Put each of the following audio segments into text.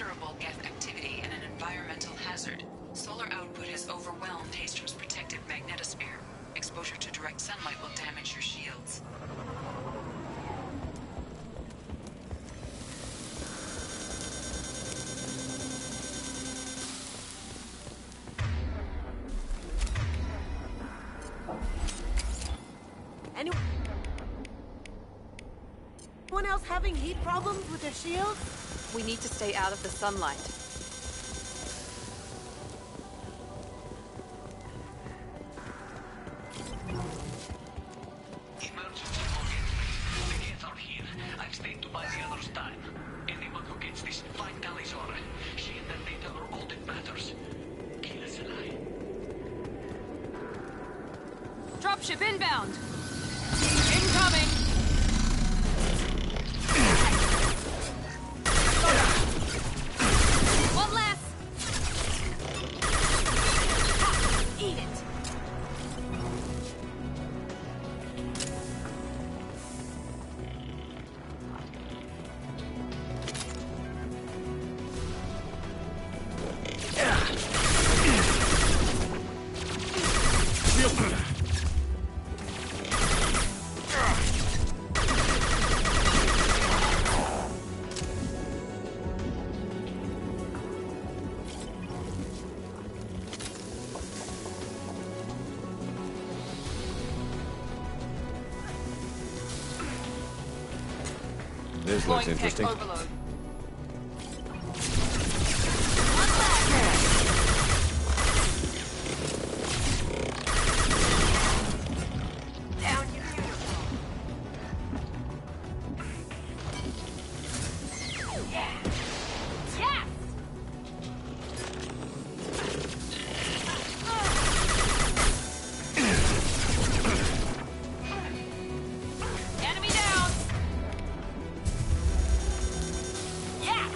considerable Geth activity and an environmental hazard. Solar output has overwhelmed Haystrom's protective magnetosphere. Exposure to direct sunlight will damage your shields. Anyone else having heat problems with their shields? We need to stay out of the sunlight. Emergency warning. The Geth are here. I've stayed to buy the others time. Anyone who gets this, find Talizora. She and the data are all that matters. Kill us alive. Dropship inbound! Incoming! One less! Eat it! This looks interesting. Tech overload. Down, you beautiful. Yeah. Yes! Enemy down! Yes!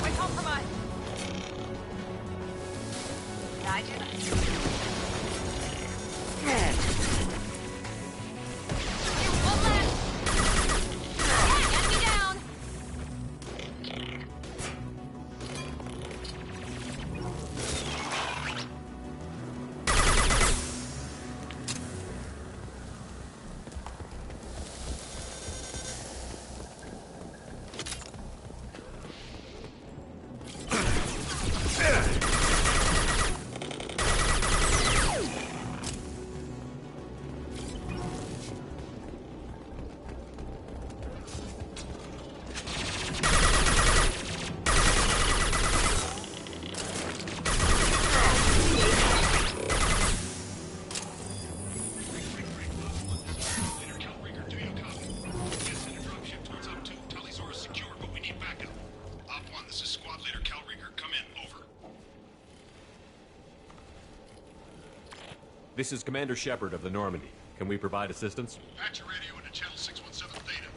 Quite compromised. One less! Enemy down! Leader Calringer, do you copy? Yes, send a dropship towards Op 2. Talizora's secured, but we need backup. Op 1, this is Squad Leader Calringer. Come in, over. This is Commander Shepard of the Normandy. Can we provide assistance? Patch your radio into Channel 617 Theta.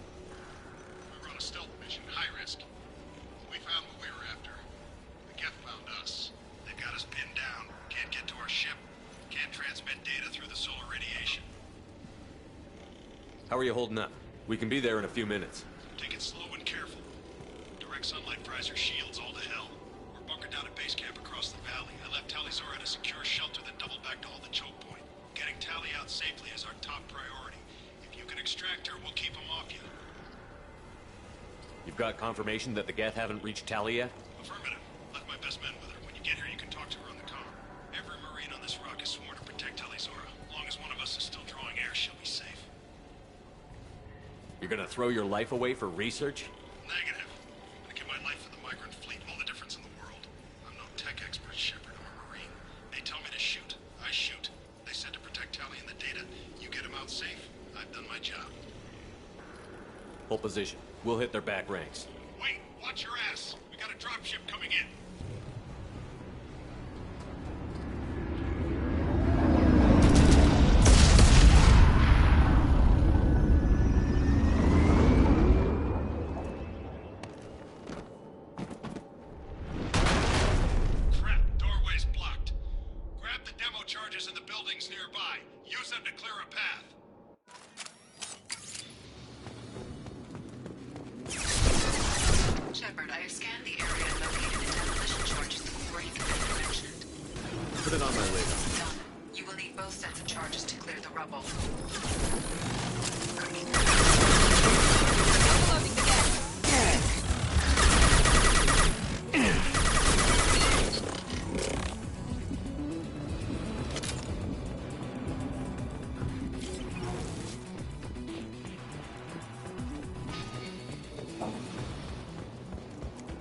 We run a stealth mission, high risk. We found what we were after. The Geth found us. They've got us pinned down. Can't get to our ship. Can't transmit data through the solar radiation. How are you holding up? We can be there in a few minutes. Take it slow and careful. Direct sunlight fries your shields all to hell. We're bunkered down at base camp across the valley. I left Talizora at a secure shelter, then doubled back to hold the choke point. Getting Tally out safely is our top priority. If you can extract her, we'll keep them off you. You've got confirmation that the Geth haven't reached Tally yet? Affirmative. Left my best men with her. When you get here, you can talk to her on the comm. Every Marine on this rock is sworn to protect Talizora. As long as one of us is still drawing air, she'll be safe. You're gonna throw your life away for research? Negative. I'm gonna give my life for the migrant fleet, all the difference in the world. I'm no tech expert, Shepard. I'm a Marine. They tell me to shoot. I shoot. They said to protect Tally and the data. You get them out safe. I've done my job. Hold position. We'll hit their back ranks. Wait, watch your ass. We got a dropship coming in. Crap, doorway's blocked. Grab the demo charges in the buildings nearby. Use them to clear a path. I have scanned the area and located the demolition charges the Great Commander mentioned. Put it on my radar. Done. You will need both sets of charges to clear the rubble. Overloading the gas.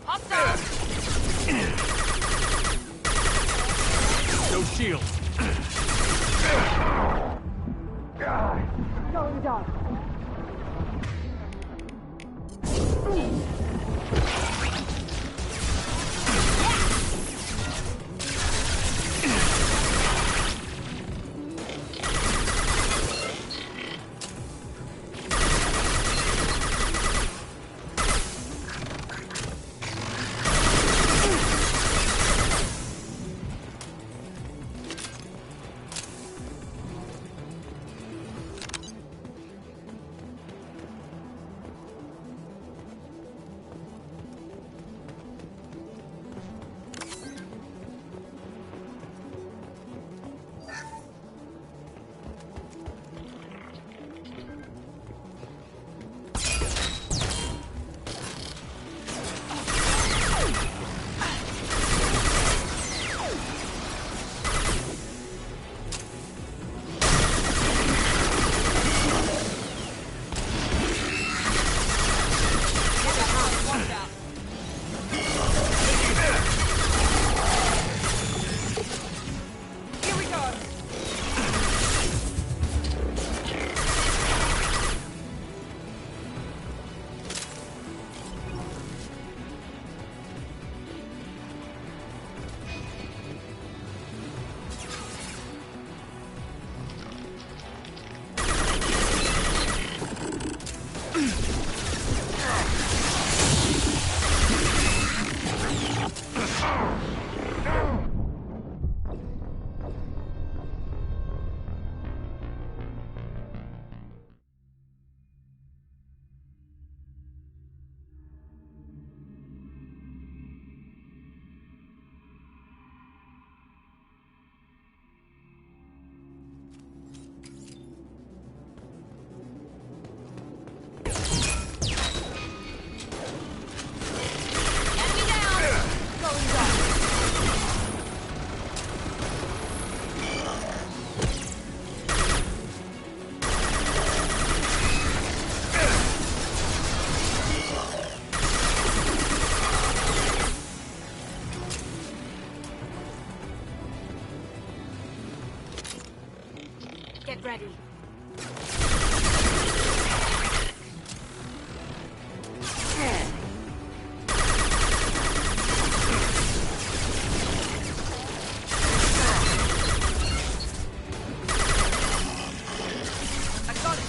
Hostile! No shield. Going down. Watch out. Here we go. Enemy down. Going down. Get ready. I got it.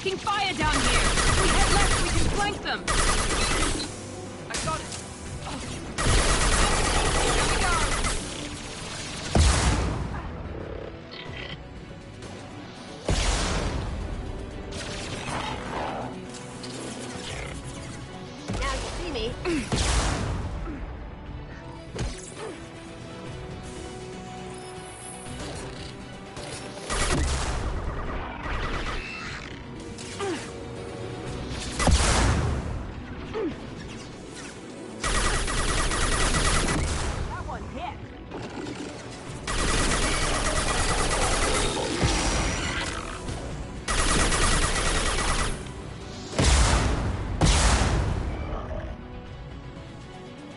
taking fire down here! If we head left, we can flank them! I got it! Here we go! Now you see me. That one hit!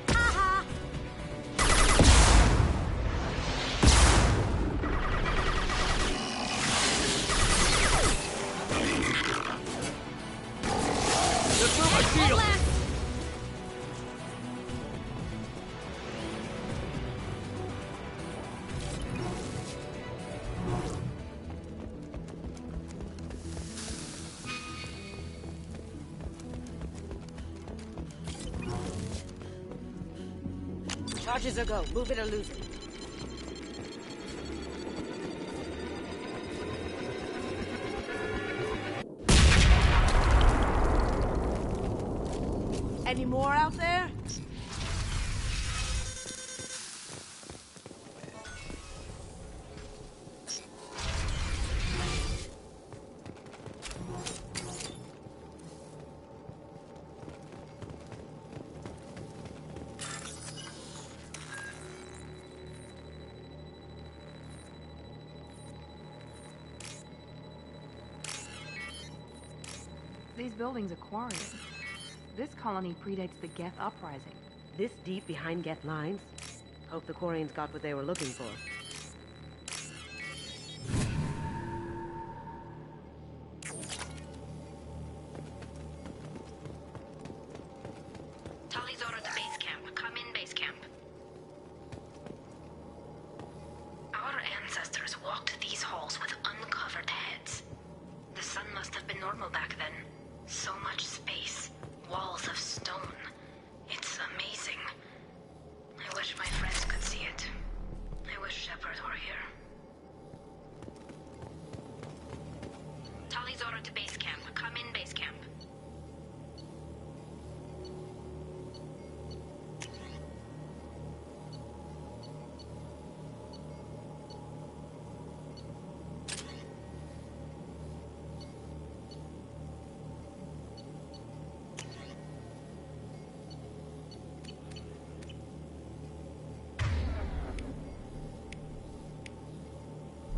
Aha! One left! Charges are go. Move it or lose it. Any more out there? These buildings are quarrying. This colony predates the Geth uprising. This deep behind Geth lines? Hope the Quarians got what they were looking for. Talizora to base camp. Come in, base camp. Our ancestors walked these halls with uncovered heads. The sun must have been normal back then. So much space. Walls of stone. It's amazing. I wish my friends could see it. I wish Shepard were here. Talizora to base camp. Come in, base camp.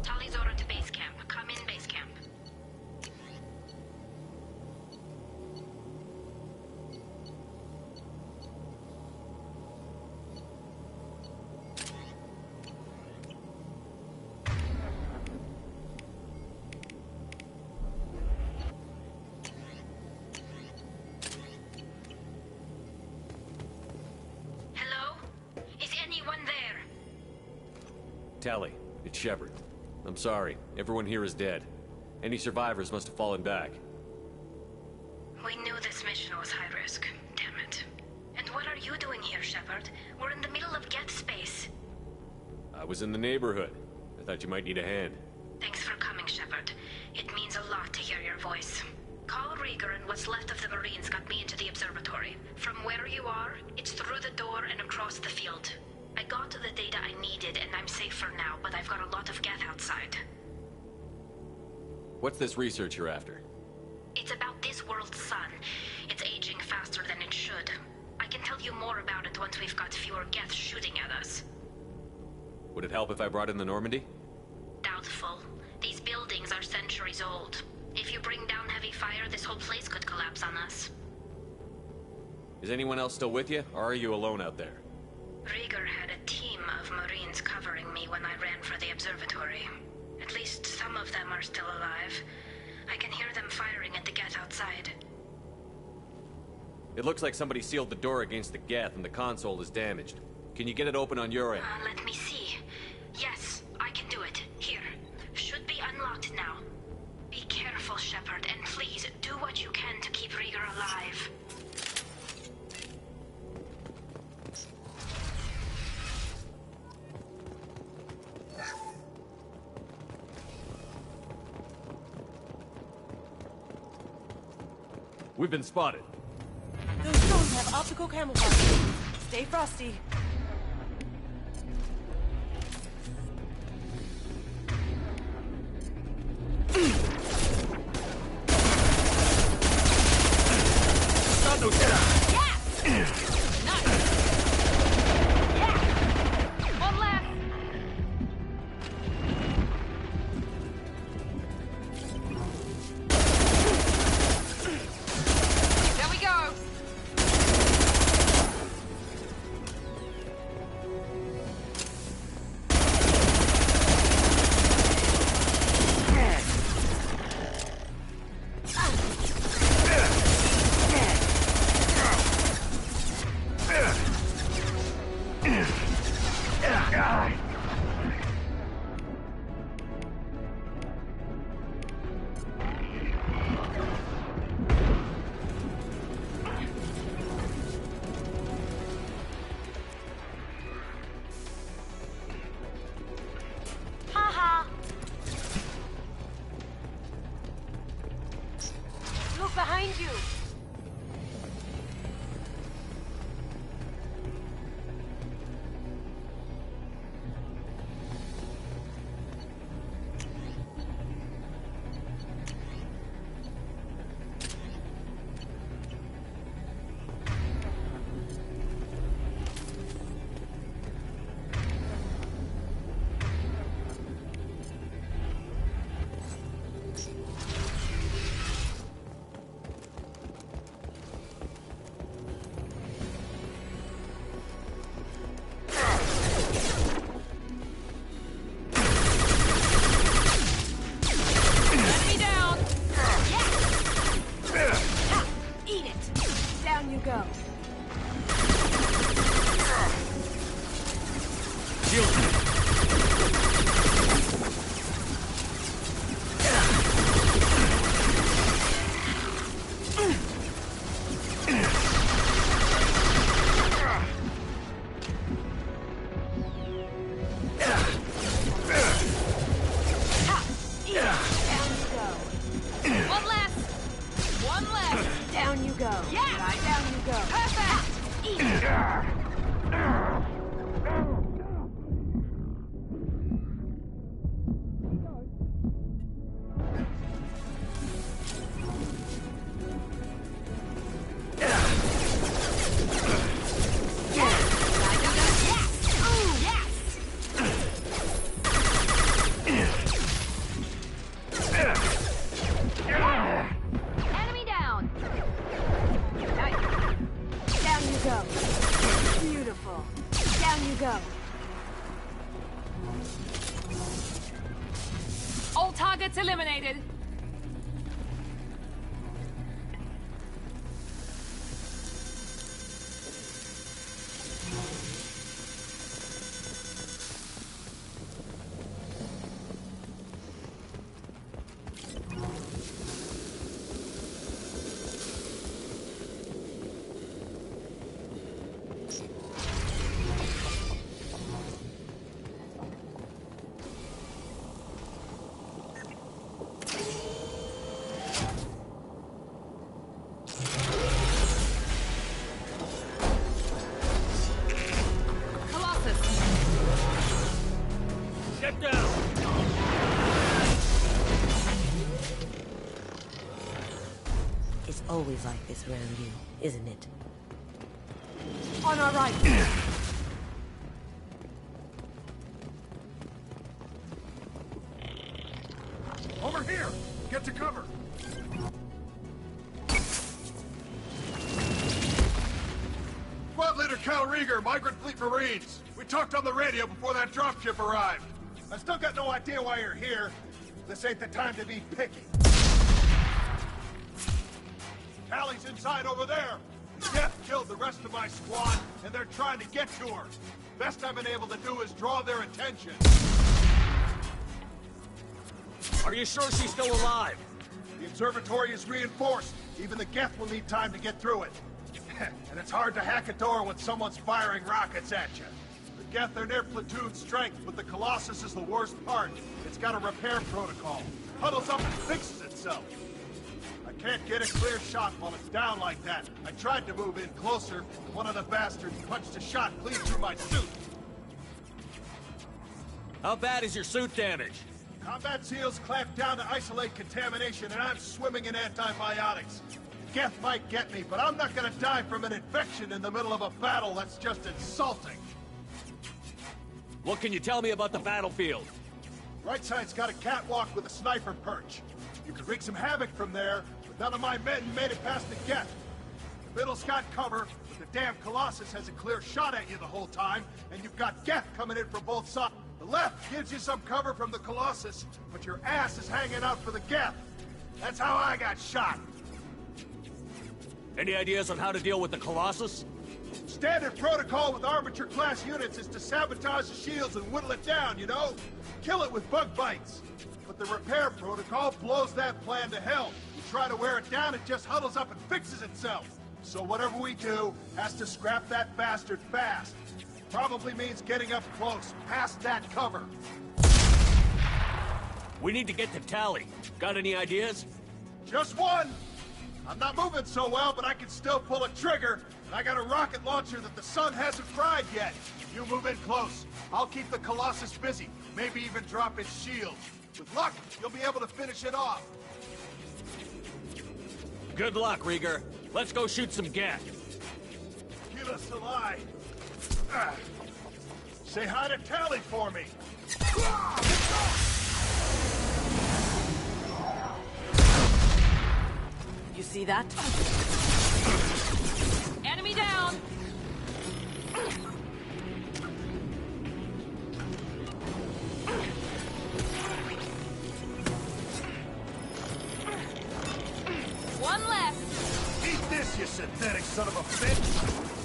Talizora to base camp. Come in, base camp. Hello? Is anyone there? Tally, it's Shepard. I'm sorry. Everyone here is dead. Any survivors must have fallen back. We knew this mission was high risk. Damn it. And what are you doing here, Shepard? We're in the middle of Geth space. I was in the neighborhood. I thought you might need a hand. Thanks for coming, Shepard. It means a lot to hear your voice. Carl Rieger and what's left of the Marines got me into the observatory. From where you are, it's through the door and across the field. I got the data I needed and I'm safe for now, but I've got a lot of Geth outside. What's this research you're after? It's about this world's sun. It's aging faster than it should. I can tell you more about it once we've got fewer Geth shooting at us. Would it help if I brought in the Normandy? Doubtful. These buildings are centuries old. If you bring down heavy fire, this whole place could collapse on us. Is anyone else still with you, or are you alone out there? Rieger had a team of Marines covering me when I ran for the observatory. At least some of them are still alive. I can hear them firing at the Geth outside. It looks like somebody sealed the door against the Geth and the console is damaged. Can you get it open on your end? Let me see. Yes, I can do it. Here. Should be unlocked now. Be careful, Shepard, and please, We've been spotted. Those drones have optical camouflage. Stay frosty. One left. There we go. Look behind you. Enemy down. Eat it. Down you go. Eat it. Down you go. One left. One left. Down you go. Yeah. Right down you go. Perfect. Eat it. Enemy down. Nice. Down you go. Beautiful. Down you go. All targets eliminated. It's always like this around you, isn't it? On our right. Over here! Get to cover! Squad Leader Cal Rieger, Migrant Fleet Marines. We talked on the radio before that dropship arrived. I still got no idea why you're here. This ain't the time to be picky. Callie's inside over there. Death killed the rest of my squad, and they're trying to get to her. Best I've been able to do is draw their attention. Are you sure she's still alive? The observatory is reinforced. Even the Geth will need time to get through it. And it's hard to hack a door when someone's firing rockets at you. The Geth are near platoon strength, but the Colossus is the worst part. It's got a repair protocol. Huddles up and fixes itself. I Can't get a clear shot while it's down like that. I tried to move in closer, but one of the bastards punched a shot clean through my suit. How bad is your suit damaged? Combat SEALs clamp down to isolate contamination, and I'm swimming in antibiotics. Geth might get me, but I'm not gonna die from an infection in the middle of a battle. That's just insulting. What can you tell me about the battlefield? Right side's got a catwalk with a sniper perch. You could wreak some havoc from there, but none of my men made it past the Geth. The middle's got cover, but the damn Colossus has a clear shot at you the whole time, and you've got Geth coming in from both sides. The left gives you some cover from the Colossus, but your ass is hanging out for the Geth. That's how I got shot. Any ideas on how to deal with the Colossus? Standard protocol with armature-class units is to sabotage the shields and whittle it down, you know? Kill it with bug bites. But the repair protocol blows that plan to hell. You try to wear it down, it just huddles up and fixes itself. So whatever we do has to scrap that bastard fast. Probably means getting up close, past that cover. We need to get to Tally. Got any ideas? Just one! I'm not moving so well, but I can still pull a trigger, and I got a rocket launcher that the sun hasn't fried yet. You move in close. I'll keep the Colossus busy, maybe even drop its shield. With luck, you'll be able to finish it off. Good luck, Rieger. Let's go shoot some Geth. Keep us alive. Say hi to Tally for me. You see that? Enemy down! One left! Eat this, you synthetic son of a bitch!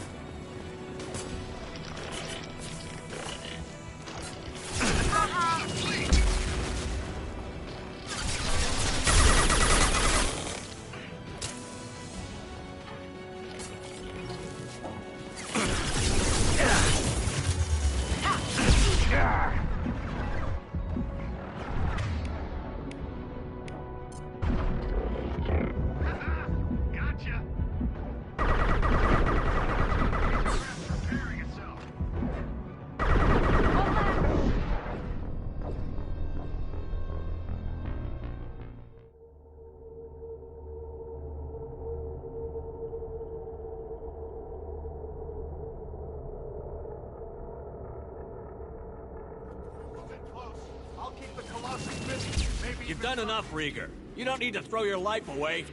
You've done enough, Rieger. You don't need to throw your life away.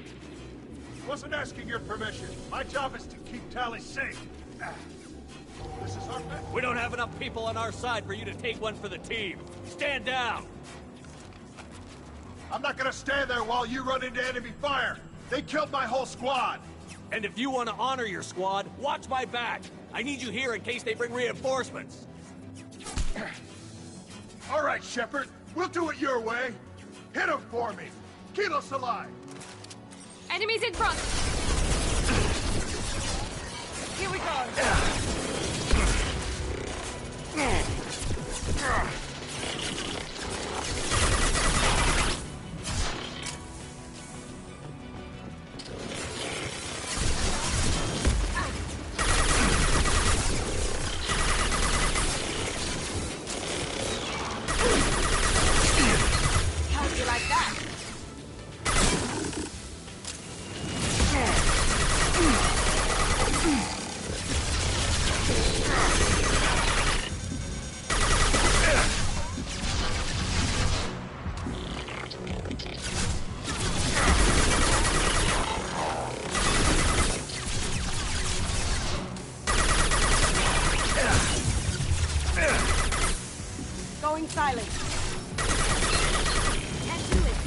Wasn't asking your permission. My job is to keep Tally safe. This is our bet. We don't have enough people on our side for you to take one for the team. Stand down! I'm not gonna stand there while you run into enemy fire. They killed my whole squad. And if you want to honor your squad, watch my back. I need you here in case they bring reinforcements. All right, Shepard. We'll do it your way. Hit him for me. Keep us alive. Enemies in front! Here we go! How'd you like that? Going silent. Can't do it.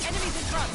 Enemies in front!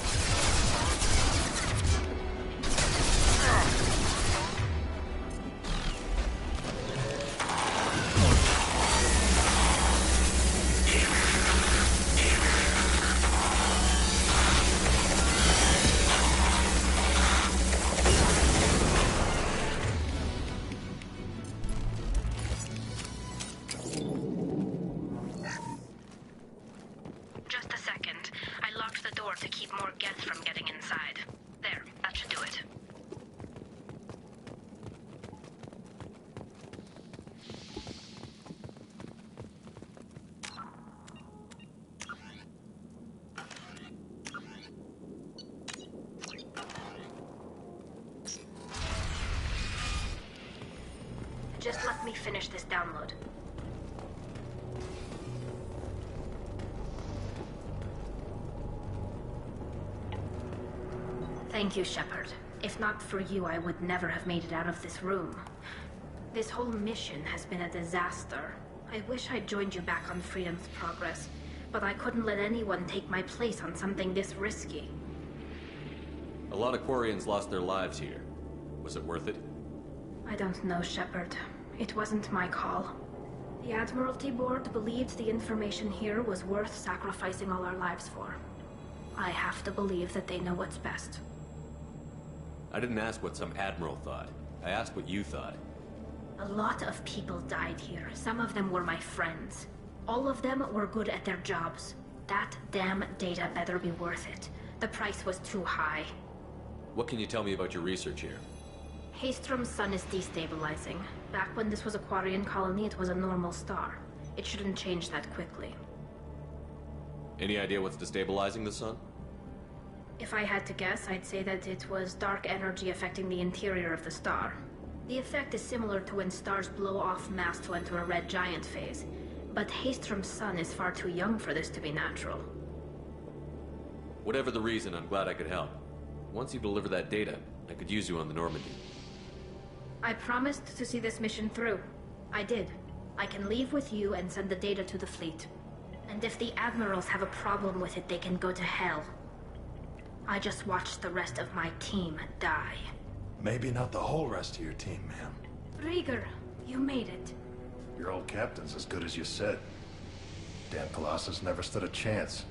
me finish this download. Thank you, Shepard. If not for you, I would never have made it out of this room. This whole mission has been a disaster. I wish I'd joined you back on Freedom's Progress, but I couldn't let anyone take my place on something this risky. A lot of Quarians lost their lives here. Was it worth it? I don't know, Shepard. It wasn't my call. The Admiralty Board believed the information here was worth sacrificing all our lives for. I have to believe that they know what's best. I didn't ask what some admiral thought. I asked what you thought. A lot of people died here. Some of them were my friends. All of them were good at their jobs. That damn data better be worth it. The price was too high. What can you tell me about your research here? Haystrom's sun is destabilizing. Back when this was a Quarian colony, it was a normal star. It shouldn't change that quickly. Any idea what's destabilizing the sun? If I had to guess, I'd say that it was dark energy affecting the interior of the star. The effect is similar to when stars blow off mass to enter a red giant phase. But Haystrom's sun is far too young for this to be natural. Whatever the reason, I'm glad I could help. Once you deliver that data, I could use you on the Normandy. I promised to see this mission through. I did. I can leave with you and send the data to the fleet. And if the admirals have a problem with it, they can go to hell. I just watched the rest of my team die. Maybe not the whole rest of your team, ma'am. Rieger, you made it. Your old captain's as good as you said. Damn Colossus never stood a chance.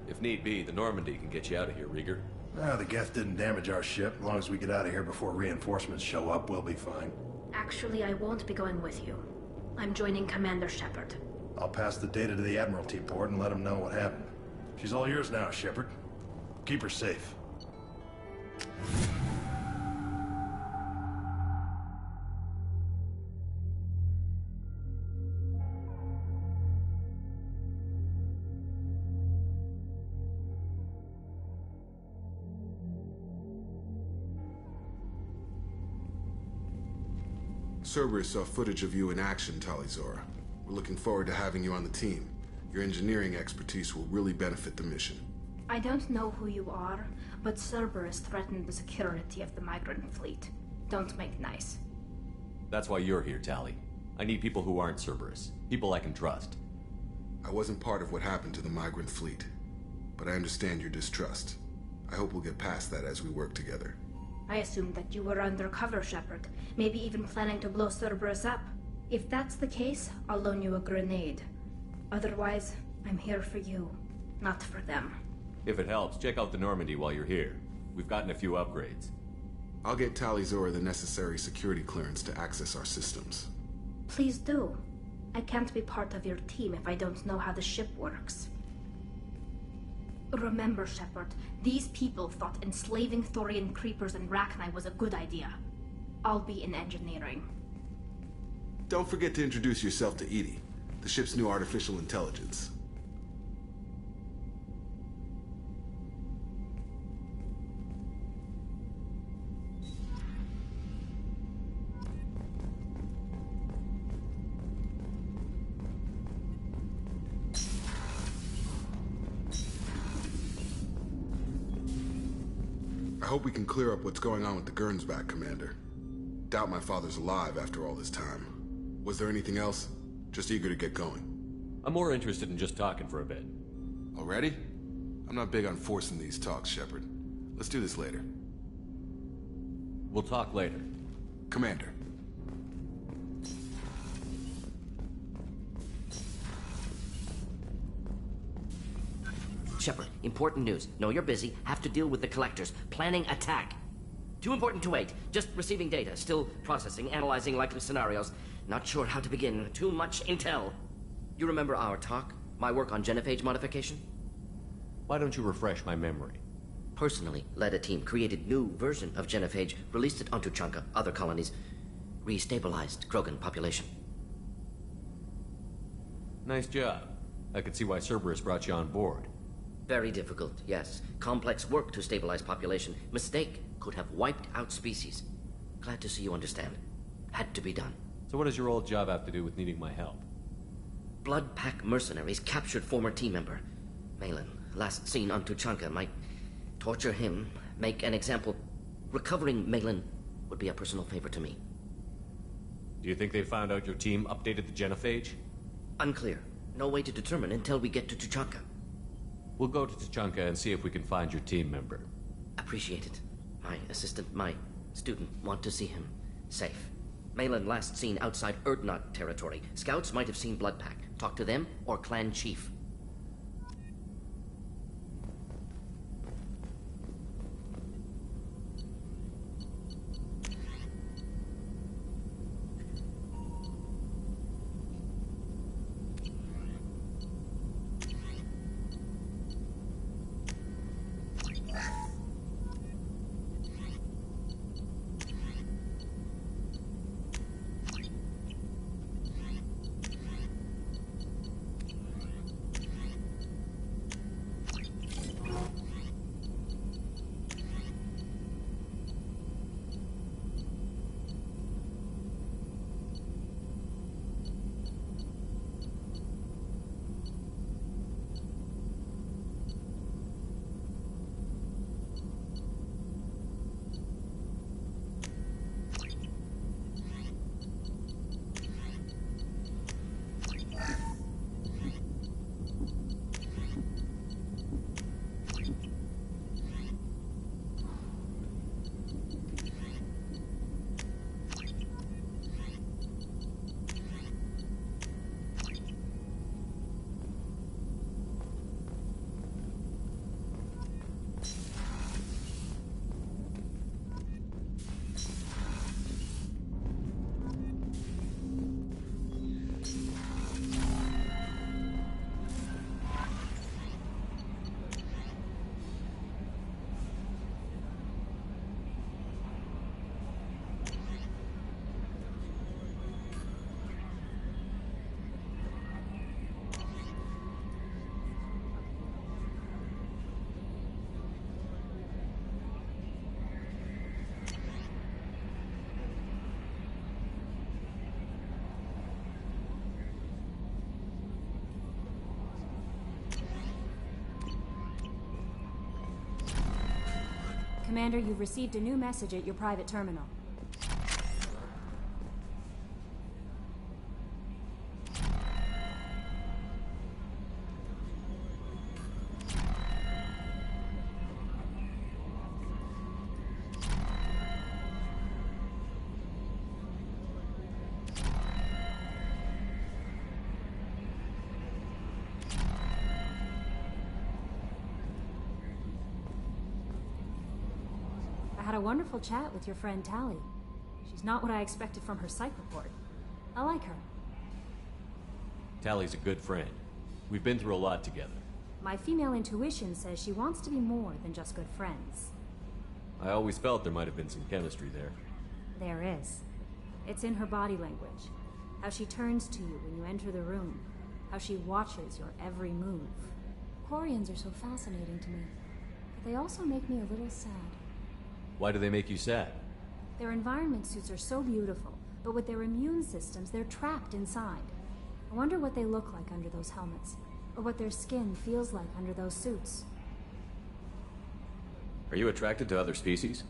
If need be, the Normandy can get you out of here, Rieger. The Geth didn't damage our ship. As long as we get out of here before reinforcements show up, we'll be fine. Actually, I won't be going with you. I'm joining Commander Shepard. I'll pass the data to the Admiralty Board and let them know what happened. She's all yours now, Shepard. Keep her safe. Cerberus saw footage of you in action, Talizora. We're looking forward to having you on the team. Your engineering expertise will really benefit the mission. I don't know who you are, but Cerberus threatened the security of the migrant fleet. Don't make nice. That's why you're here, Tali. I need people who aren't Cerberus. People I can trust. I wasn't part of what happened to the migrant fleet, but I understand your distrust. I hope we'll get past that as we work together. I assumed that you were undercover, Shepard. Maybe even planning to blow Cerberus up. If that's the case, I'll loan you a grenade. Otherwise, I'm here for you, not for them. If it helps, check out the Normandy while you're here. We've gotten a few upgrades. I'll get Talizora the necessary security clearance to access our systems. Please do. I can't be part of your team if I don't know how the ship works. Remember, Shepard, these people thought enslaving Thorian creepers and Rachni was a good idea. I'll be in engineering. Don't forget to introduce yourself to Edie, the ship's new artificial intelligence. I hope we can clear up what's going on with the Gernsback, Commander. Doubt my father's alive after all this time. Was there anything else? Just eager to get going. I'm more interested in just talking for a bit. Already? I'm not big on forcing these talks, Shepard. Let's do this later. We'll talk later. Commander. Shepard, important news. Know you're busy. Have to deal with the collectors. Planning attack. Too important to wait. Just receiving data. Still processing, analyzing likely scenarios. Not sure how to begin. Too much intel. You remember our talk? My work on genophage modification? Why don't you refresh my memory? Personally led a team, created new version of genophage, released it onto Chunka, other colonies, restabilized Krogan population. Nice job. I could see why Cerberus brought you on board. Very difficult, yes. Complex work to stabilize population. Mistake could have wiped out species. Glad to see you understand. Had to be done. So what does your old job have to do with needing my help? Blood Pack mercenaries captured former team member Malin, last seen on Tuchanka. Might torture him, make an example. Recovering Malin would be a personal favor to me. Do you think they found out your team updated the genophage? Unclear. No way to determine until we get to Tuchanka. We'll go to Tuchanka and see if we can find your team member. Appreciate it. My assistant, my student, want to see him safe. Malin last seen outside Erdnot territory. Scouts might have seen Blood Pack. Talk to them or clan chief. Commander, you've received a new message at your private terminal. I had a wonderful chat with your friend Tally. She's not what I expected from her psych report. I like her. Tally's a good friend. We've been through a lot together. My female intuition says she wants to be more than just good friends. I always felt there might have been some chemistry there. There is. It's in her body language. How she turns to you when you enter the room. How she watches your every move. Quarians are so fascinating to me, but they also make me a little sad. Why do they make you sad? Their environment suits are so beautiful, but with their immune systems, they're trapped inside. I wonder what they look like under those helmets, or what their skin feels like under those suits. Are you attracted to other species?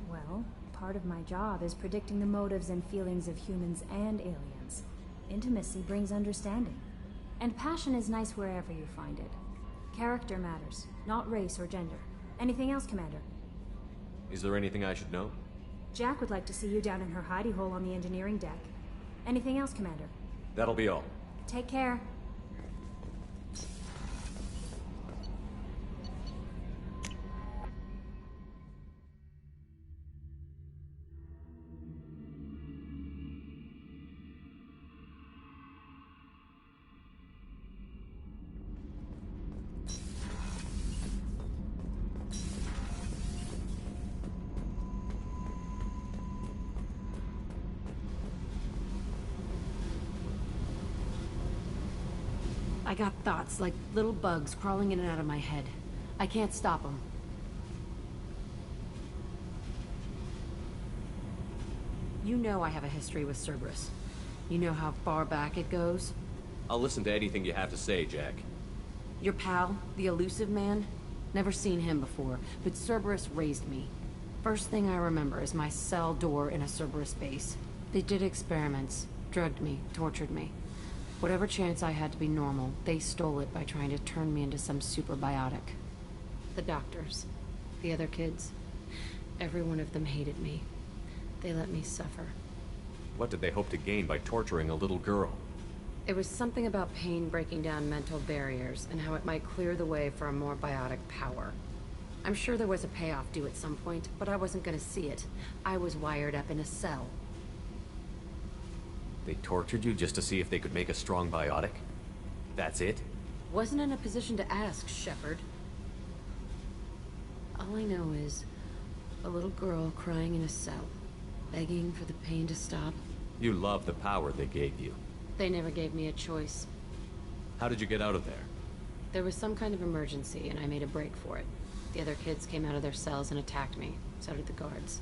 Well, part of my job is predicting the motives and feelings of humans and aliens. Intimacy brings understanding. And passion is nice wherever you find it. Character matters, not race or gender. Anything else, Commander? Is there anything I should know? Jack would like to see you down in her hidey hole on the engineering deck. Anything else, Commander? That'll be all. Take care. I got thoughts like little bugs crawling in and out of my head. I can't stop them. You know I have a history with Cerberus. You know how far back it goes? I'll listen to anything you have to say, Jack. Your pal, the elusive man? Never seen him before, but Cerberus raised me. First thing I remember is my cell door in a Cerberus base. They did experiments, drugged me, tortured me. Whatever chance I had to be normal, they stole it by trying to turn me into some superbiotic. The doctors, the other kids, every one of them hated me. They let me suffer. What did they hope to gain by torturing a little girl? It was something about pain breaking down mental barriers and how it might clear the way for a more biotic power. I'm sure there was a payoff due at some point, but I wasn't gonna see it. I was wired up in a cell. They tortured you just to see if they could make a strong biotic? That's it? Wasn't in a position to ask, Shepard. All I know is a little girl crying in a cell, begging for the pain to stop. You love the power they gave you. They never gave me a choice. How did you get out of there? There was some kind of emergency, and I made a break for it. The other kids came out of their cells and attacked me. So did the guards.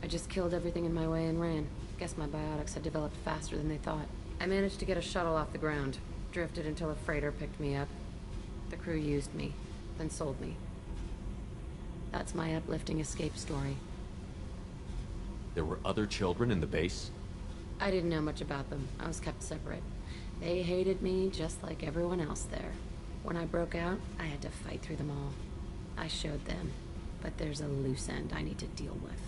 I just killed everything in my way and ran. Guess my biotics had developed faster than they thought. I managed to get a shuttle off the ground. Drifted until a freighter picked me up. The crew used me, then sold me. That's my uplifting escape story. There were other children in the base? I didn't know much about them. I was kept separate. They hated me just like everyone else there. When I broke out, I had to fight through them all. I showed them, but there's a loose end I need to deal with.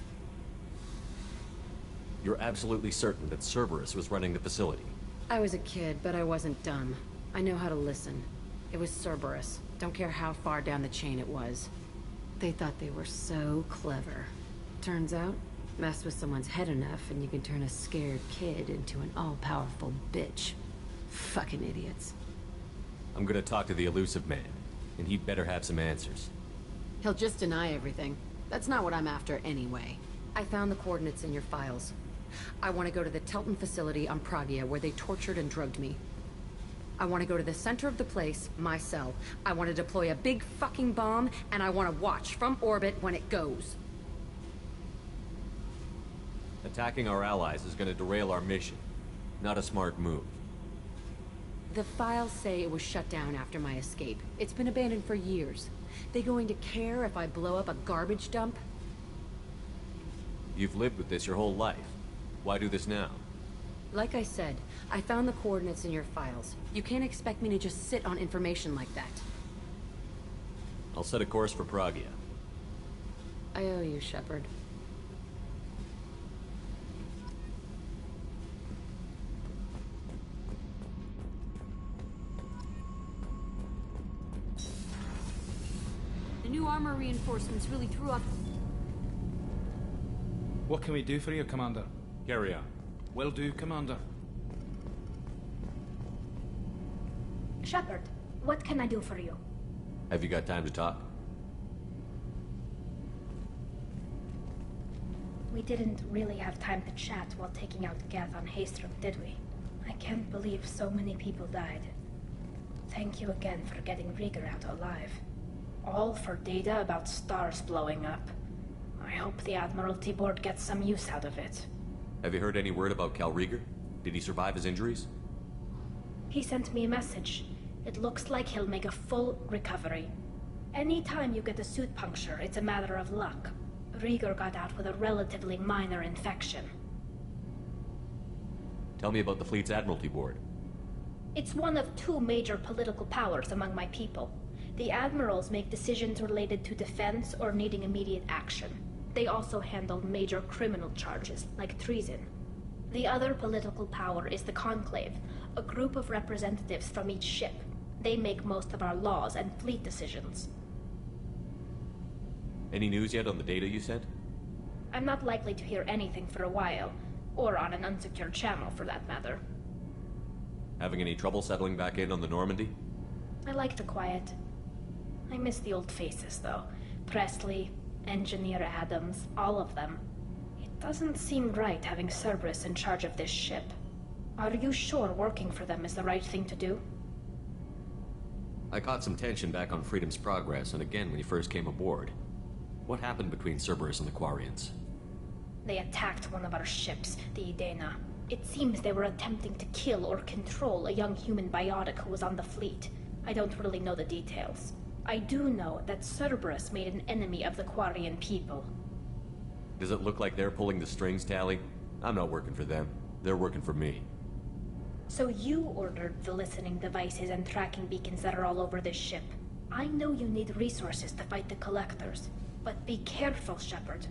You're absolutely certain that Cerberus was running the facility? I was a kid, but I wasn't dumb. I know how to listen. It was Cerberus. Don't care how far down the chain it was. They thought they were so clever. Turns out, mess with someone's head enough and you can turn a scared kid into an all-powerful bitch. Fucking idiots. I'm gonna talk to the elusive man, and he'd better have some answers. He'll just deny everything. That's not what I'm after anyway. I found the coordinates in your files. I want to go to the Telton facility on Pragia where they tortured and drugged me. I want to go to the center of the place, my cell. I want to deploy a big fucking bomb, and I want to watch from orbit when it goes. Attacking our allies is gonna derail our mission. Not a smart move. The files say it was shut down after my escape. It's been abandoned for years. They going to care if I blow up a garbage dump? You've lived with this your whole life. Why do this now? Like I said, I found the coordinates in your files. You can't expect me to just sit on information like that. I'll set a course for Pragia. I owe you, Shepard. The new armor reinforcements really threw off. What can we do for you, Commander? Carry on. Will do, Commander. Shepard, what can I do for you? Have you got time to talk? We didn't really have time to chat while taking out Geth on Haystrom, did we? I can't believe so many people died. Thank you again for getting Rieger out alive. All for data about stars blowing up. I hope the Admiralty Board gets some use out of it. Have you heard any word about Cal Rieger? Did he survive his injuries? He sent me a message. It looks like he'll make a full recovery. Anytime you get a suit puncture, it's a matter of luck. Rieger got out with a relatively minor infection. Tell me about the fleet's Admiralty Board. It's one of two major political powers among my people. The admirals make decisions related to defense or needing immediate action. They also handle major criminal charges, like treason. The other political power is the Conclave, a group of representatives from each ship. They make most of our laws and fleet decisions. Any news yet on the data you sent? I'm not likely to hear anything for a while, or on an unsecured channel for that matter. Having any trouble settling back in on the Normandy? I like the quiet. I miss the old faces, though. Presley, Engineer Adams, all of them. It doesn't seem right having Cerberus in charge of this ship. Are you sure working for them is the right thing to do? I caught some tension back on Freedom's Progress, and again when you first came aboard. What happened between Cerberus and the Quarians? They attacked one of our ships, the Edena. It seems they were attempting to kill or control a young human biotic who was on the fleet. I don't really know the details. I do know that Cerberus made an enemy of the Quarian people. Does it look like they're pulling the strings, Tally? I'm not working for them. They're working for me. So you ordered the listening devices and tracking beacons that are all over this ship. I know you need resources to fight the Collectors, but be careful, Shepard.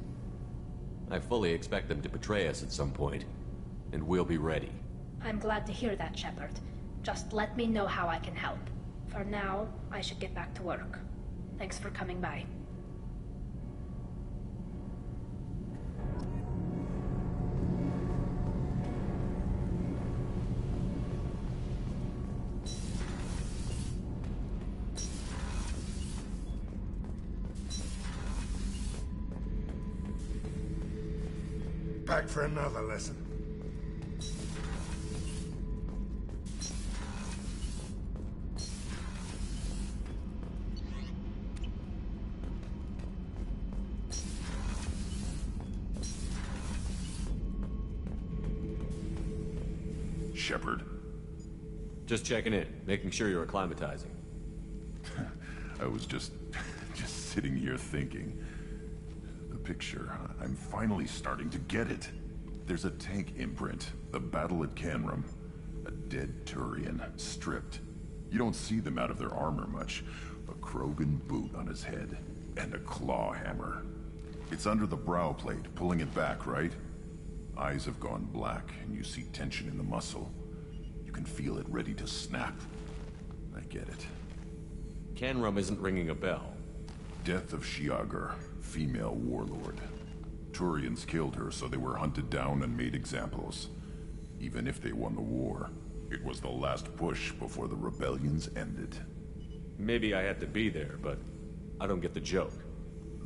I fully expect them to betray us at some point, and we'll be ready. I'm glad to hear that, Shepard. Just let me know how I can help. For now, I should get back to work. Thanks for coming by. Back for another lesson. Shepard. Just checking in, making sure you're acclimatizing. I was just sitting here thinking. The picture, I'm finally starting to get it. There's a tank imprint, the battle at Canrum. A dead Turian, stripped. You don't see them out of their armor much. A Krogan boot on his head, and a claw hammer. It's under the brow plate, pulling it back, right? Eyes have gone black, and you see tension in the muscle. You can feel it ready to snap. I get it. Canrum isn't ringing a bell. Death of Shiagar, female warlord. Turians killed her, so they were hunted down and made examples. Even if they won the war, it was the last push before the rebellions ended. Maybe I had to be there, but I don't get the joke.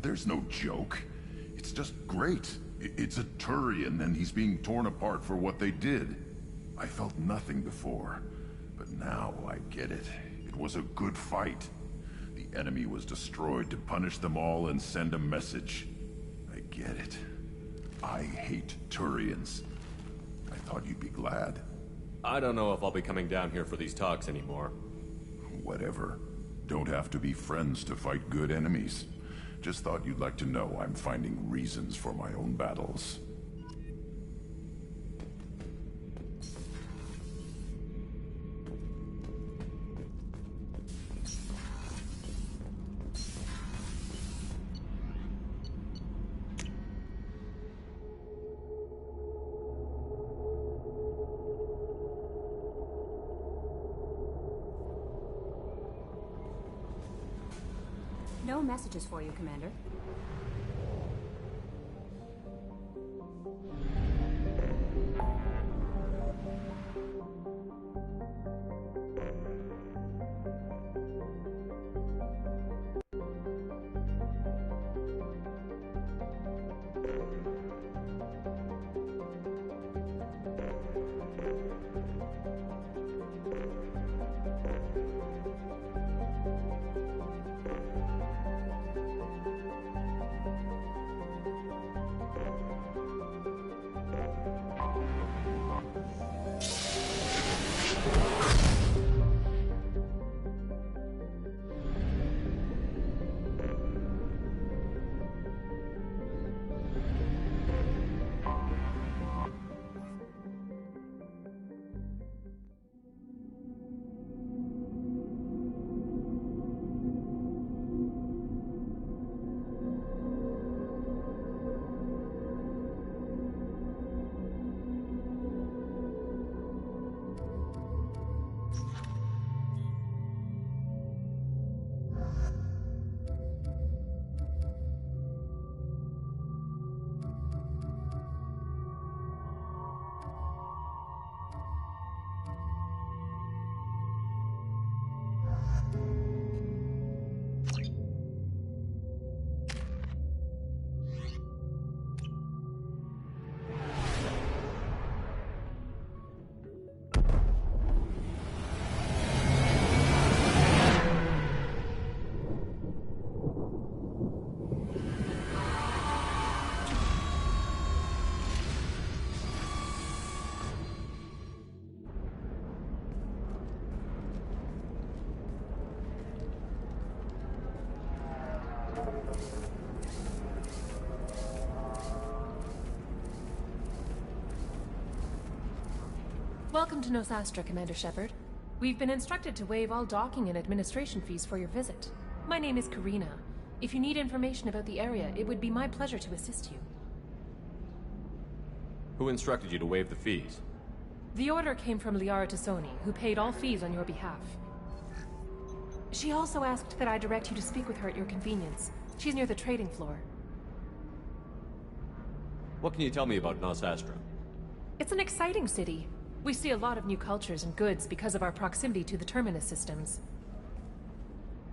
There's no joke. It's just great. It's a Turian, and he's being torn apart for what they did. I felt nothing before, but now I get it. It was a good fight. The enemy was destroyed to punish them all and send a message. I get it. I hate Turians. I thought you'd be glad. I don't know if I'll be coming down here for these talks anymore. Whatever. Don't have to be friends to fight good enemies. Just thought you'd like to know I'm finding reasons for my own battles. No messages for you, Commander. Welcome to Nosastra, Commander Shepard. We've been instructed to waive all docking and administration fees for your visit. My name is Karina. If you need information about the area, it would be my pleasure to assist you. Who instructed you to waive the fees? The order came from Liara Tassoni, who paid all fees on your behalf. She also asked that I direct you to speak with her at your convenience. She's near the trading floor. What can you tell me about Nosastra? It's an exciting city. We see a lot of new cultures and goods because of our proximity to the Terminus systems.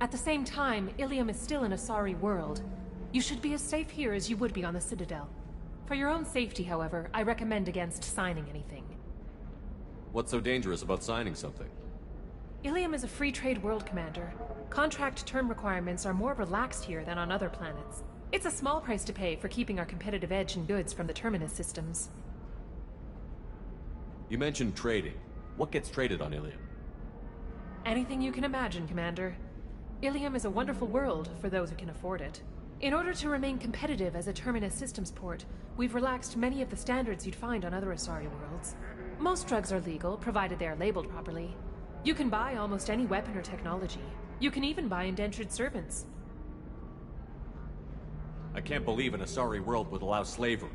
At the same time, Ilium is still an Asari world. You should be as safe here as you would be on the Citadel. For your own safety, however, I recommend against signing anything. What's so dangerous about signing something? Ilium is a free trade world, Commander. Contract term requirements are more relaxed here than on other planets. It's a small price to pay for keeping our competitive edge in goods from the Terminus systems. You mentioned trading. What gets traded on Ilium? Anything you can imagine, Commander. Ilium is a wonderful world for those who can afford it. In order to remain competitive as a Terminus systems port, we've relaxed many of the standards you'd find on other Asari worlds. Most drugs are legal, provided they are labeled properly. You can buy almost any weapon or technology. You can even buy indentured servants. I can't believe an Asari world would allow slavery.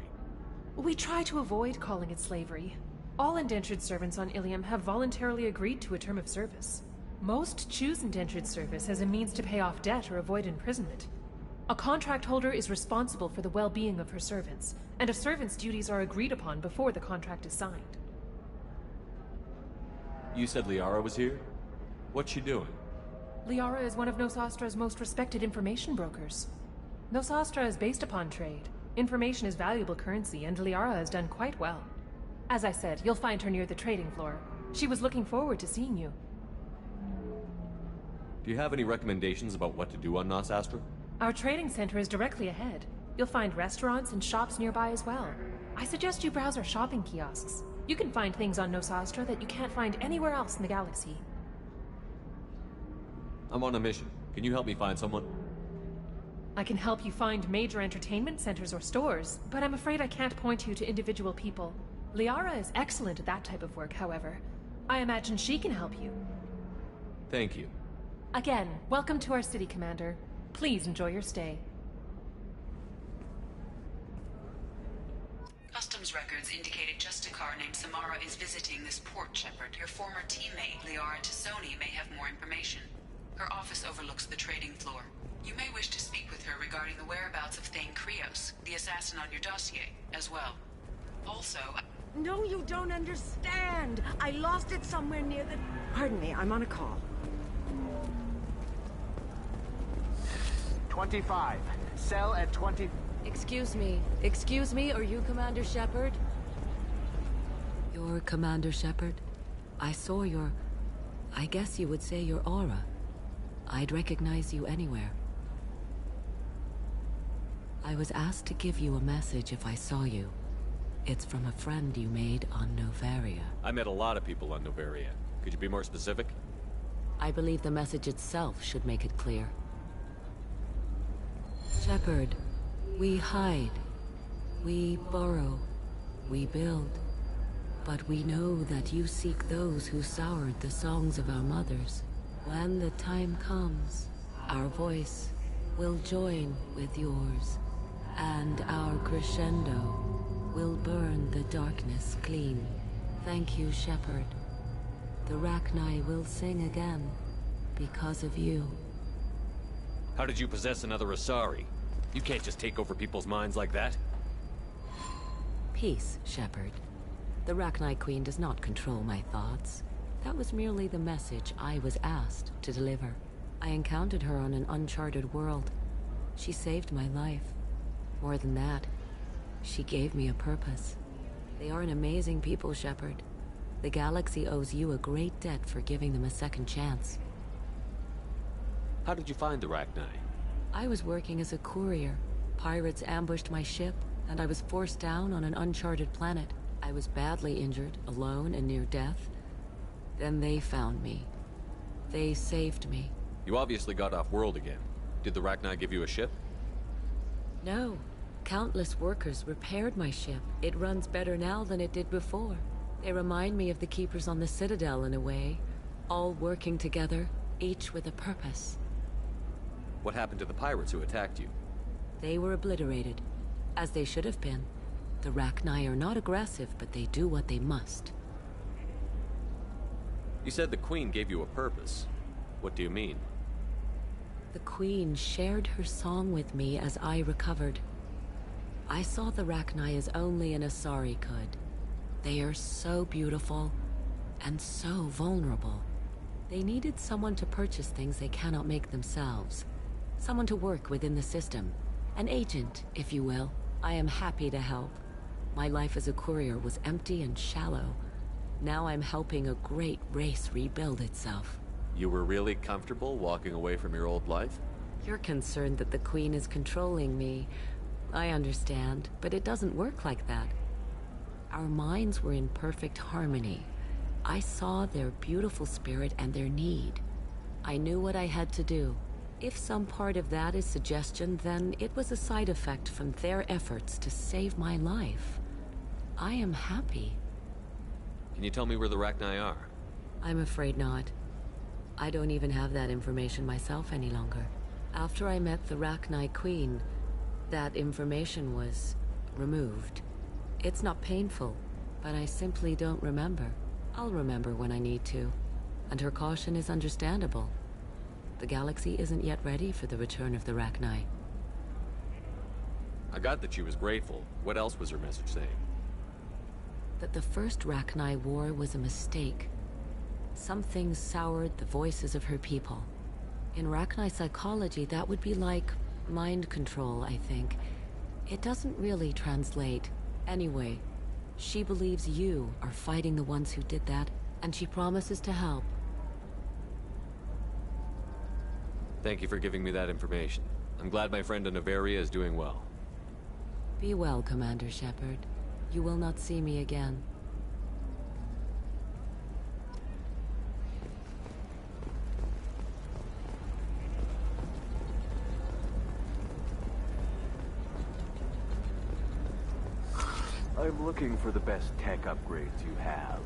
We try to avoid calling it slavery. All indentured servants on Ilium have voluntarily agreed to a term of service. Most choose indentured service as a means to pay off debt or avoid imprisonment. A contract holder is responsible for the well-being of her servants, and a servant's duties are agreed upon before the contract is signed. You said Liara was here? What's she doing? Liara is one of Nosastra's most respected information brokers. Nosastra is based upon trade. Information is valuable currency, and Liara has done quite well. As I said, you'll find her near the trading floor. She was looking forward to seeing you. Do you have any recommendations about what to do on Nosastra? Our trading center is directly ahead. You'll find restaurants and shops nearby as well. I suggest you browse our shopping kiosks. You can find things on Nosastra that you can't find anywhere else in the galaxy. I'm on a mission. Can you help me find someone? I can help you find major entertainment centers or stores, but I'm afraid I can't point you to individual people. Liara is excellent at that type of work, however. I imagine she can help you. Thank you. Again, welcome to our city, Commander. Please enjoy your stay. Customs records indicated just a car named Samara is visiting this port, Shepard. Your former teammate, Liara Tassoni, may have more information. Her office overlooks the trading floor. You may wish to speak with her regarding the whereabouts of Thane Krios, the assassin on your dossier, as well. Also... No, you don't understand. I lost it somewhere near the... Pardon me, I'm on a call. 25. Cell at 20... Excuse me, are you Commander Shepard? You're Commander Shepard? I saw your... I guess you would say your aura. I'd recognize you anywhere. I was asked to give you a message if I saw you. It's from a friend you made on Novaria. I met a lot of people on Novaria. Could you be more specific? I believe the message itself should make it clear. Shepard, we hide. We burrow. We build. But we know that you seek those who soured the songs of our mothers. When the time comes, our voice will join with yours, and our crescendo will burn the darkness clean. Thank you, Shepard. The Rachni will sing again because of you. How did you possess another Asari? You can't just take over people's minds like that. Peace, Shepard. The Rachni Queen does not control my thoughts. That was merely the message I was asked to deliver. I encountered her on an uncharted world. She saved my life. More than that, she gave me a purpose. They are an amazing people, Shepard. The galaxy owes you a great debt for giving them a second chance. How did you find the Rachni? I was working as a courier. Pirates ambushed my ship, and I was forced down on an uncharted planet. I was badly injured, alone and near death. Then they found me. They saved me. You obviously got off-world again. Did the Rachni give you a ship? No. Countless workers repaired my ship. It runs better now than it did before. They remind me of the Keepers on the Citadel in a way. All working together, each with a purpose. What happened to the pirates who attacked you? They were obliterated, as they should have been. The Rachni are not aggressive, but they do what they must. You said the Queen gave you a purpose. What do you mean? The Queen shared her song with me as I recovered. I saw the Rachni as only an Asari could. They are so beautiful, and so vulnerable. They needed someone to purchase things they cannot make themselves. Someone to work within the system. An agent, if you will. I am happy to help. My life as a courier was empty and shallow. Now I'm helping a great race rebuild itself. You were really comfortable walking away from your old life? You're concerned that the Queen is controlling me. I understand, but it doesn't work like that. Our minds were in perfect harmony. I saw their beautiful spirit and their need. I knew what I had to do. If some part of that is suggestion, then it was a side effect from their efforts to save my life. I am happy. Can you tell me where the Rachni are? I'm afraid not. I don't even have that information myself any longer. After I met the Rachni Queen, that information was removed. It's not painful, but I simply don't remember. I'll remember when I need to, and her caution is understandable. The galaxy isn't yet ready for the return of the Rachni. I got that she was grateful. What else was her message saying? That the first Rachni war was a mistake. Something soured the voices of her people. In Rachni psychology, that would be like mind control, I think. It doesn't really translate. Anyway, she believes you are fighting the ones who did that, and she promises to help. Thank you for giving me that information. I'm glad my friend in Noveria is doing well. Be well, Commander Shepard. You will not see me again. I'm looking for the best tech upgrades you have.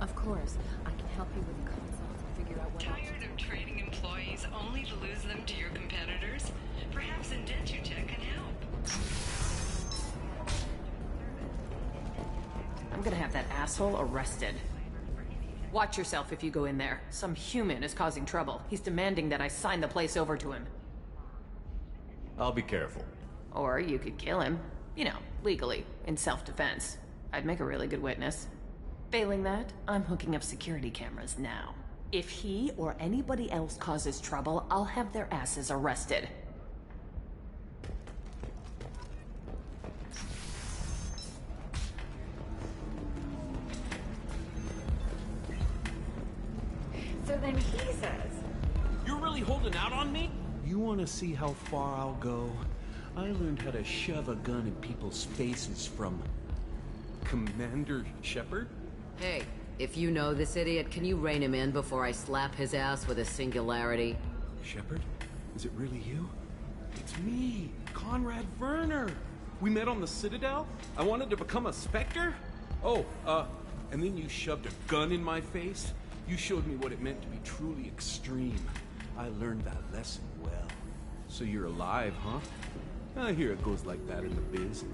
Of course, I can help you with consults and figure out what Tired of training employees only to lose them to your competitors? Perhaps Indentutech can help. I'm gonna have that asshole arrested. Watch yourself if you go in there. Some human is causing trouble. He's demanding that I sign the place over to him. I'll be careful. Or you could kill him. You know, legally, in self-defense. I'd make a really good witness. Failing that, I'm hooking up security cameras now. If he or anybody else causes trouble, I'll have their asses arrested. So then he says... You're really holding out on me? You want to see how far I'll go? I learned how to shove a gun in people's faces from... Commander Shepard? Hey, if you know this idiot, can you rein him in before I slap his ass with a singularity? Shepard? Is it really you? It's me, Conrad Werner. We met on the Citadel? I wanted to become a Spectre? Oh, and then you shoved a gun in my face? You showed me what it meant to be truly extreme. I learned that lesson well. So you're alive, huh? I hear it goes like that in the biz.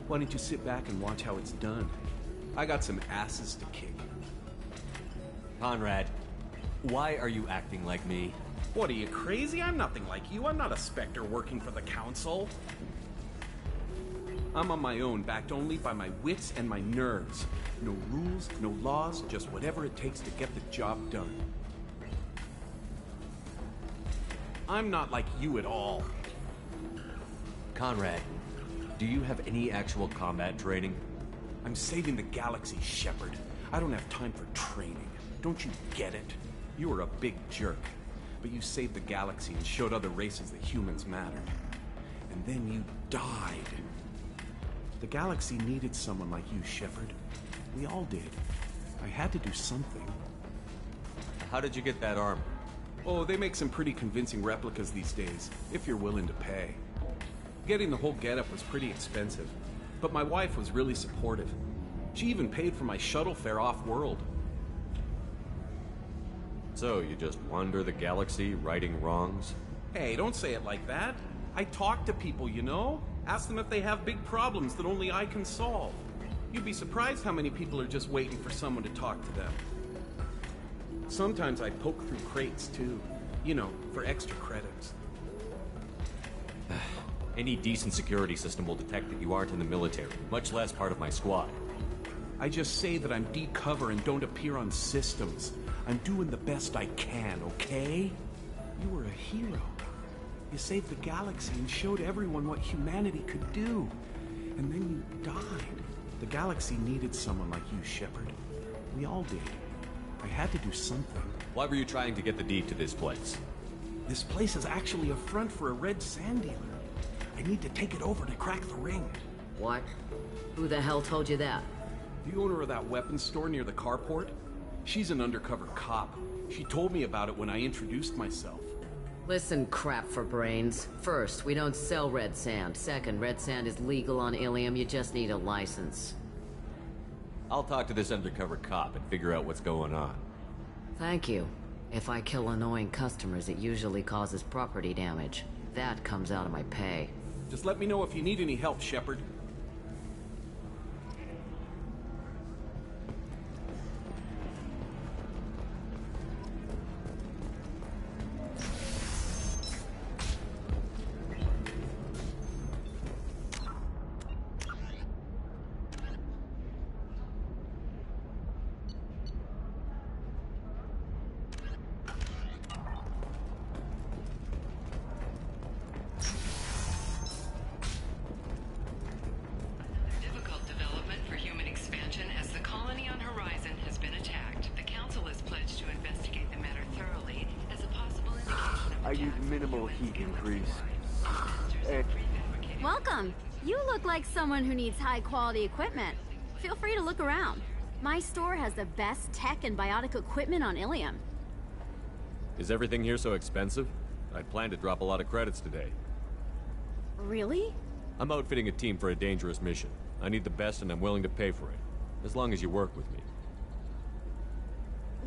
Why don't you sit back and watch how it's done? I got some asses to kick. Conrad, why are you acting like me? What, are you crazy? I'm nothing like you. I'm not a Spectre working for the Council. I'm on my own, backed only by my wits and my nerves. No rules, no laws, just whatever it takes to get the job done. I'm not like you at all. Conrad, do you have any actual combat training? I'm saving the galaxy, Shepard. I don't have time for training. Don't you get it? You were a big jerk, but you saved the galaxy and showed other races that humans mattered. And then you died. The galaxy needed someone like you, Shepard. We all did. I had to do something. How did you get that armor? Oh, they make some pretty convincing replicas these days, if you're willing to pay. Getting the whole getup was pretty expensive. but my wife was really supportive. She even paid for my shuttle fare off-world. So, you just wander the galaxy, righting wrongs? Hey, don't say it like that. I talk to people, you know? Ask them if they have big problems that only I can solve. You'd be surprised how many people are just waiting for someone to talk to them. Sometimes I poke through crates, too. You know, for extra credits. Any decent security system will detect that you aren't in the military, much less part of my squad. I just say that I'm decover and don't appear on systems. I'm doing the best I can, okay? You were a hero. You saved the galaxy and showed everyone what humanity could do. And then you died. The galaxy needed someone like you, Shepard. We all did. I had to do something. Why were you trying to get the deed to this place? This place is actually a front for a red sand dealer. I need to take it over to crack the ring. What? Who the hell told you that? The owner of that weapons store near the carport? She's an undercover cop. She told me about it when I introduced myself. Listen, crap for brains. First, we don't sell red sand. Second, red sand is legal on Ilium. You just need a license. I'll talk to this undercover cop and figure out what's going on. Thank you. If I kill annoying customers, it usually causes property damage. That comes out of my pay. Just let me know if you need any help, Shepard. I use minimal heat increase. Welcome. You look like someone who needs high-quality equipment. Feel free to look around. My store has the best tech and biotic equipment on Ilium. Is everything here so expensive? I'd planned to drop a lot of credits today. Really? I'm outfitting a team for a dangerous mission. I need the best and I'm willing to pay for it. As long as you work with me.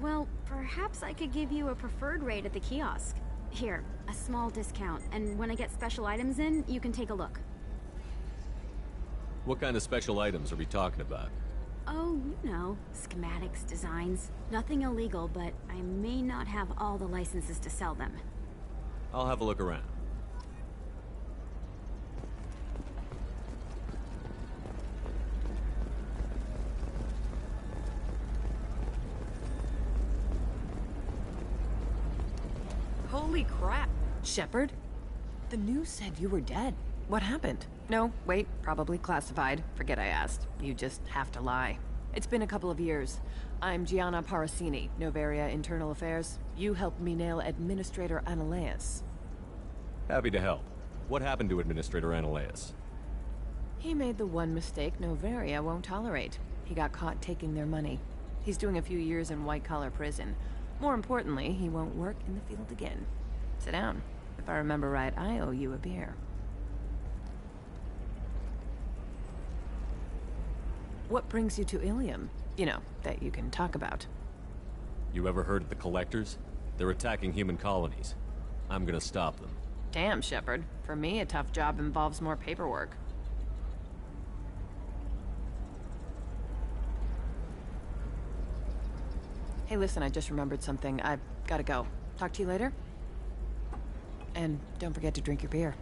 Well, perhaps I could give you a preferred rate at the kiosk. Here, a small discount, and when I get special items in, you can take a look. What kind of special items are we talking about? Oh, you know, schematics, designs. Nothing illegal, but I may not have all the licenses to sell them. I'll have a look around. Holy crap. Shepard? The news said you were dead. What happened? No, wait, probably classified. Forget I asked. You just have to lie. It's been a couple of years. I'm Gianna Parasini, Noveria Internal Affairs. You helped me nail Administrator Analeas. Happy to help. What happened to Administrator Analeas? He made the one mistake Noveria won't tolerate. He got caught taking their money. He's doing a few years in white-collar prison. More importantly, he won't work in the field again. Sit down. If I remember right, I owe you a beer. What brings you to Ilium? You know, that you can talk about. You ever heard of the Collectors? They're attacking human colonies. I'm gonna stop them. Damn, Shepard. For me, a tough job involves more paperwork. Hey, listen, I just remembered something. I've gotta go. Talk to you later? And don't forget to drink your beer.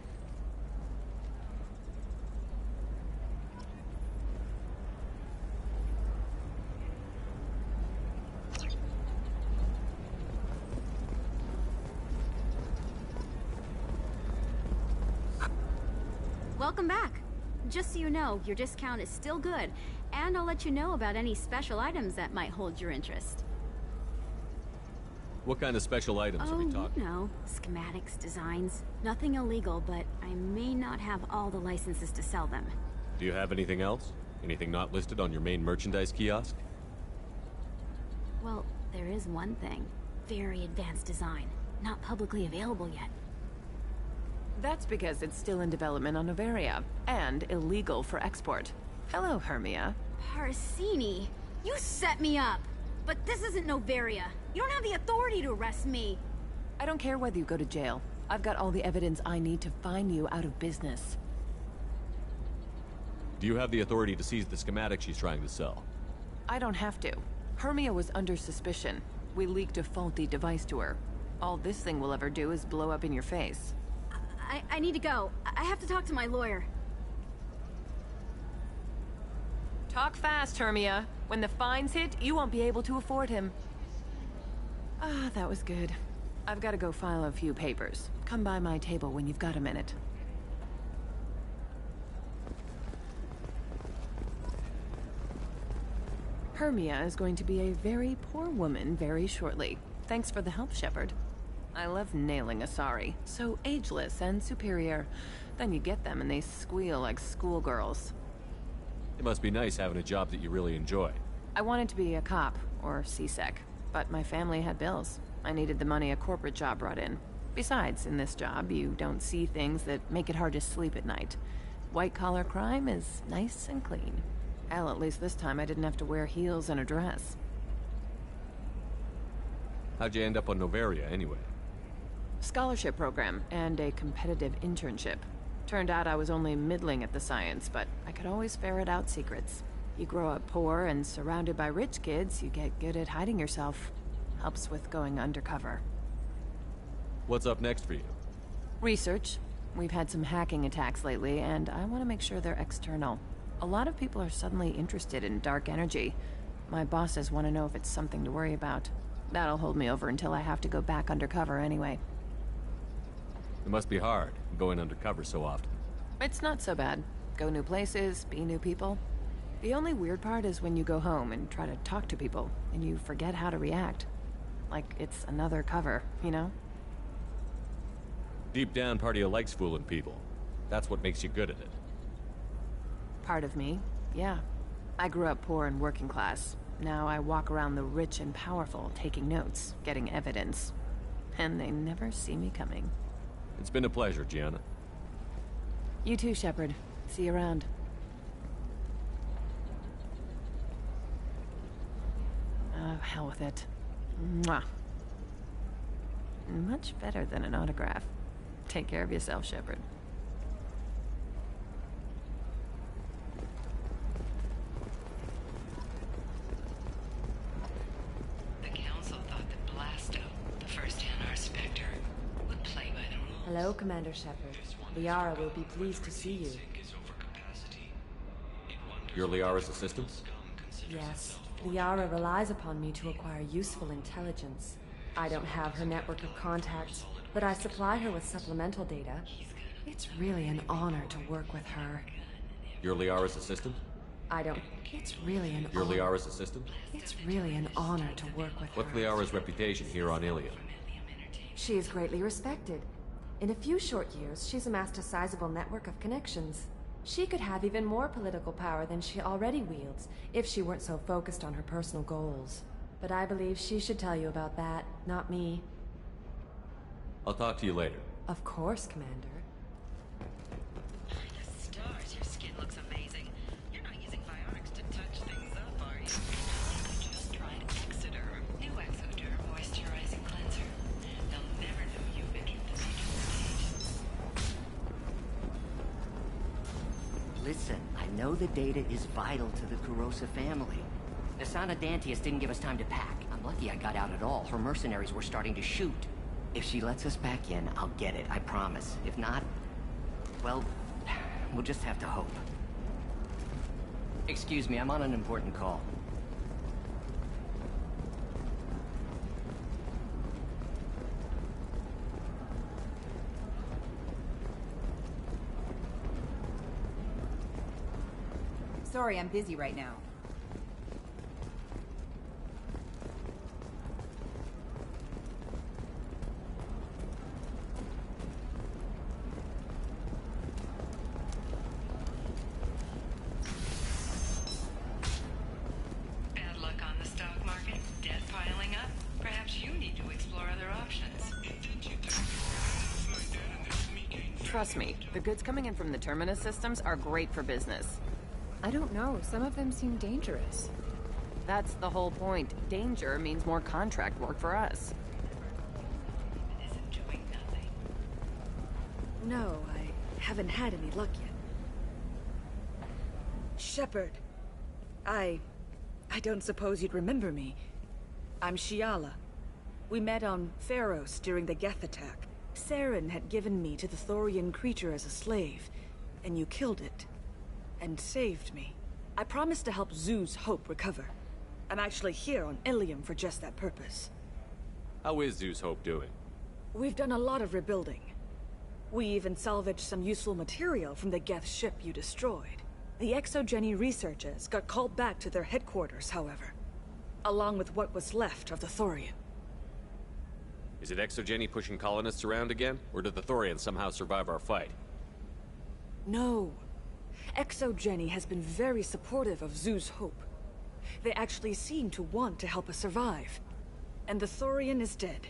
Welcome back. Just so you know, your discount is still good, and I'll let you know about any special items that might hold your interest. What kind of special items are we talking? You know, schematics, designs. Nothing illegal, but I may not have all the licenses to sell them. Do you have anything else? Anything not listed on your main merchandise kiosk? Well, there is one thing. Very advanced design. Not publicly available yet. That's because it's still in development on Noveria, and illegal for export. Hello, Hermia. Parasini, you set me up. But this isn't Novaria. You don't have the authority to arrest me. I don't care whether you go to jail. I've got all the evidence I need to find you out of business. Do you have the authority to seize the schematic she's trying to sell? I don't have to. Hermia was under suspicion. We leaked a faulty device to her. All this thing will ever do is blow up in your face. I need to go. I have to talk to my lawyer. Talk fast, Hermia. When the fines hit, you won't be able to afford him. Ah, that was good. I've got to go file a few papers. Come by my table when you've got a minute. Hermia is going to be a very poor woman very shortly. Thanks for the help, Shepard. I love nailing Asari. So ageless and superior. Then you get them and they squeal like schoolgirls. It must be nice having a job that you really enjoy. I wanted to be a cop, or CSEC, but my family had bills. I needed the money a corporate job brought in. Besides, in this job, you don't see things that make it hard to sleep at night. White-collar crime is nice and clean. Hell, at least this time I didn't have to wear heels and a dress. How'd you end up on Novaria, anyway? Scholarship program, and a competitive internship. Turned out I was only middling at the science, but I could always ferret out secrets. You grow up poor and surrounded by rich kids, you get good at hiding yourself. Helps with going undercover. What's up next for you? Research. We've had some hacking attacks lately, and I want to make sure they're external. A lot of people are suddenly interested in dark energy. My bosses want to know if it's something to worry about. That'll hold me over until I have to go back undercover anyway. It must be hard, going undercover so often. It's not so bad. Go new places, be new people. The only weird part is when you go home and try to talk to people, and you forget how to react. Like it's another cover, you know? Deep down, part of you likes fooling people. That's what makes you good at it. Part of me, yeah. I grew up poor and working class. Now I walk around the rich and powerful, taking notes, getting evidence. And they never see me coming. It's been a pleasure, Gianna. You too, Shepard. See you around. Oh, hell with it. Mwah. Much better than an autograph. Take care of yourself, Shepard. The Council thought that Blasto, the first NR Spectre, would play by the rules. Hello, Commander Shepard. Liara will be pleased to see you. You're Liara's assistant? Yes. Liara relies upon me to acquire useful intelligence. I don't have her network of contacts, but I supply her with supplemental data. It's really an honor to work with her. You're Liara's assistant? It's really an You're honor. Liara's assistant? It's really an honor to work with her. What's Liara's reputation here on Ilium? She is greatly respected. In a few short years, she's amassed a sizable network of connections. She could have even more political power than she already wields, if she weren't so focused on her personal goals. But I believe she should tell you about that, not me. I'll talk to you later. Of course, Commander. Stars, your skin looks amazing. You're not using bionics to touch things up, are you? Just tried Exoderm. New Exoderm moisturizing cleanser. They'll never know you've entered the Listen, I know the data is vital to the Kurosa family. Asana Dantius didn't give us time to pack. I'm lucky I got out at all. Her mercenaries were starting to shoot. If she lets us back in, I'll get it, I promise. If not, well, we'll just have to hope. Excuse me, I'm on an important call. Sorry, I'm busy right now. bad luck on the stock market, debt piling up. Perhaps you need to explore other options. Trust me, the goods coming in from the Terminus systems are great for business. I don't know. Some of them seem dangerous. That's the whole point. Danger means more contract work for us. No, I haven't had any luck yet. Shepard. I don't suppose you'd remember me. I'm Shiala. We met on Pharos during the Geth attack. Saren had given me to the Thorian creature as a slave, and you killed it. And saved me. I promised to help Zeus Hope recover. I'm actually here on Ilium for just that purpose. How is Zeus Hope doing? We've done a lot of rebuilding. We even salvaged some useful material from the Geth ship you destroyed. The Exogeny researchers got called back to their headquarters, however, along with what was left of the Thorian. Is it Exogeny pushing colonists around again, or did the Thorians somehow survive our fight? No. Exogeny has been very supportive of Zeus Hope. They actually seem to want to help us survive. And the Thorian is dead.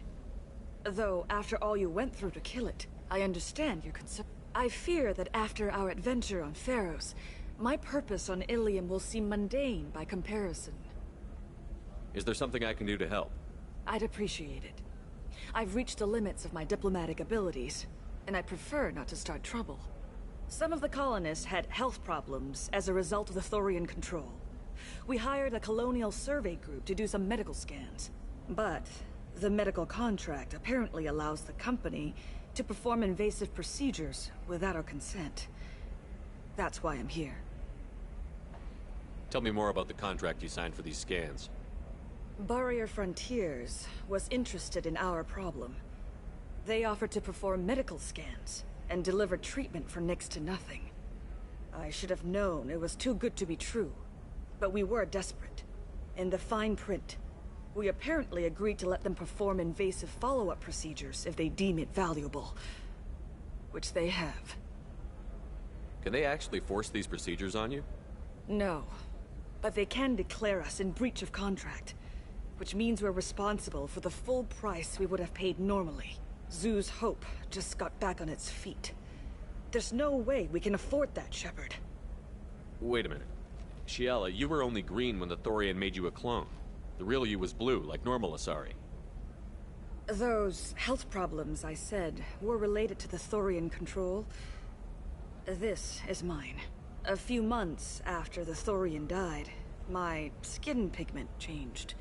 Though, after all you went through to kill it, I understand your concern. I fear that after our adventure on Pharos, my purpose on Ilium will seem mundane by comparison. Is there something I can do to help? I'd appreciate it. I've reached the limits of my diplomatic abilities, and I prefer not to start trouble. Some of the colonists had health problems as a result of the Thorian control. We hired a colonial survey group to do some medical scans. But the medical contract apparently allows the company to perform invasive procedures without our consent. That's why I'm here. Tell me more about the contract you signed for these scans. Barrier Frontiers was interested in our problem. They offered to perform medical scans and deliver treatment for next to nothing. I should have known it was too good to be true, but we were desperate. In the fine print, we apparently agreed to let them perform invasive follow-up procedures if they deem it valuable. Which they have. Can they actually force these procedures on you? No, but they can declare us in breach of contract, which means we're responsible for the full price we would have paid normally. Zeus Hope just got back on its feet. There's no way we can afford that, Shepard. Wait a minute. Shiala, you were only green when the Thorian made you a clone. The real you was blue, like normal Asari. Those health problems I said were related to the Thorian control. This is mine. A few months after the Thorian died, my skin pigment changed.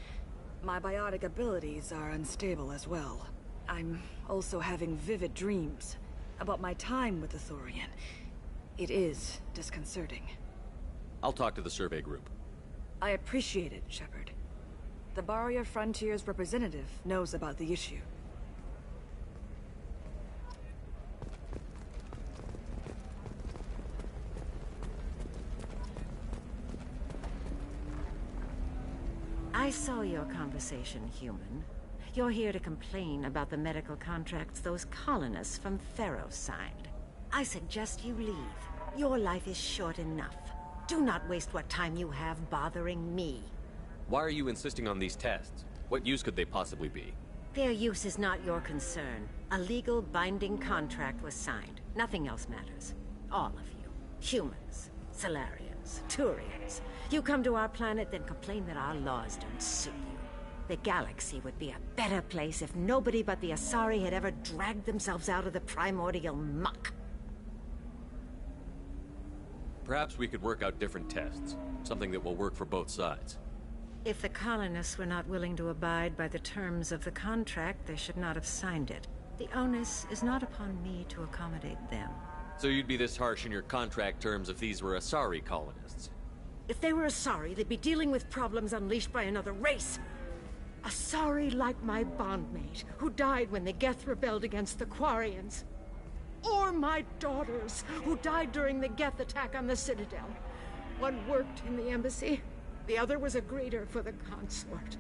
My biotic abilities are unstable as well. I'm also having vivid dreams about my time with the Thorian. It is disconcerting. I'll talk to the survey group. I appreciate it, Shepard. The Barrier Frontiers representative knows about the issue. I saw your conversation, human. You're here to complain about the medical contracts those colonists from Pharos signed. I suggest you leave. Your life is short enough. Do not waste what time you have bothering me. Why are you insisting on these tests? What use could they possibly be? Their use is not your concern. A legal binding contract was signed. Nothing else matters. All of you. Humans, Solarians, Turians. You come to our planet, then complain that our laws don't suit you. The galaxy would be a better place if nobody but the Asari had ever dragged themselves out of the primordial muck. Perhaps we could work out different tests. Something that will work for both sides. If the colonists were not willing to abide by the terms of the contract, they should not have signed it. The onus is not upon me to accommodate them. So you'd be this harsh in your contract terms if these were Asari colonists? If they were Asari, they'd be dealing with problems unleashed by another race. Asari like my bondmate, who died when the Geth rebelled against the Quarians. Or my daughters, who died during the Geth attack on the Citadel. One worked in the embassy, the other was a greeter for the consort.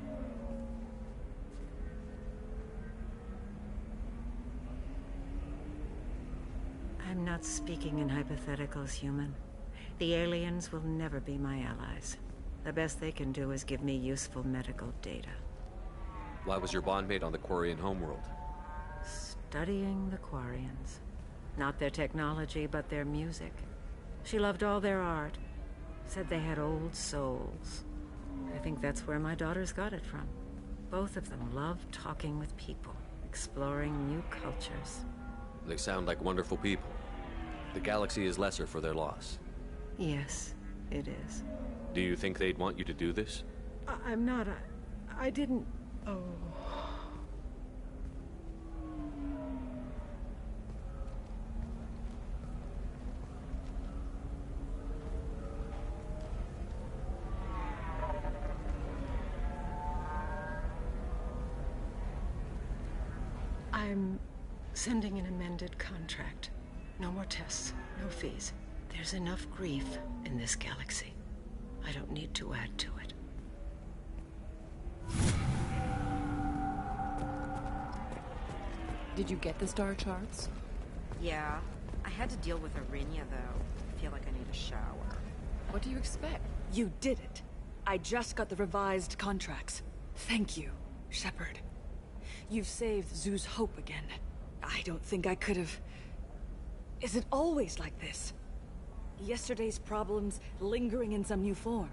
I'm not speaking in hypotheticals, human. The aliens will never be my allies. The best they can do is give me useful medical data. Why was your bondmate on the Quarian homeworld? Studying the Quarians. Not their technology, but their music. She loved all their art. Said they had old souls. I think that's where my daughters got it from. Both of them love talking with people, exploring new cultures. They sound like wonderful people. The galaxy is lesser for their loss. Yes, it is. Do you think they'd want you to do this? I'm not. I didn't. Oh. I'm sending an amended contract. No more tests, no fees. There's enough grief in this galaxy. I don't need to add to it. Did you get the star charts? Yeah. I had to deal with Arinya, though. I feel like I need a shower. What do you expect? You did it. I just got the revised contracts. Thank you, Shepard. You've saved Zoo's hope again. I don't think I could have... Is it always like this? Yesterday's problems lingering in some new form.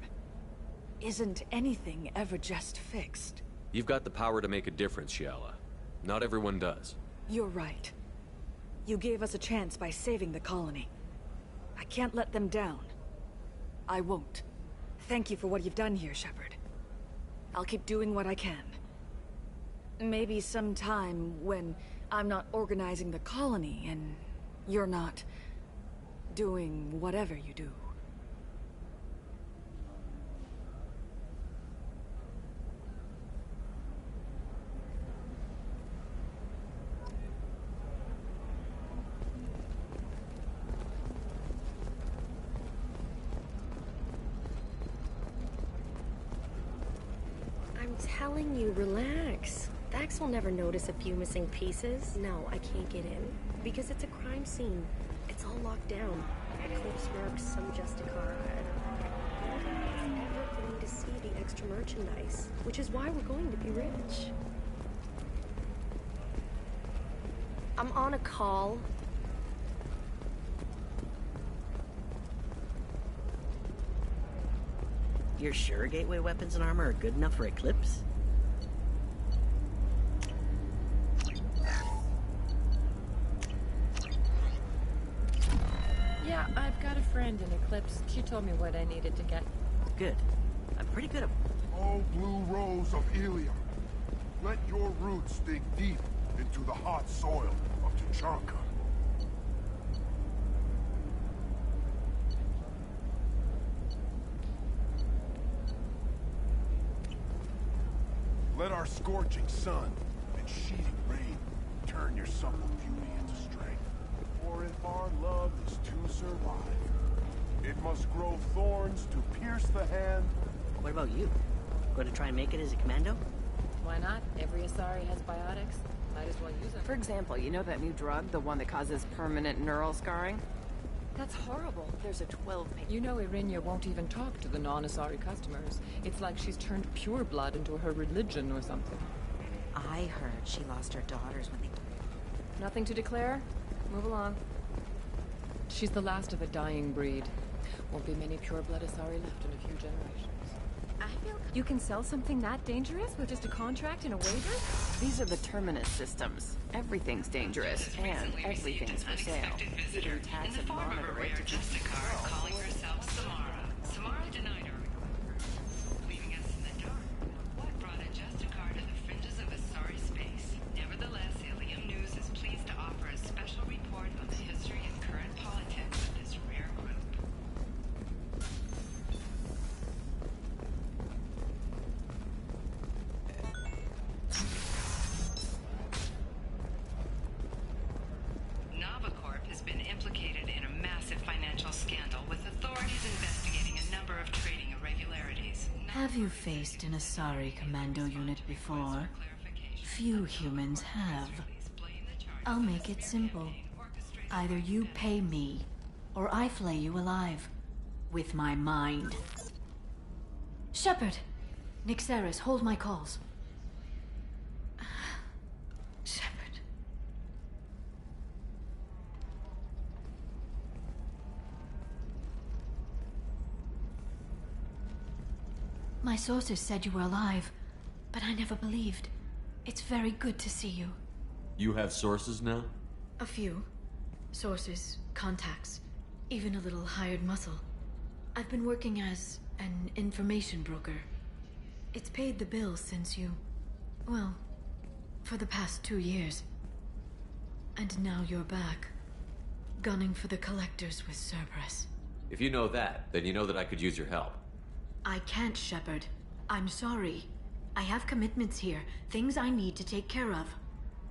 Isn't anything ever just fixed? You've got the power to make a difference, Shiala. Not everyone does. You're right. You gave us a chance by saving the colony. I can't let them down. I won't. Thank you for what you've done here, Shepard. I'll keep doing what I can. Maybe sometime when I'm not organizing the colony and you're not doing whatever you do. I'm telling you, relax. Dax will never notice a few missing pieces. No, I can't get in. Because it's a crime scene. It's all locked down. Eclipse works, some Justicar. Nobody's ever going to see the extra merchandise. Which is why we're going to be rich. I'm on a call. You're sure gateway weapons and armor are good enough for Eclipse? Yeah, I've got a friend in Eclipse. She told me what I needed to get. Good. I'm pretty good at... Oh, blue rose of Ilium. Let your roots dig deep into the hot soil of Tuchanka. Let our scorching sun and sheeting rain turn your supple beauty into strength. For if our love is to survive, it must grow thorns to pierce the hand. What about you? Going to try and make it as a commando? Why not? Every Asari has biotics. Might as well use them. For example, you know that new drug, the one that causes permanent neural scarring? That's horrible. There's a 12-page... You know Irinya won't even talk to the non-Asari customers. It's like she's turned pure blood into her religion or something. I heard she lost her daughters when they... Nothing to declare? Move along. She's the last of a dying breed. Won't be many pure-blood Asari left in a few generations. I feel... You can sell something that dangerous with just a contract and a waiver? These are the terminus systems. Everything's dangerous, and everything's for sale. Even tax and monitor it to Justicar calling herself Samara. Samara denied her, leaving us in the dark. What brought a Justicar to the fringes of Asari space? Nevertheless, Ilium News is pleased to offer a special report on the history and current politics of this rare group. Novacorp has been implicated in a massive financial scandal, with authorities investigating a number of trading irregularities. Have you faced an Asari commando unit before? Few humans have. I'll make it simple. Either you pay me, or I flay you alive. With my mind. Shepard! Nixeris, hold my calls. Shepard. My sources said you were alive, but I never believed. It's very good to see you. You have sources now? A few. Sources, contacts, even a little hired muscle. I've been working as an information broker. It's paid the bills since you... well, for the past 2 years. And now you're back, gunning for the Collectors with Cerberus. If you know that, then you know that I could use your help. I can't, Shepard. I'm sorry. I have commitments here, things I need to take care of.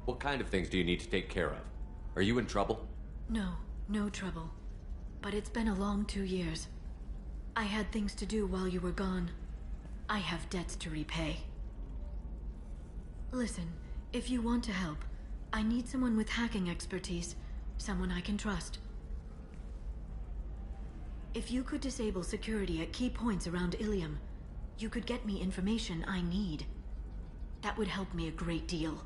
What kind of things do you need to take care of? Are you in trouble? No, no trouble. But it's been a long 2 years. I had things to do while you were gone. I have debts to repay. Listen, if you want to help, I need someone with hacking expertise. Someone I can trust. If you could disable security at key points around Ilium, you could get me information I need. That would help me a great deal.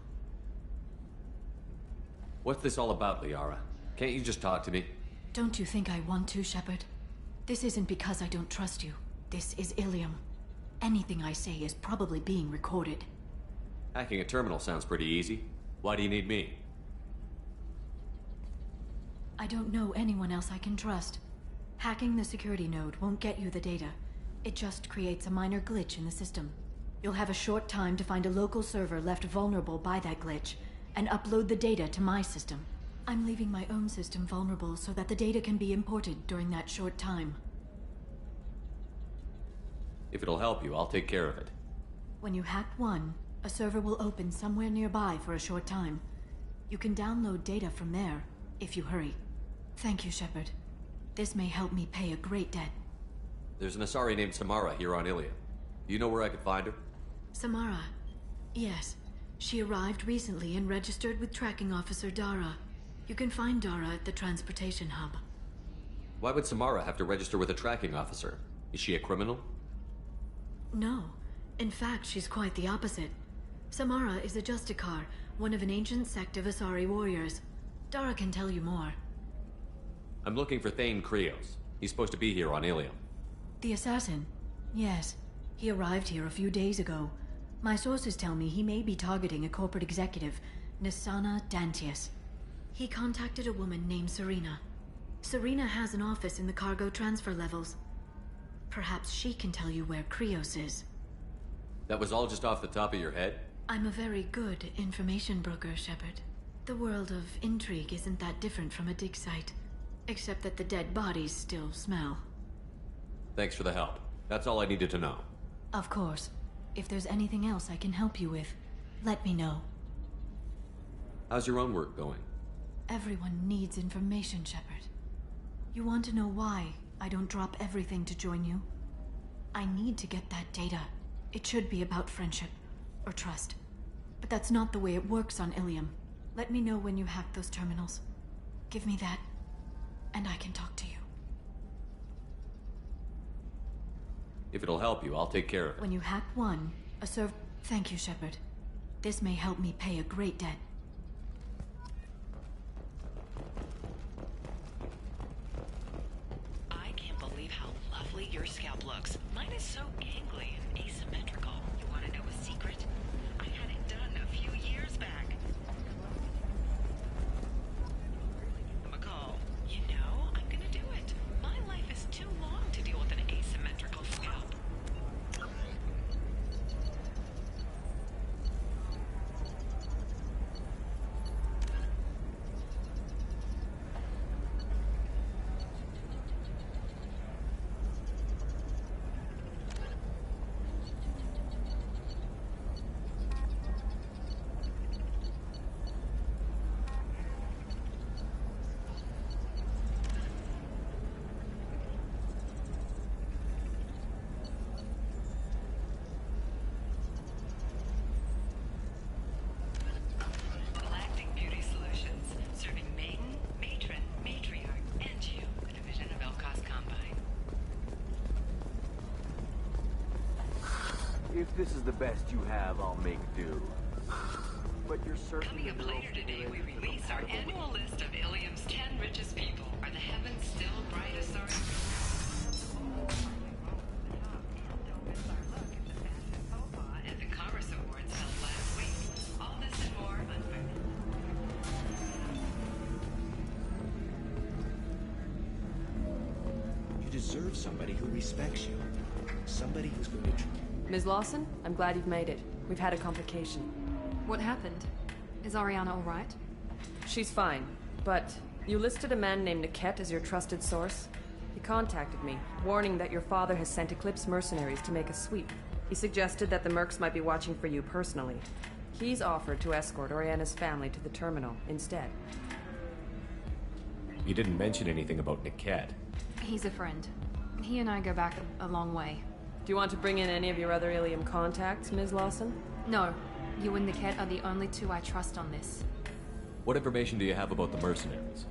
What's this all about, Liara? Can't you just talk to me? Don't you think I want to, Shepard? This isn't because I don't trust you. This is Ilium. Anything I say is probably being recorded. Hacking a terminal sounds pretty easy. Why do you need me? I don't know anyone else I can trust. Hacking the security node won't get you the data. It just creates a minor glitch in the system. You'll have a short time to find a local server left vulnerable by that glitch, and upload the data to my system. I'm leaving my own system vulnerable so that the data can be imported during that short time. If it'll help you, I'll take care of it. When you hack one, a server will open somewhere nearby for a short time. You can download data from there, if you hurry. Thank you, Shepard. This may help me pay a great debt. There's an Asari named Samara here on Ilium. Do you know where I could find her? Samara. Yes. She arrived recently and registered with Tracking Officer Dara. You can find Dara at the transportation hub. Why would Samara have to register with a tracking officer? Is she a criminal? No. In fact, she's quite the opposite. Samara is a Justicar, one of an ancient sect of Asari warriors. Dara can tell you more. I'm looking for Thane Krios. He's supposed to be here on Ilium. The assassin? Yes. He arrived here a few days ago. My sources tell me he may be targeting a corporate executive, Nisana Dantius. He contacted a woman named Serena. Serena has an office in the cargo transfer levels. Perhaps she can tell you where Krios is. That was all just off the top of your head? I'm a very good information broker, Shepard. The world of intrigue isn't that different from a dig site. Except that the dead bodies still smell. Thanks for the help. That's all I needed to know. Of course. If there's anything else I can help you with, let me know. How's your own work going? Everyone needs information, Shepard. You want to know why I don't drop everything to join you? I need to get that data. It should be about friendship, or trust. But that's not the way it works on Ilium. Let me know when you hack those terminals. Give me that, and I can talk to you. If it'll help you, I'll take care of it. When you hack one, a serv... Thank you, Shepard. This may help me pay a great debt. I can't believe how lovely your scalp looks. Mine is so gangly and asymmetrical. You want to know a secret? I had it done a few years back. McCall, you know, I'm gonna do it. My life is too long to deal with an asymmetrical scalp. Galactic Beauty Solutions, serving maiden, matron, matriarch, and you, a division of Elcos Combine. If this is the best you have, I'll make do. But you're certainly... Coming up later today, we release our annual list of Ilium's 10 richest people. Are the heavens still bright as sorry? deserve somebody who respects you. Somebody who's going to... Ms. Lawson, I'm glad you've made it. We've had a complication. What happened? Is Ariana all right? She's fine, but you listed a man named Niket as your trusted source. He contacted me, warning that your father has sent Eclipse mercenaries to make a sweep. He suggested that the Mercs might be watching for you personally. He's offered to escort Oriana's family to the terminal instead. You didn't mention anything about Niket. He's a friend. He and I go back a long way. Do you want to bring in any of your other Ilium contacts, Ms. Lawson? No. You and Niket are the only two I trust on this. What information do you have about the mercenaries?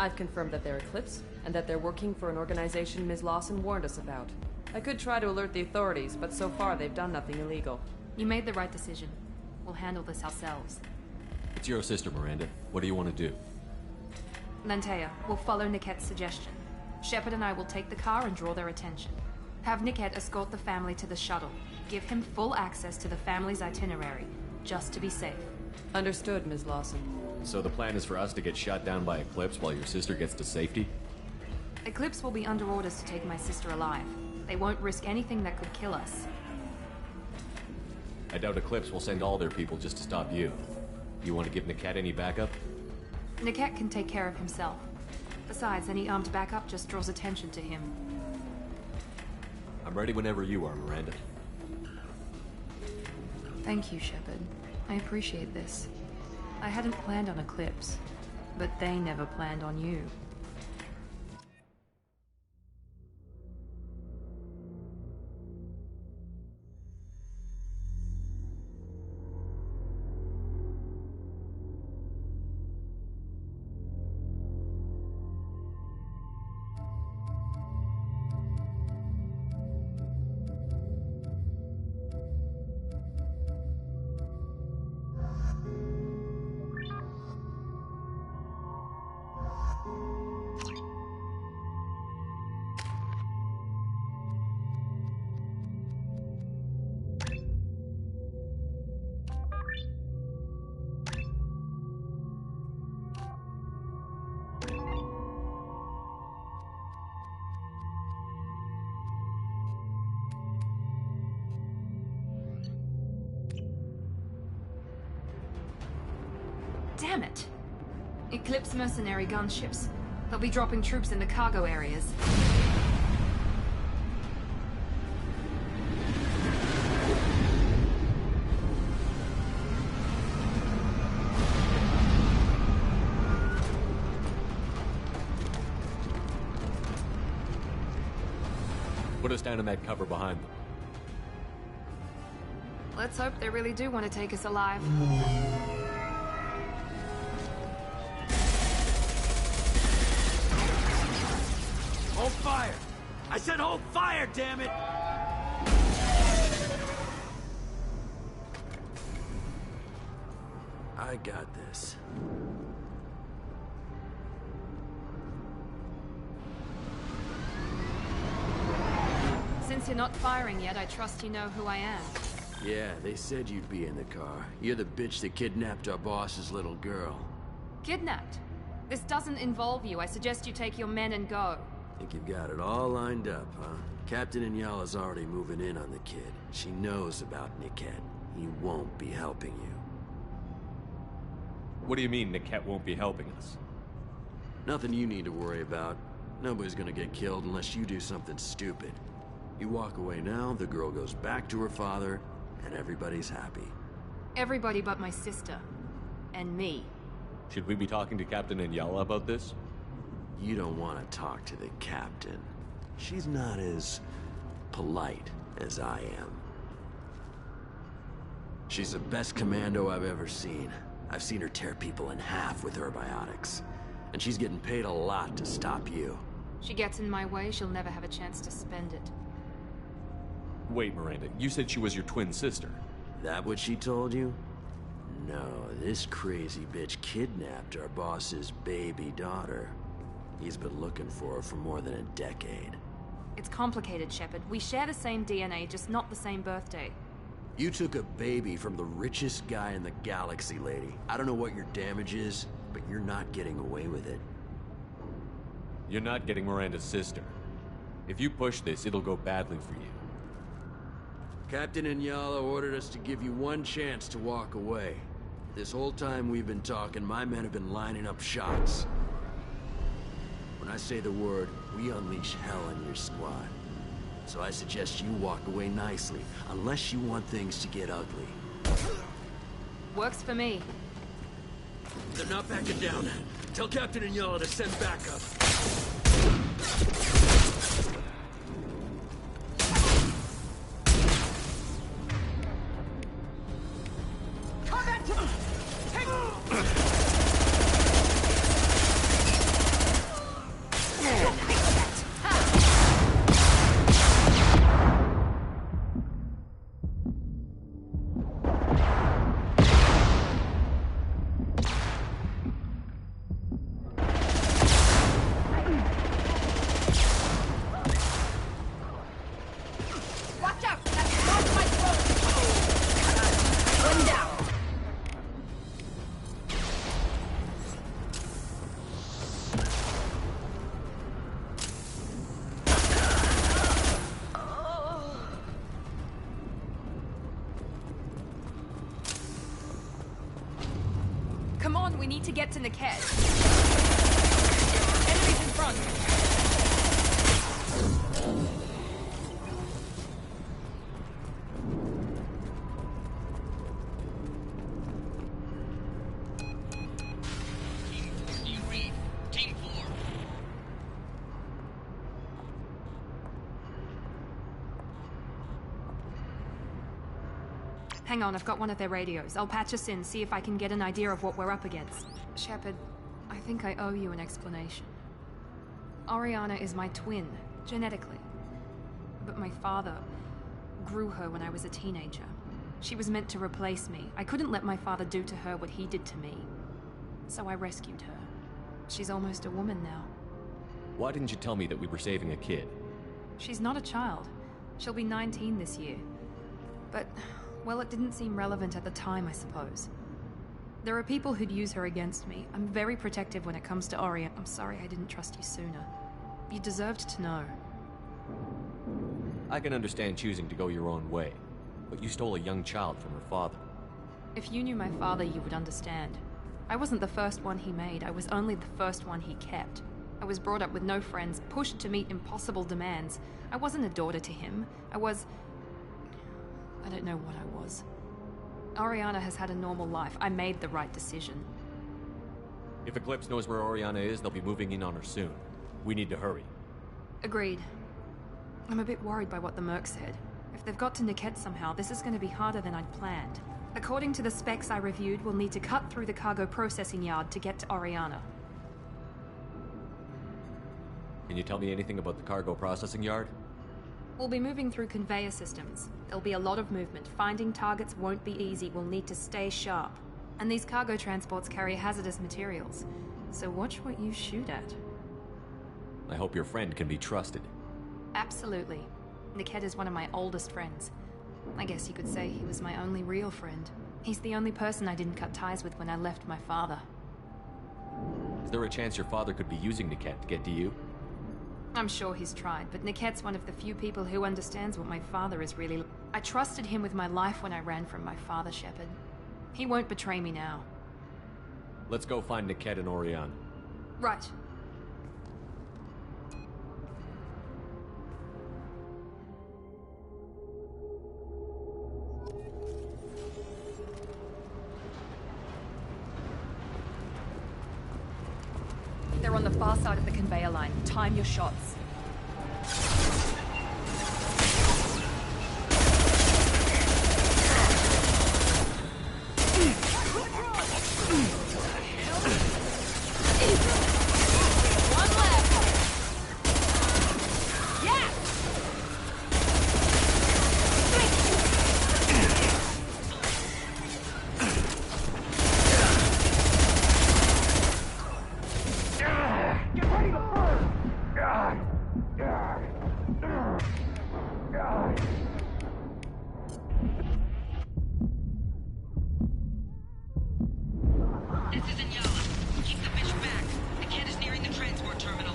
I've confirmed that they're Eclipse, and that they're working for an organization Ms. Lawson warned us about. I could try to alert the authorities, but so far they've done nothing illegal. You made the right decision. We'll handle this ourselves. It's your sister, Miranda. What do you want to do? Lantea, we'll follow Niket's suggestion. Shepard and I will take the car and draw their attention. Have Niket escort the family to the shuttle. Give him full access to the family's itinerary, just to be safe. Understood, Ms. Lawson. So the plan is for us to get shot down by Eclipse while your sister gets to safety? Eclipse will be under orders to take my sister alive. They won't risk anything that could kill us. I doubt Eclipse will send all their people just to stop you. You want to give Niket any backup? Niket can take care of himself. Besides, any armed backup just draws attention to him. I'm ready whenever you are, Miranda. Thank you, Shepard. I appreciate this. I hadn't planned on Eclipse, but they never planned on you. Damn it! Eclipse mercenary gunships. They'll be dropping troops in the cargo areas. Put us down in that cover behind them. Let's hope they really do want to take us alive. Hold fire! I said hold fire, damn it! I got this. Since you're not firing yet, I trust you know who I am. Yeah, they said you'd be in the car. You're the bitch that kidnapped our boss's little girl. Kidnapped? This doesn't involve you. I suggest you take your men and go. Think you've got it all lined up, huh? Captain Inyala's already moving in on the kid. She knows about Niket. He won't be helping you. What do you mean Niket won't be helping us? Nothing you need to worry about. Nobody's gonna get killed unless you do something stupid. You walk away now, the girl goes back to her father, and everybody's happy. Everybody but my sister. And me. Should we be talking to Captain Inyala about this? You don't want to talk to the captain. She's not as polite as I am. She's the best commando I've ever seen. I've seen her tear people in half with her biotics. And she's getting paid a lot to stop you. She gets in my way, she'll never have a chance to spend it. Wait, Miranda, you said she was your twin sister. That what she told you? No, this crazy bitch kidnapped our boss's baby daughter. He's been looking for her for more than a decade. It's complicated, Shepard. We share the same DNA, just not the same birthday. You took a baby from the richest guy in the galaxy, lady. I don't know what your damage is, but you're not getting away with it. You're not getting Miranda's sister. If you push this, it'll go badly for you. Captain Inyala ordered us to give you one chance to walk away. This whole time we've been talking, my men have been lining up shots. When I say the word, we unleash hell on your squad. So I suggest you walk away nicely, unless you want things to get ugly. Works for me. They're not backing down. Tell Captain Inyala to send backup. Come on, we need to get to Niket. Enemies in front. Do you read? Team 4. Hang on, I've got one of their radios. I'll patch us in, see if I can get an idea of what we're up against. Shepard, I think I owe you an explanation. Oriana is my twin, genetically. But my father grew her when I was a teenager. She was meant to replace me. I couldn't let my father do to her what he did to me. So I rescued her. She's almost a woman now. Why didn't you tell me that we were saving a kid? She's not a child. She'll be 19 this year. But, well, it didn't seem relevant at the time, I suppose. There are people who'd use her against me. I'm very protective when it comes to Orion. I'm sorry I didn't trust you sooner. You deserved to know. I can understand choosing to go your own way, but you stole a young child from her father. If you knew my father, you would understand. I wasn't the first one he made. I was only the first one he kept. I was brought up with no friends, pushed to meet impossible demands. I wasn't a daughter to him. I don't know what I was. Oriana has had a normal life. I made the right decision. If Eclipse knows where Oriana is, they'll be moving in on her soon. We need to hurry. Agreed. I'm a bit worried by what the Merc said. If they've got to Niket somehow, this is going to be harder than I'd planned. According to the specs I reviewed, we'll need to cut through the cargo processing yard to get to Oriana. Can you tell me anything about the cargo processing yard? We'll be moving through conveyor systems. There'll be a lot of movement. Finding targets won't be easy. We'll need to stay sharp. And these cargo transports carry hazardous materials. So watch what you shoot at. I hope your friend can be trusted. Absolutely. Niket is one of my oldest friends. I guess you could say he was my only real friend. He's the only person I didn't cut ties with when I left my father. Is there a chance your father could be using Niket to get to you? I'm sure he's tried, but Niket's one of the few people who understands what my father is really like. I trusted him with my life when I ran from my father, Shepard. He won't betray me now. Let's go find Niket and Oriana. Right. They're on the far side of the conveyor line. Time your shots. One left. Yeah! Get ready to burn! This is Inyala. Keep the bitch back. The kid is nearing the transport terminal.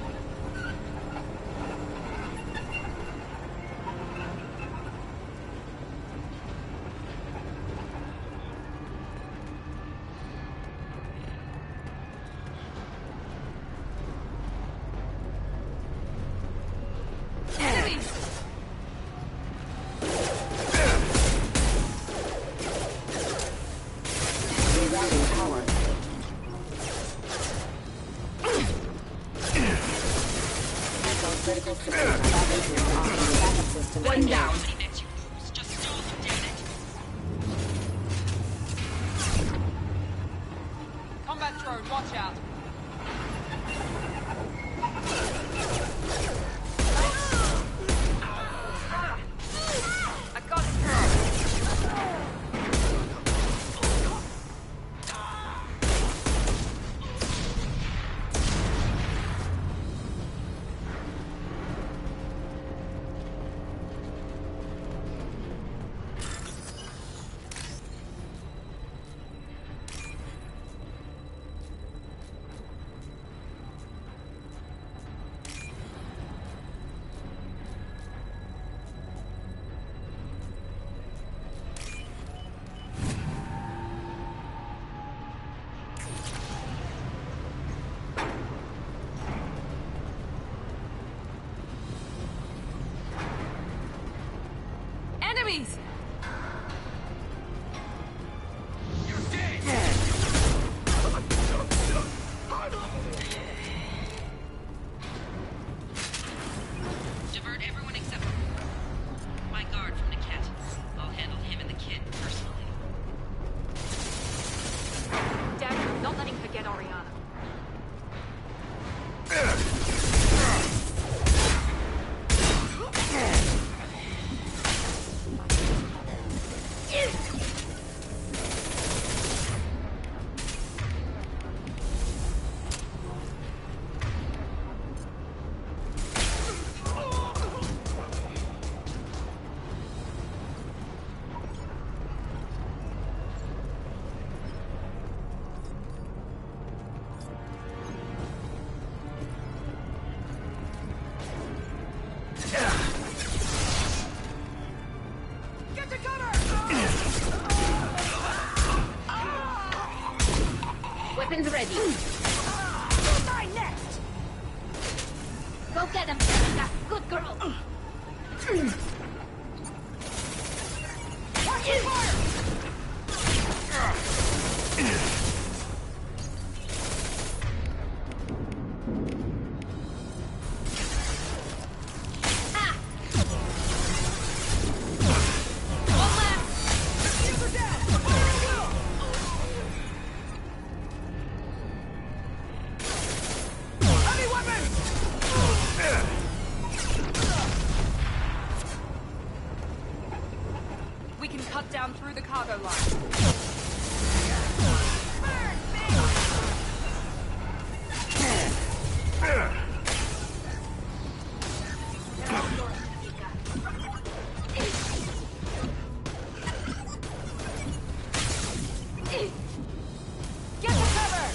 One down. Combat drone, watch out. I got it. Enemies! Divert everyone except my guard from the cat. I'll handle him and the kid personally. Dad, not letting her get Oriana. Get to cover! Weapons ready. Who's mine next? Go get him, Jessica. Good girl. Watch your fire! We can cut down through the cargo line. Get to cover!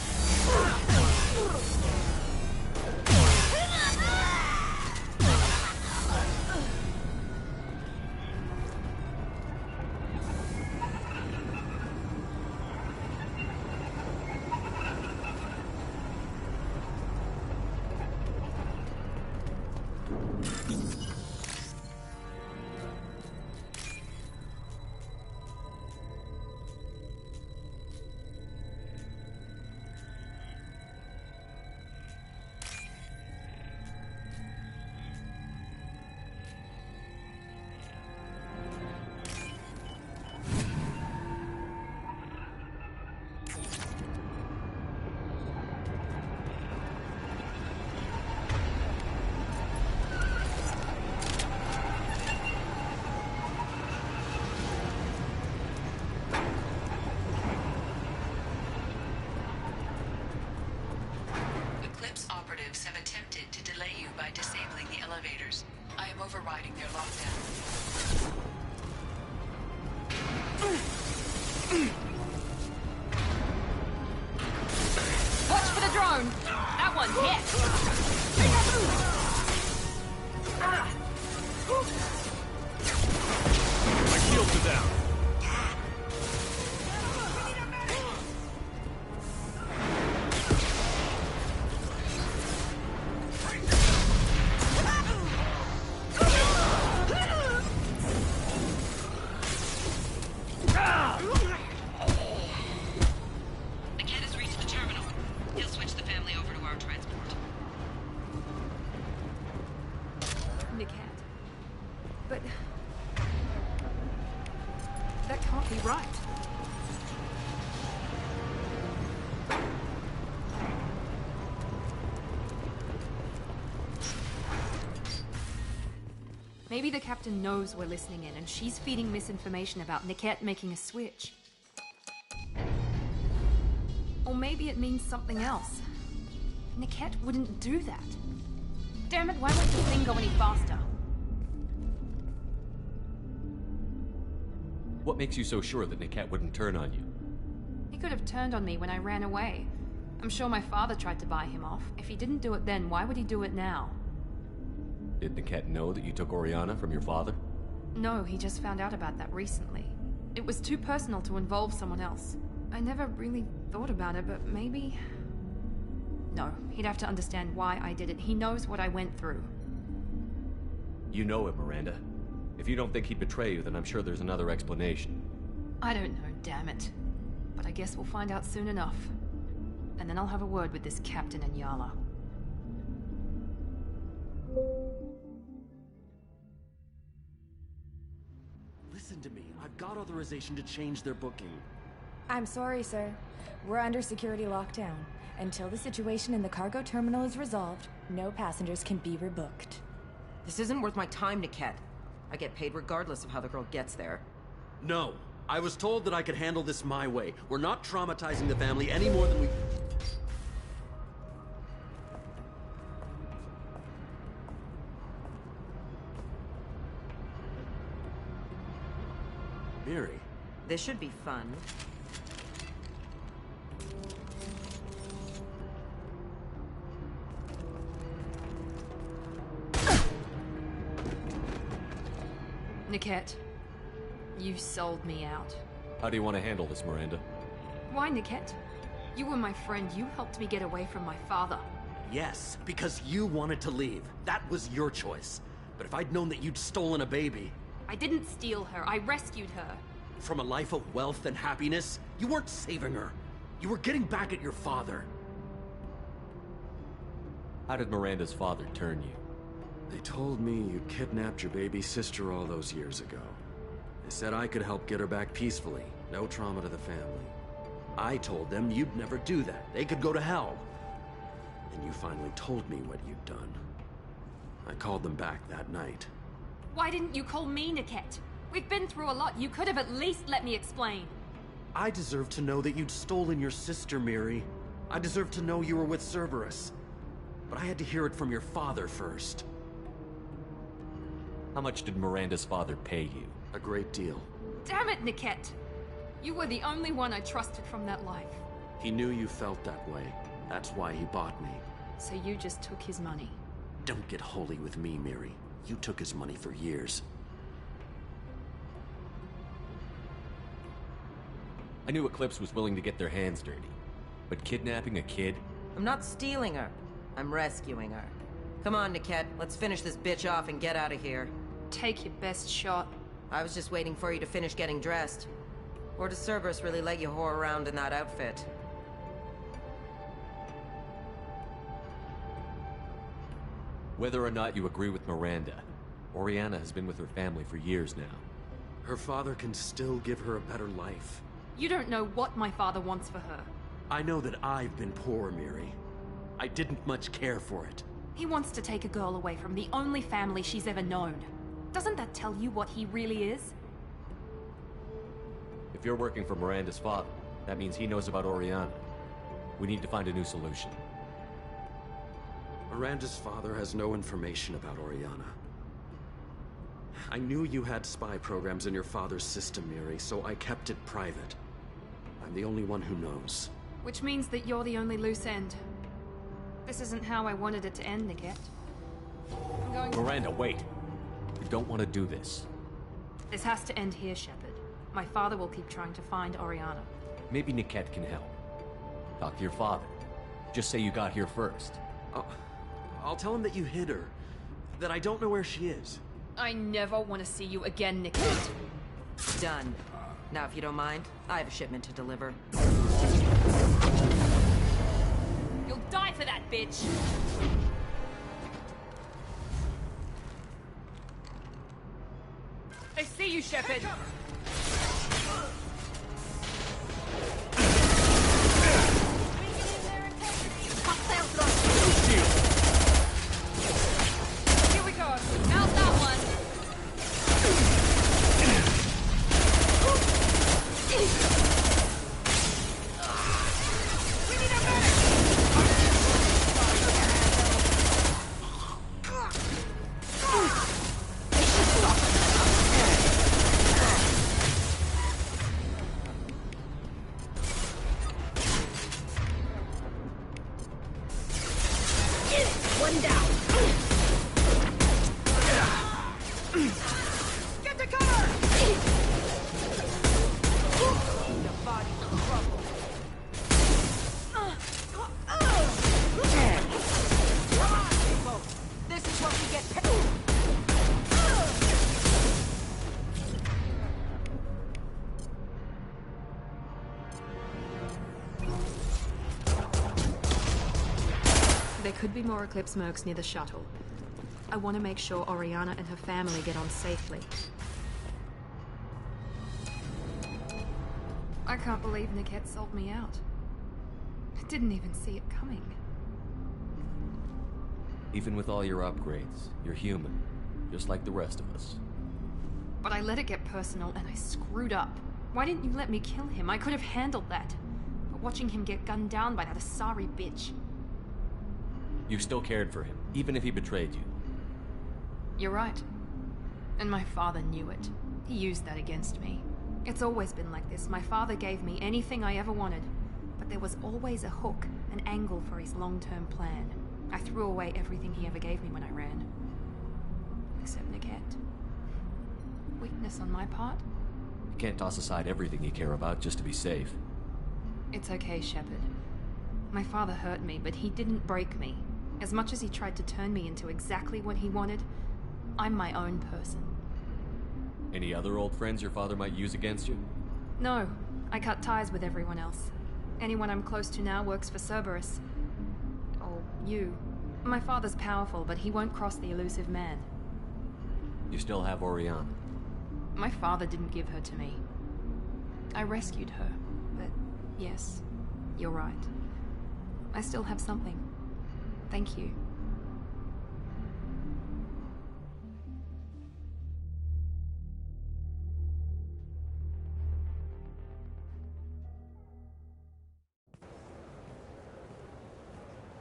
Operatives have attempted to delay you by disabling the elevators. I am overriding their lockdown. Watch for the drone! That one hit! My shields are down. The kid has reached the terminal. He'll switch the family over to our transport. Maybe the captain knows we're listening in and she's feeding misinformation about Niket making a switch. Or maybe it means something else. Niket wouldn't do that. Damn it, why won't the thing go any faster? What makes you so sure that Niket wouldn't turn on you? He could have turned on me when I ran away. I'm sure my father tried to buy him off. If he didn't do it then, why would he do it now? Did Niket know that you took Oriana from your father? No, he just found out about that recently. It was too personal to involve someone else. I never really thought about it, but maybe... No, he'd have to understand why I did it. He knows what I went through. You know him, Miranda. If you don't think he'd betray you, then I'm sure there's another explanation. I don't know, damn it. But I guess we'll find out soon enough. And then I'll have a word with this Captain Anyala. Listen to me. I've got authorization to change their booking. I'm sorry, sir. We're under security lockdown. Until the situation in the cargo terminal is resolved, no passengers can be rebooked. This isn't worth my time, Niket. I get paid regardless of how the girl gets there. No. I was told that I could handle this my way. We're not traumatizing the family any more than we... Miri. This should be fun. Niket, you sold me out. How do you want to handle this, Miranda? Why, Niket? You were my friend. You helped me get away from my father. Yes, because you wanted to leave. That was your choice. But if I'd known that you'd stolen a baby... I didn't steal her. I rescued her. From a life of wealth and happiness, you weren't saving her. You were getting back at your father. How did Miranda's father turn you? They told me you kidnapped your baby sister all those years ago. They said I could help get her back peacefully. No trauma to the family. I told them you'd never do that. They could go to hell. And you finally told me what you'd done. I called them back that night. Why didn't you call me, Niket? We've been through a lot. You could have at least let me explain. I deserve to know that you'd stolen your sister, Miri. I deserve to know you were with Cerberus. But I had to hear it from your father first. How much did Miranda's father pay you? A great deal. Damn it, Niket! You were the only one I trusted from that life. He knew you felt that way. That's why he bought me. So you just took his money? Don't get holy with me, Miri. You took his money for years. I knew Eclipse was willing to get their hands dirty. But kidnapping a kid? I'm not stealing her. I'm rescuing her. Come on, Niket. Let's finish this bitch off and get out of here. Take your best shot. I was just waiting for you to finish getting dressed. Or does Cerberus really let you whore around in that outfit? Whether or not you agree with Miranda, Oriana has been with her family for years now. Her father can still give her a better life. You don't know what my father wants for her. I know that I've been poor, Miri. I didn't much care for it. He wants to take a girl away from the only family she's ever known. Doesn't that tell you what he really is? If you're working for Miranda's father, that means he knows about Oriana. We need to find a new solution. Miranda's father has no information about Oriana. I knew you had spy programs in your father's system, Miri, so I kept it private. I'm the only one who knows. Which means that you're the only loose end. This isn't how I wanted it to end, Niket. I'm going... Miranda, wait! You don't want to do this. This has to end here, Shepard. My father will keep trying to find Oriana. Maybe Niket can help. Talk to your father. Just say you got here first. I'll tell him that you hid her. That I don't know where she is. I never want to see you again, Niket. Done. Now, if you don't mind, I have a shipment to deliver. You'll die for that, bitch! I see you, Shepard! There could be more Eclipse mercs near the shuttle. I want to make sure Oriana and her family get on safely. I can't believe Niket sold me out. I didn't even see it coming. Even with all your upgrades, you're human, just like the rest of us. But I let it get personal and I screwed up. Why didn't you let me kill him? I could have handled that. But watching him get gunned down by that Asari bitch. You still cared for him, even if he betrayed you. You're right. And my father knew it. He used that against me. It's always been like this. My father gave me anything I ever wanted. But there was always a hook, an angle for his long-term plan. I threw away everything he ever gave me when I ran. Except Niket. Weakness on my part? You can't toss aside everything you care about just to be safe. It's okay, Shepard. My father hurt me, but he didn't break me. As much as he tried to turn me into exactly what he wanted, I'm my own person. Any other old friends your father might use against you? No, I cut ties with everyone else. Anyone I'm close to now works for Cerberus. Or you. My father's powerful, but he won't cross the elusive man. You still have Oriana. My father didn't give her to me. I rescued her, but yes, you're right. I still have something. Thank you.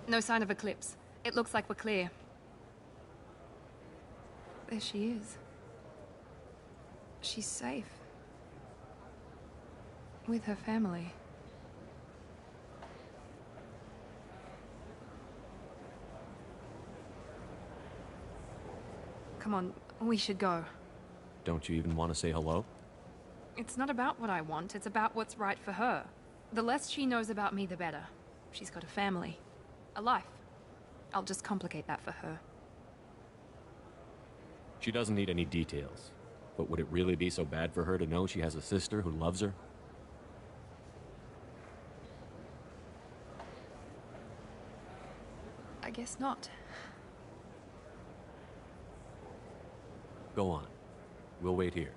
No sign of Eclipse. It looks like we're clear. There she is. She's safe. With her family. Come on, we should go. Don't you even want to say hello? It's not about what I want, it's about what's right for her. The less she knows about me, the better. She's got a family. A life. I'll just complicate that for her. She doesn't need any details. But would it really be so bad for her to know she has a sister who loves her? I guess not. Go on. We'll wait here.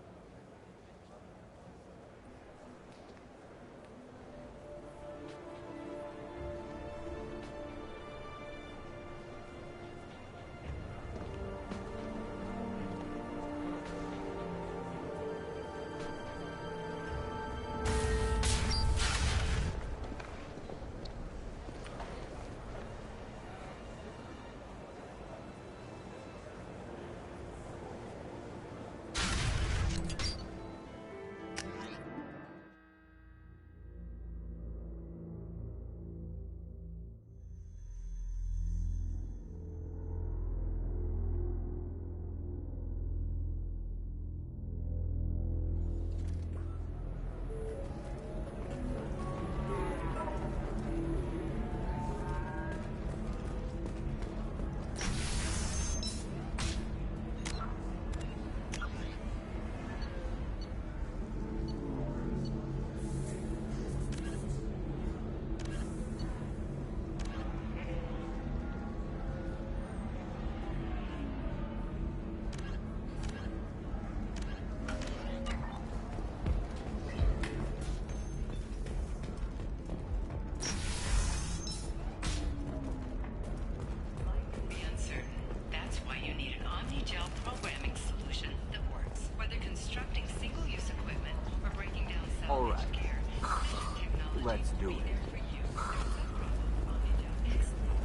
Let's do it.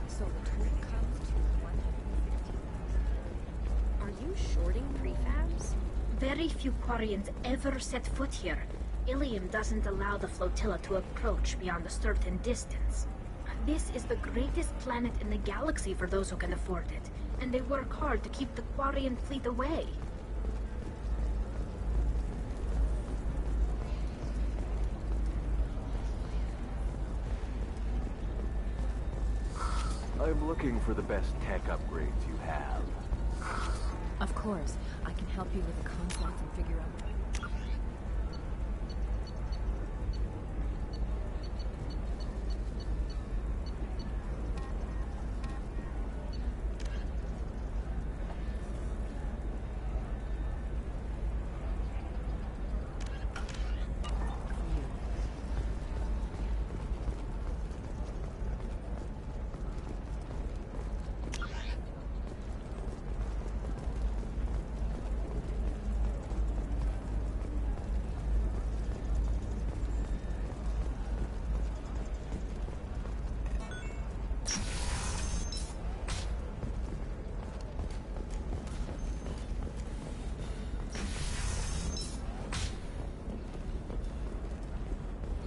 So the tool comes to 150,000. Are you shorting prefabs? Very few Quarians ever set foot here. Ilium doesn't allow the flotilla to approach beyond a certain distance. This is the greatest planet in the galaxy for those who can afford it, and they work hard to keep the Quarian fleet away. I'm looking for the best tech upgrades you have. Of course. I can help you with the concepts and figure out...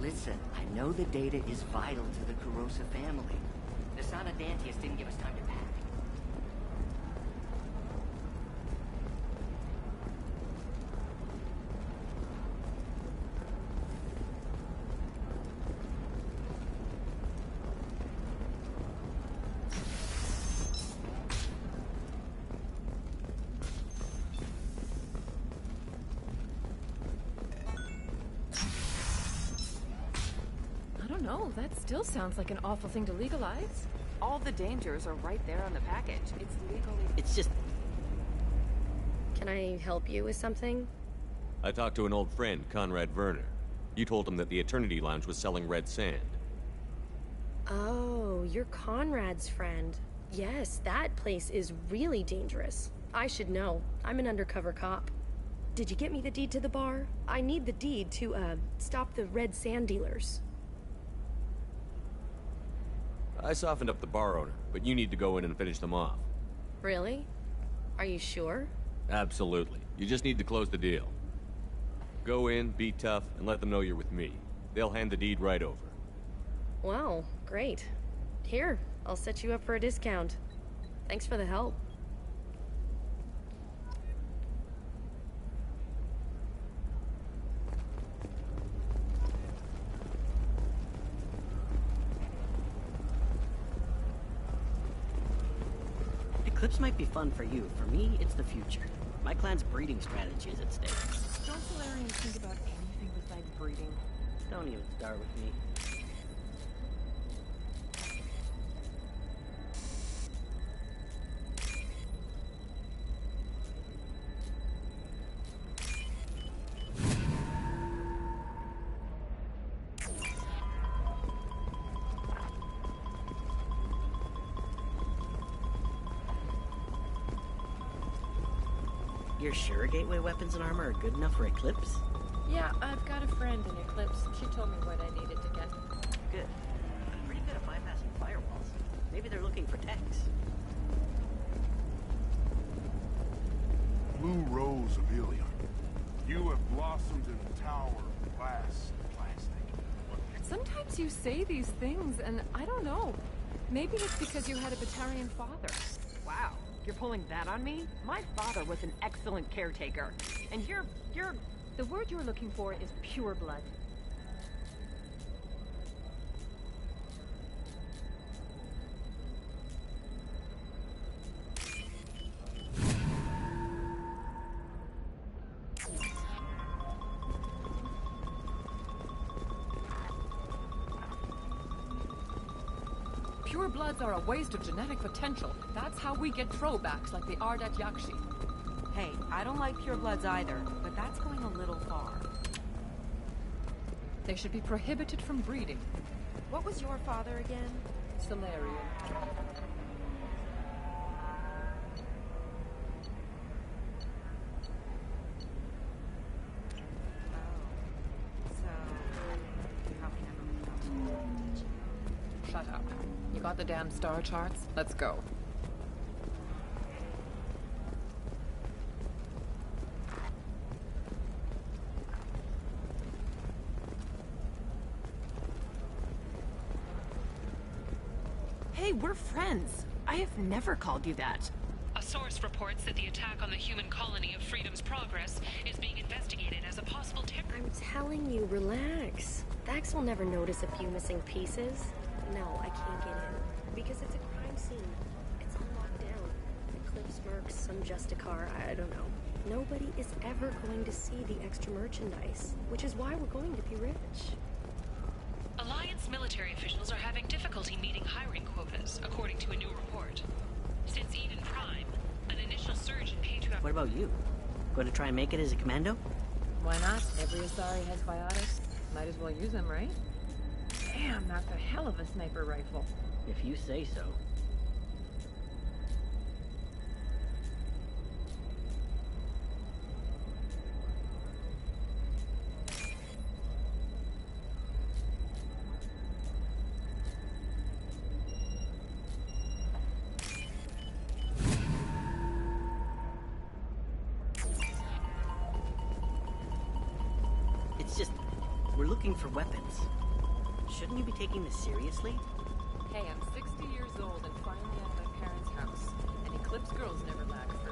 Listen, I know the data is vital to the Kurosa family. The Son of Dantius didn't give us time to pack. No, that still sounds like an awful thing to legalize. All the dangers are right there on the package. It's legally... It's just... Can I help you with something? I talked to an old friend, Conrad Werner. You told him that the Eternity Lounge was selling red sand. Oh, you're Conrad's friend. Yes, that place is really dangerous. I should know. I'm an undercover cop. Did you get me the deed to the bar? I need the deed to, stop the red sand dealers. I softened up the bar owner, but you need to go in and finish them off. Really? Are you sure? Absolutely. You just need to close the deal. Go in, be tough, and let them know you're with me. They'll hand the deed right over. Wow, great. Here, I'll set you up for a discount. Thanks for the help. Eclipse might be fun for you. For me, it's the future. My clan's breeding strategy is at stake. Don't Solarians think about anything besides breeding? Don't even start with me. You're sure gateway weapons and armor are good enough for Eclipse? Yeah, I've got a friend in Eclipse. She told me what I needed to get. Good. I'm pretty good at bypassing firewalls. Maybe they're looking for techs. Blue Rose of Ilion. You have blossomed in a tower of glass and plastic. Sometimes you say these things, and I don't know. Maybe it's because you had a Batarian father. Wow, you're pulling that on me? My father was an excellent caretaker. And you're... The word you're looking for is pure blood. Pure bloods are a waste of genetic potential. That's how we get throwbacks like the Ardat Yakshi. Hey, I don't like purebloods either, but that's going a little far. They should be prohibited from breeding. What was your father again? Solarian. Shut up. You got the damn star charts? Let's go. Hey, we're friends. I have never called you that. A source reports that the attack on the human colony of Freedom's Progress is being investigated as a possible terror. I'm telling you, relax. Thax will never notice a few missing pieces. No, I can't get in. Because it's a crime scene. It's all locked down. Eclipse mercs, some Justicar, I don't know. Nobody is ever going to see the extra merchandise, which is why we're going to be rich. Alliance military officials are having difficulty meeting hiring quotas, according to a new report. Since Eden Prime, an initial surge in patriotic... What about you? Going to try and make it as a commando? Why not? Every Asari has biotics. Might as well use them, right? Damn, that's a hell of a sniper rifle. If you say so. looking for weapons. Shouldn't you be taking this seriously? Hey, I'm 60 years old and finally at my parents' house. And Eclipse girls never lack for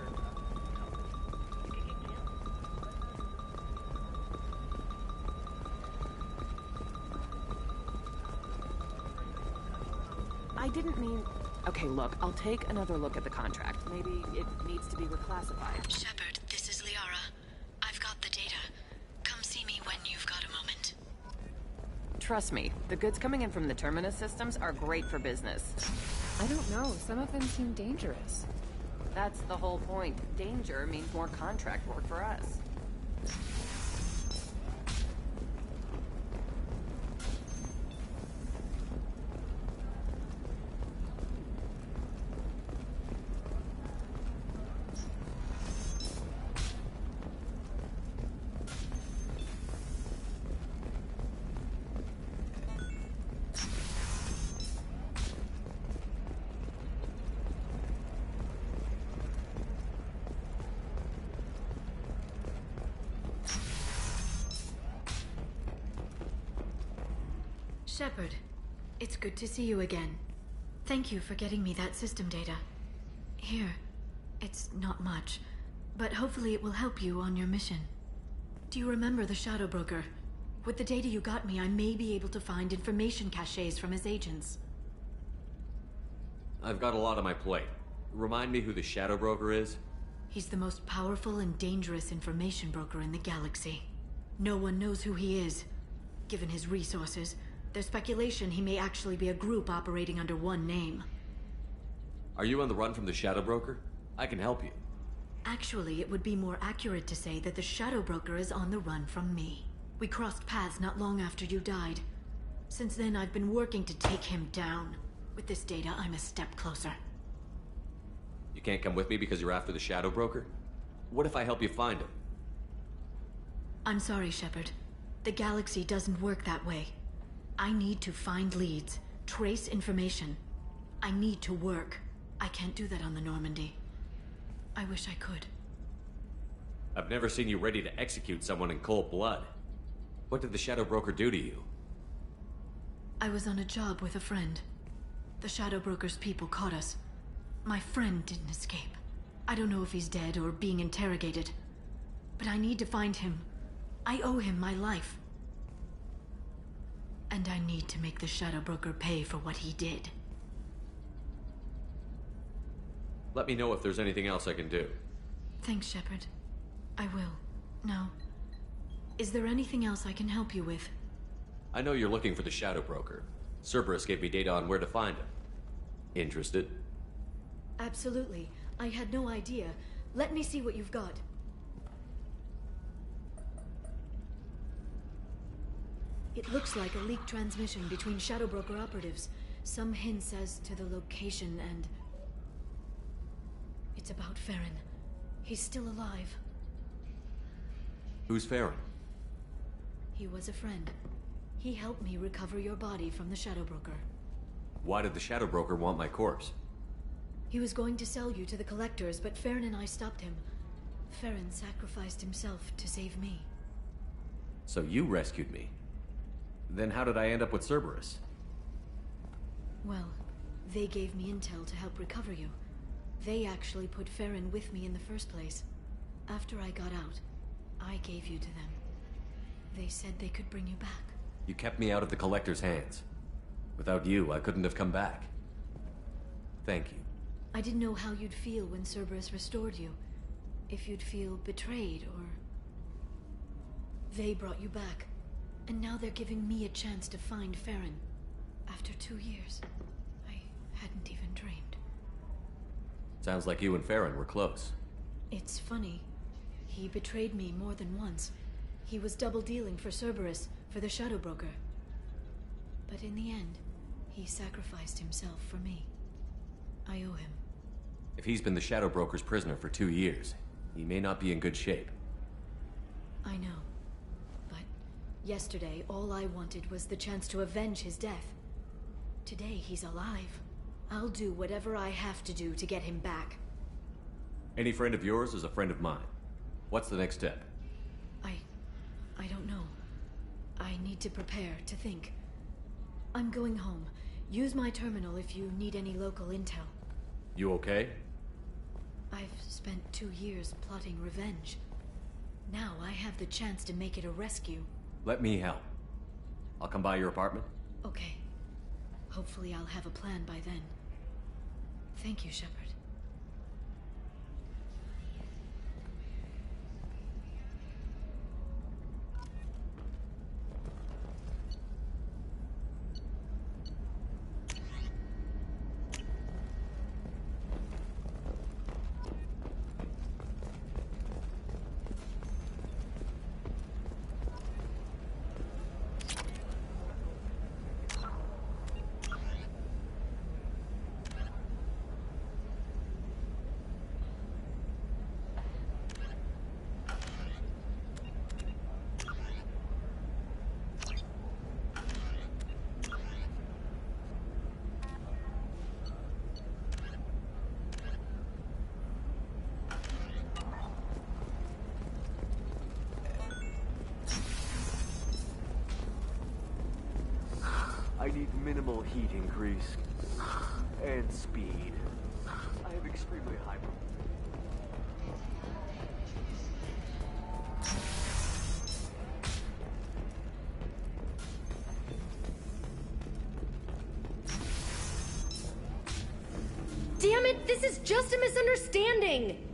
I didn't mean... Okay, look, I'll take another look at the contract. Maybe it needs to be reclassified. Shepard, this is Liara. I've got the data. Come see me when you've got a moment. Trust me, the goods coming in from the Terminus systems are great for business. I don't know. Some of them seem dangerous. That's the whole point. Danger means more contract work for us. Shepard, it's good to see you again. Thank you for getting me that system data. Here, it's not much, but hopefully it will help you on your mission. Do you remember the Shadow Broker? With the data you got me, I may be able to find information caches from his agents. I've got a lot on my plate. Remind me who the Shadow Broker is? He's the most powerful and dangerous information broker in the galaxy. No one knows who he is. Given his resources, there's speculation he may actually be a group operating under one name. Are you on the run from the Shadow Broker? I can help you. Actually, it would be more accurate to say that the Shadow Broker is on the run from me. We crossed paths not long after you died. Since then, I've been working to take him down. With this data, I'm a step closer. You can't come with me because you're after the Shadow Broker? What if I help you find him? I'm sorry, Shepard. The galaxy doesn't work that way. I need to find leads, trace information. I need to work. I can't do that on the Normandy. I wish I could. I've never seen you ready to execute someone in cold blood. What did the Shadow Broker do to you? I was on a job with a friend. The Shadow Broker's people caught us. My friend didn't escape. I don't know if he's dead or being interrogated. But I need to find him. I owe him my life. And I need to make the Shadow Broker pay for what he did. Let me know if there's anything else I can do. Thanks, Shepard. I will. Now, is there anything else I can help you with? I know you're looking for the Shadow Broker. Cerberus gave me data on where to find him. Interested? Absolutely. I had no idea. Let me see what you've got. It looks like a leaked transmission between Shadow Broker operatives. Some hints as to the location and... It's about Farron. He's still alive. Who's Farron? He was a friend. He helped me recover your body from the Shadow Broker. Why did the Shadow Broker want my corpse? He was going to sell you to the Collectors, but Farron and I stopped him. Farron sacrificed himself to save me. So you rescued me. Then how did I end up with Cerberus? Well, they gave me intel to help recover you. They actually put Farron with me in the first place. After I got out, I gave you to them. They said they could bring you back. You kept me out of the Collector's hands. Without you, I couldn't have come back. Thank you. I didn't know how you'd feel when Cerberus restored you. If you'd feel betrayed, or... They brought you back. And now they're giving me a chance to find Farron. After 2 years. I hadn't even dreamed. Sounds like you and Farron were close. It's funny. He betrayed me more than once. He was double-dealing for Cerberus, for the Shadow Broker. But in the end, he sacrificed himself for me. I owe him. If he's been the Shadow Broker's prisoner for 2 years, he may not be in good shape. I know. But yesterday, all I wanted was the chance to avenge his death. Today, he's alive. I'll do whatever I have to do to get him back. Any friend of yours is a friend of mine. What's the next step? I don't know. I need to prepare, to think. I'm going home. Use my terminal if you need any local intel. You okay? I've spent 2 years plotting revenge. Now I have the chance to make it a rescue. Let me help. I'll come by your apartment. Okay. Hopefully I'll have a plan by then. Thank you, Shepard. I need minimal heat increase. And speed. I have extremely high... Damn it, this is just a misunderstanding!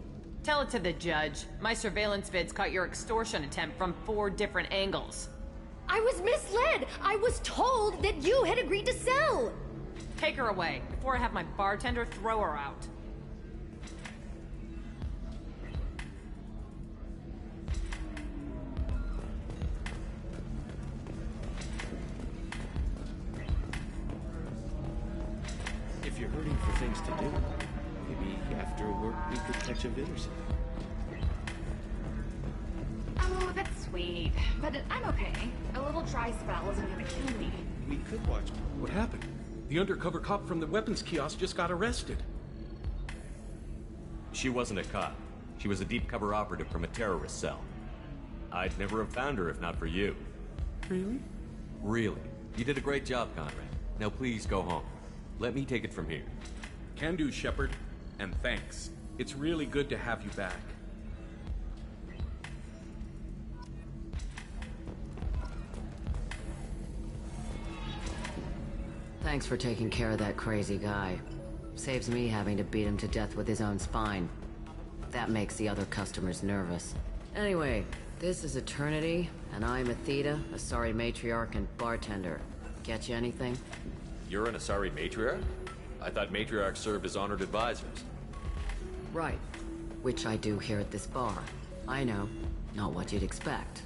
Tell it to the judge. My surveillance vids caught your extortion attempt from 4 different angles. I was misled! I was told that you had agreed to sell! Take her away, before I have my bartender throw her out. If you're hurting for things to do, maybe after work we could catch a vid or something. Oh, that's sweet. But I'm okay. A little dry spell isn't gonna kill me. We could watch. What happened? The undercover cop from the weapons kiosk just got arrested. She wasn't a cop. She was a deep cover operative from a terrorist cell. I'd never have found her if not for you. Really? Really. You did a great job, Conrad. Now please go home. Let me take it from here. Can do, Shepard. And thanks. It's really good to have you back. Thanks for taking care of that crazy guy. Saves me having to beat him to death with his own spine. That makes the other customers nervous. Anyway, this is Eternity, and I'm Athena, Asari matriarch and bartender. Get you anything? You're an Asari matriarch? I thought matriarchs served as honored advisors. Right. Which I do here at this bar. I know. Not what you'd expect.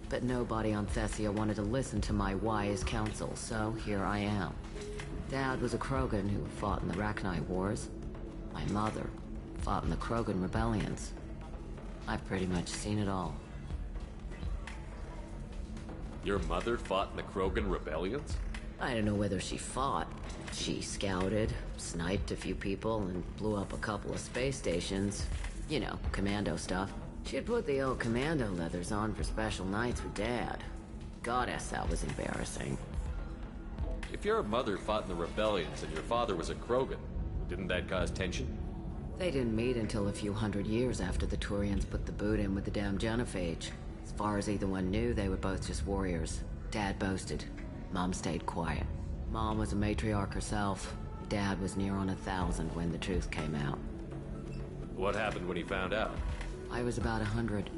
But nobody on Thessia wanted to listen to my wise counsel, so here I am. Dad was a Krogan who fought in the Rachni Wars. My mother fought in the Krogan rebellions. I've pretty much seen it all. Your mother fought in the Krogan rebellions? I don't know whether she fought. She scouted, sniped a few people, and blew up a couple of space stations. You know, commando stuff. She'd put the old commando leathers on for special nights with Dad. Goddess, that was embarrassing. If your mother fought in the rebellions and your father was a Krogan, didn't that cause tension? They didn't meet until a few hundred years after the Turians put the boot in with the damn genophage. As far as either one knew, they were both just warriors. Dad boasted. Mom stayed quiet. Mom was a matriarch herself. Dad was near on 1,000 when the truth came out. What happened when he found out? I was about 100,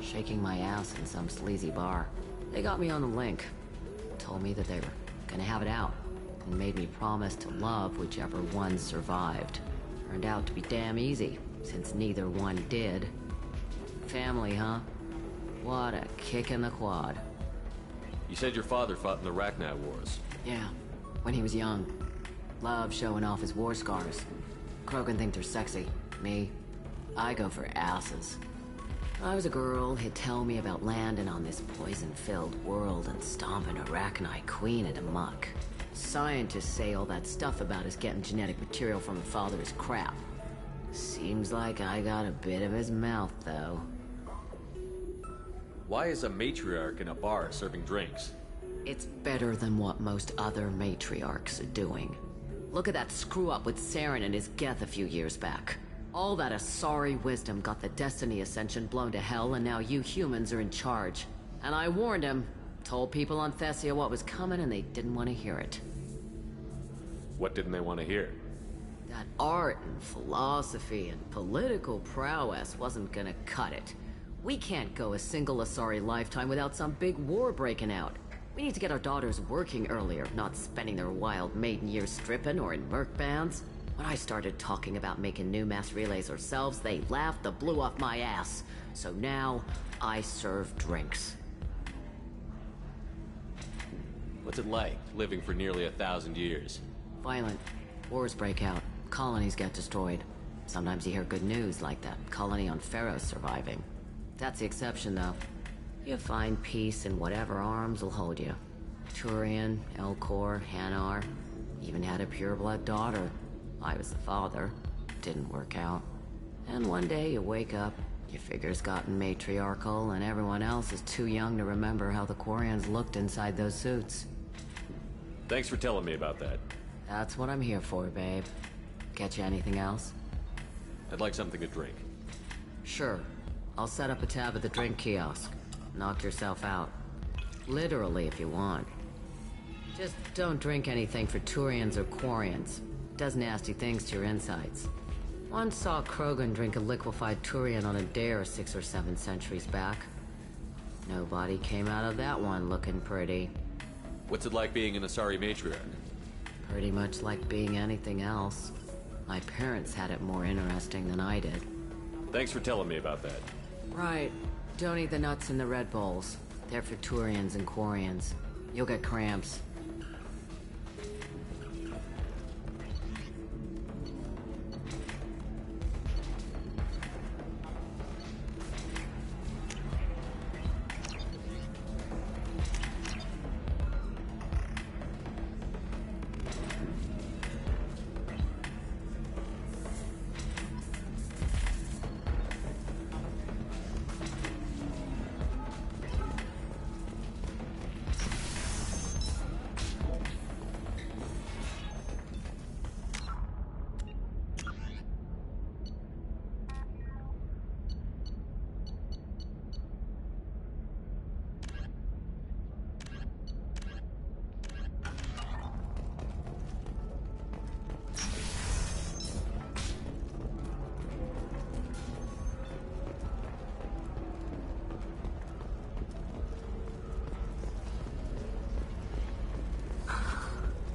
shaking my ass in some sleazy bar. They got me on the link. Told me that they were gonna have it out, and made me promise to love whichever one survived. Turned out to be damn easy, since neither one did. Family, huh? What a kick in the quad. You said your father fought in the Rachni Wars. Yeah, when he was young. Loved showing off his war scars. Krogan think they're sexy. Me, I go for asses. I was a girl, he'd tell me about landing on this poison-filled world and stomping a Rachni queen at amok. Scientists say all that stuff about us getting genetic material from her father is crap. Seems like I got a bit of his mouth, though. Why is a matriarch in a bar serving drinks? It's better than what most other matriarchs are doing. Look at that screw-up with Saren and his Geth a few years back. All that Asari wisdom got the Destiny Ascension blown to hell, and now you humans are in charge. And I warned him, told people on Thessia what was coming, and they didn't want to hear it. What didn't they want to hear? That art and philosophy and political prowess wasn't gonna cut it. We can't go a single Asari lifetime without some big war breaking out. We need to get our daughters working earlier, not spending their wild maiden years stripping or in merc bands. When I started talking about making new mass relays ourselves, they laughed the blue off my ass. So now, I serve drinks. What's it like, living for nearly 1,000 years? Violent. Wars break out. Colonies get destroyed. Sometimes you hear good news, like that colony on Pharaoh surviving. That's the exception, though. You find peace in whatever arms will hold you. Turian, Elcor, Hanar. Even had a pureblood daughter. I was the father. Didn't work out. And one day you wake up, your figure's gotten matriarchal, and everyone else is too young to remember how the Quarians looked inside those suits. Thanks for telling me about that. That's what I'm here for, babe. Get you anything else? I'd like something to drink. Sure. I'll set up a tab at the drink kiosk. Knock yourself out. Literally, if you want. Just don't drink anything for Turians or Quarians. Does nasty things to your insides. Once saw Krogan drink a liquefied Turian on a dare 6 or 7 centuries back. Nobody came out of that one looking pretty. What's it like being an Asari matriarch? Pretty much like being anything else. My parents had it more interesting than I did. Thanks for telling me about that. Right. Don't eat the nuts in the Red Bowls. They're for Turians and Quarians. You'll get cramps.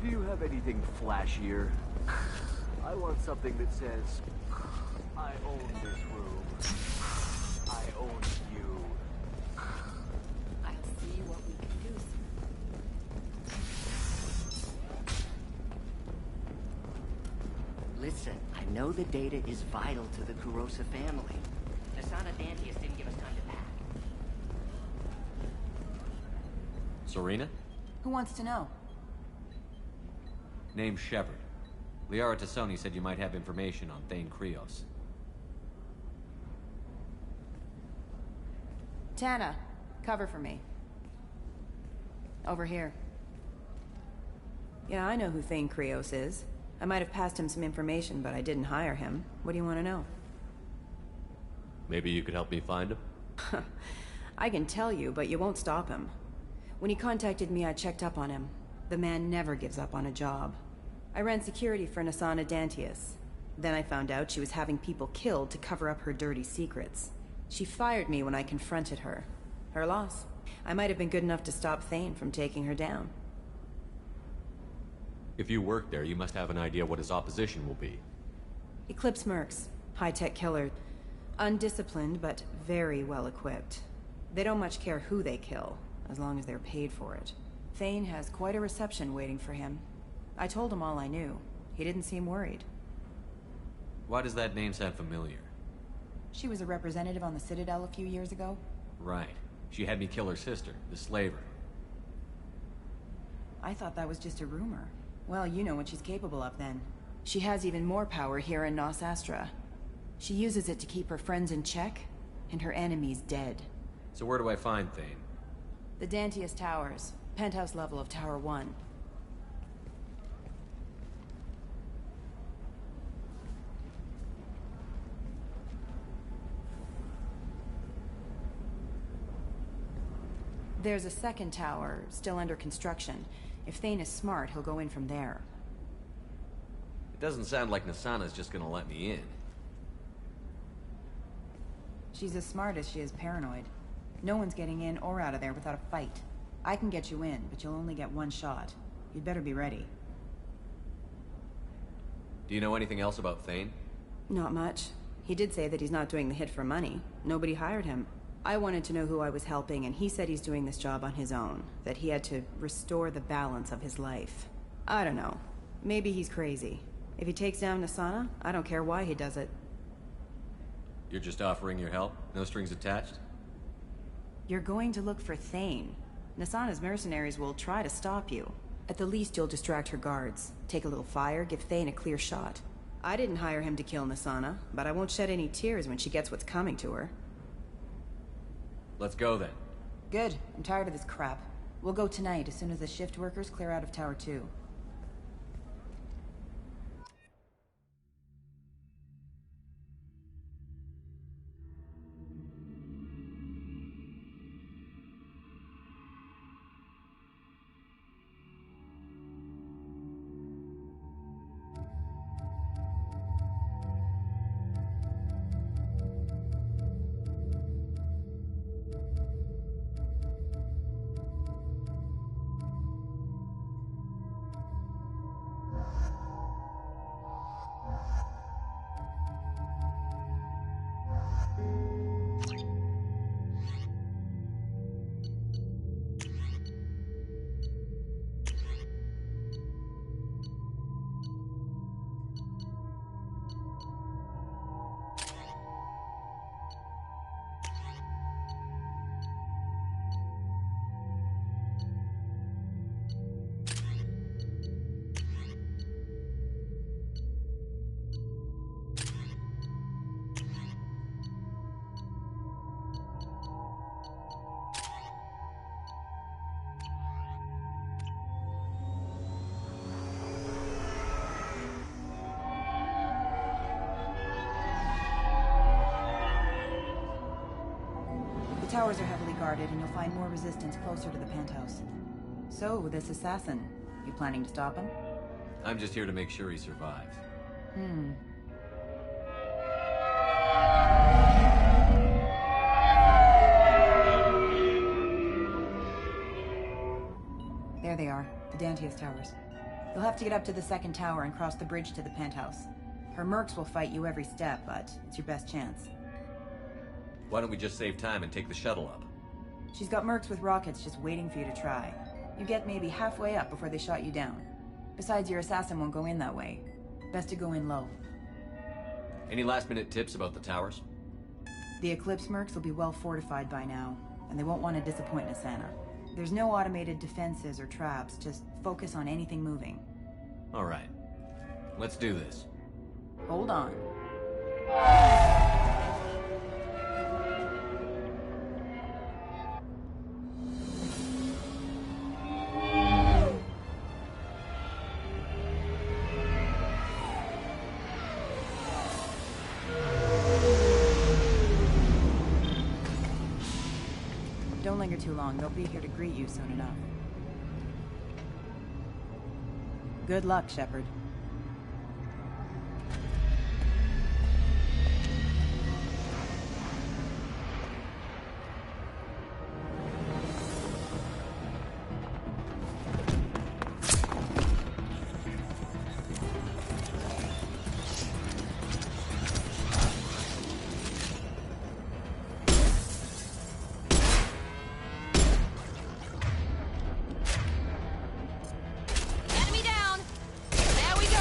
Do you have anything flashier? I want something that says, I own this room. I own you. I'll see what we can do, Listen, I know the data is vital to the Kurosa family. Nasana Dantius didn't give us time to pack. Serena? Who wants to know? Name's Shepard. Liara Tassoni said you might have information on Thane Krios. Tana, cover for me. Over here. Yeah, I know who Thane Krios is. I might have passed him some information, but I didn't hire him. What do you want to know? Maybe you could help me find him? I can tell you, but you won't stop him. When he contacted me, I checked up on him. The man never gives up on a job. I ran security for Nasana Dantius. Then I found out she was having people killed to cover up her dirty secrets. She fired me when I confronted her. Her loss. I might have been good enough to stop Thane from taking her down. If you work there, you must have an idea what his opposition will be. Eclipse mercs. High-tech killer. Undisciplined, but very well-equipped. They don't much care who they kill, as long as they're paid for it. Thane has quite a reception waiting for him. I told him all I knew. He didn't seem worried. Why does that name sound familiar? She was a representative on the Citadel a few years ago. Right. She had me kill her sister, the slaver. I thought that was just a rumor. Well, you know what she's capable of then. She has even more power here in Nos Astra. She uses it to keep her friends in check, and her enemies dead. So where do I find Thane? The Dantius Towers. Penthouse level of Tower 1. There's a second tower, still under construction. If Thane is smart, he'll go in from there. It doesn't sound like Nasana's just gonna let me in. She's as smart as she is paranoid. No one's getting in or out of there without a fight. I can get you in, but you'll only get one shot. You'd better be ready. Do you know anything else about Thane? Not much. He did say that he's not doing the hit for money. Nobody hired him. I wanted to know who I was helping, and he said he's doing this job on his own. That he had to restore the balance of his life. I don't know. Maybe he's crazy. If he takes down Nasana, I don't care why he does it. You're just offering your help? No strings attached? You're going to look for Thane. Nasana's mercenaries will try to stop you. At the least, you'll distract her guards. Take a little fire, give Thane a clear shot. I didn't hire him to kill Nasana, but I won't shed any tears when she gets what's coming to her. Let's go then. Good. I'm tired of this crap. We'll go tonight as soon as the shift workers clear out of Tower 2. The towers are heavily guarded, and you'll find more resistance closer to the penthouse. So, this assassin, you planning to stop him? I'm just here to make sure he survives. There they are, the Dantius towers. You'll have to get up to the second tower and cross the bridge to the penthouse. Her mercs will fight you every step, but it's your best chance. Why don't we just save time and take the shuttle up? She's got mercs with rockets just waiting for you to try. You get maybe halfway up before they shot you down. Besides, your assassin won't go in that way. Best to go in low. Any last-minute tips about the towers? The Eclipse mercs will be well fortified by now, and they won't want to disappoint Nasana. There's no automated defenses or traps, just focus on anything moving. All right. Let's do this. Hold on. Don't linger too long. They'll be here to greet you soon enough. Good luck, Shepard. Enemy down! There we go!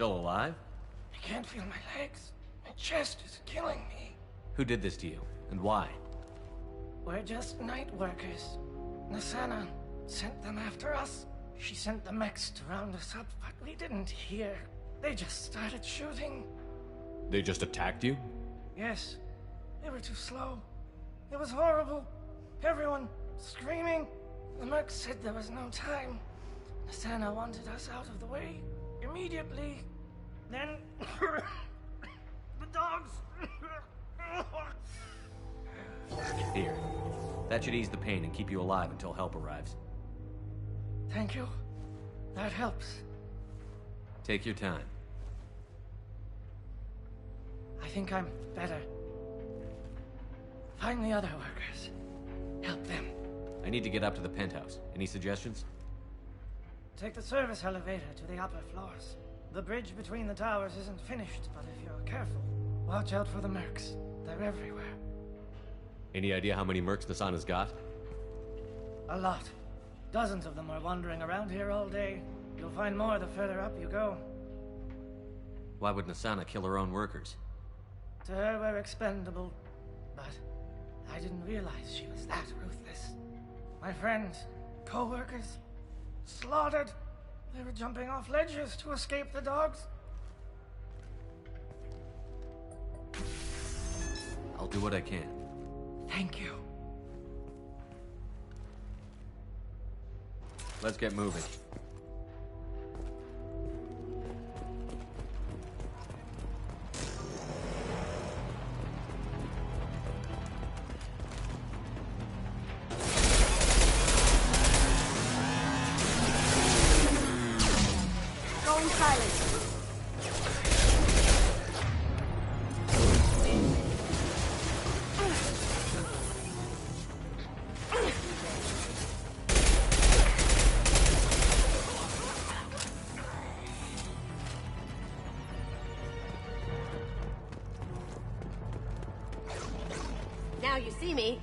Still alive? I can't feel my legs. My chest is killing me. Who did this to you, and why? We're just night workers. Nasana sent them after us. She sent the mechs to round us up, but we didn't hear. They just started shooting. They just attacked you? Yes. They were too slow. It was horrible. Everyone screaming. The merc said there was no time. Nasana wanted us out of the way immediately. Then the dogs. Here. That should ease the pain and keep you alive until help arrives. Thank you. That helps. Take your time. I think I'm better. Find the other workers. Help them. I need to get up to the penthouse. Any suggestions? Take the service elevator to the upper floors. The bridge between the towers isn't finished, but if you're careful, watch out for the mercs. They're everywhere. Any idea how many mercs Nasana's got? A lot. Dozens of them are wandering around here all day. You'll find more the further up you go. Why would Nasana kill her own workers? To her, we're expendable. But I didn't realize she was that ruthless. My friends, co-workers, slaughtered. They were jumping off ledges to escape the dogs. I'll do what I can. Thank you. Let's get moving. Going silent. Now you see me.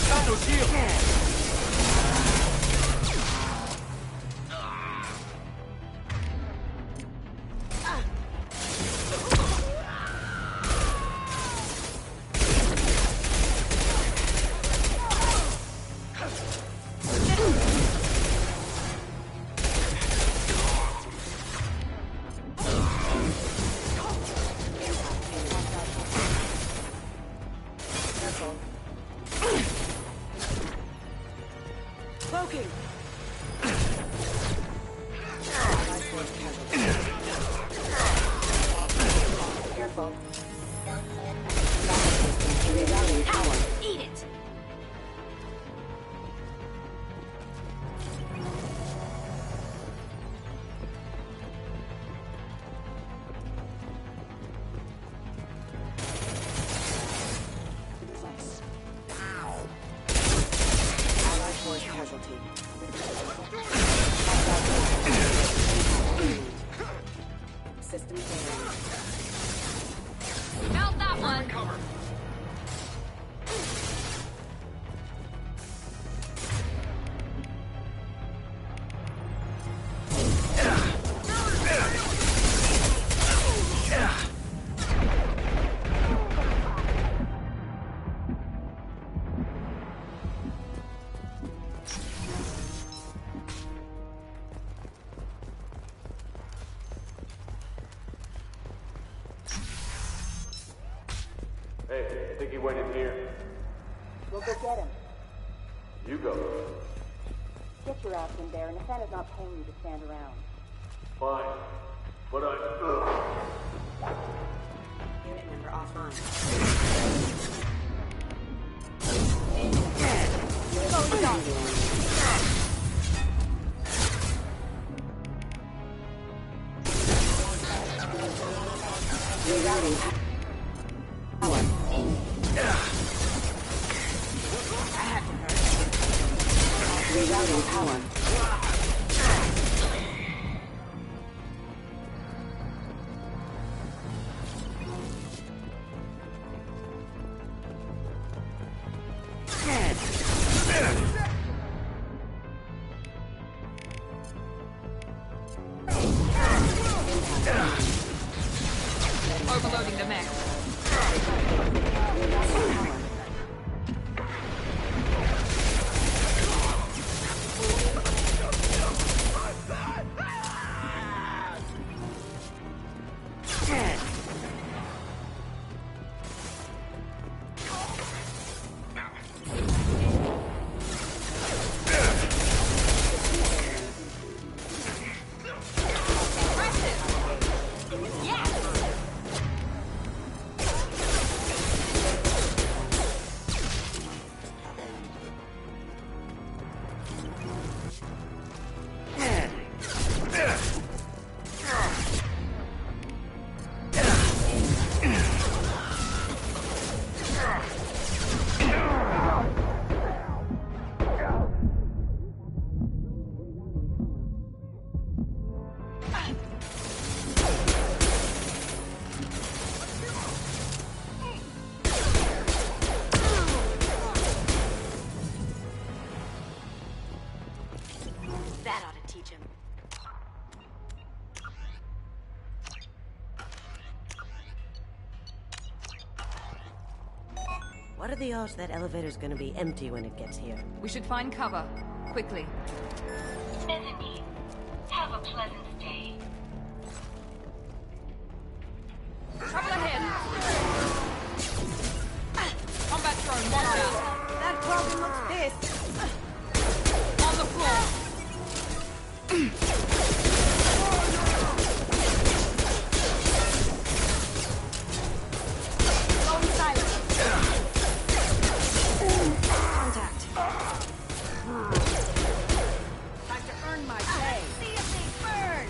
Got no shield! Smoking. Careful. Eat it. Allied force casualty. System failure. Found that one! Hey, I think he went in here. We'll go get him. You go. Get your ass in there, and Nathana's not paying you to stand around. Fine. But Unit member offline. Going down. Rerouting. Rerouting power. Overloading the mech. That ought to teach him. What are the odds that elevator's gonna be empty when it gets here? We should find cover. Quickly. Mezzanine. Have a pleasant stay. Trouble ahead. Combat drone, watch out. That Paragon looks pissed. On the floor. Going silent. Contact. Time to earn my pay. See if they burn.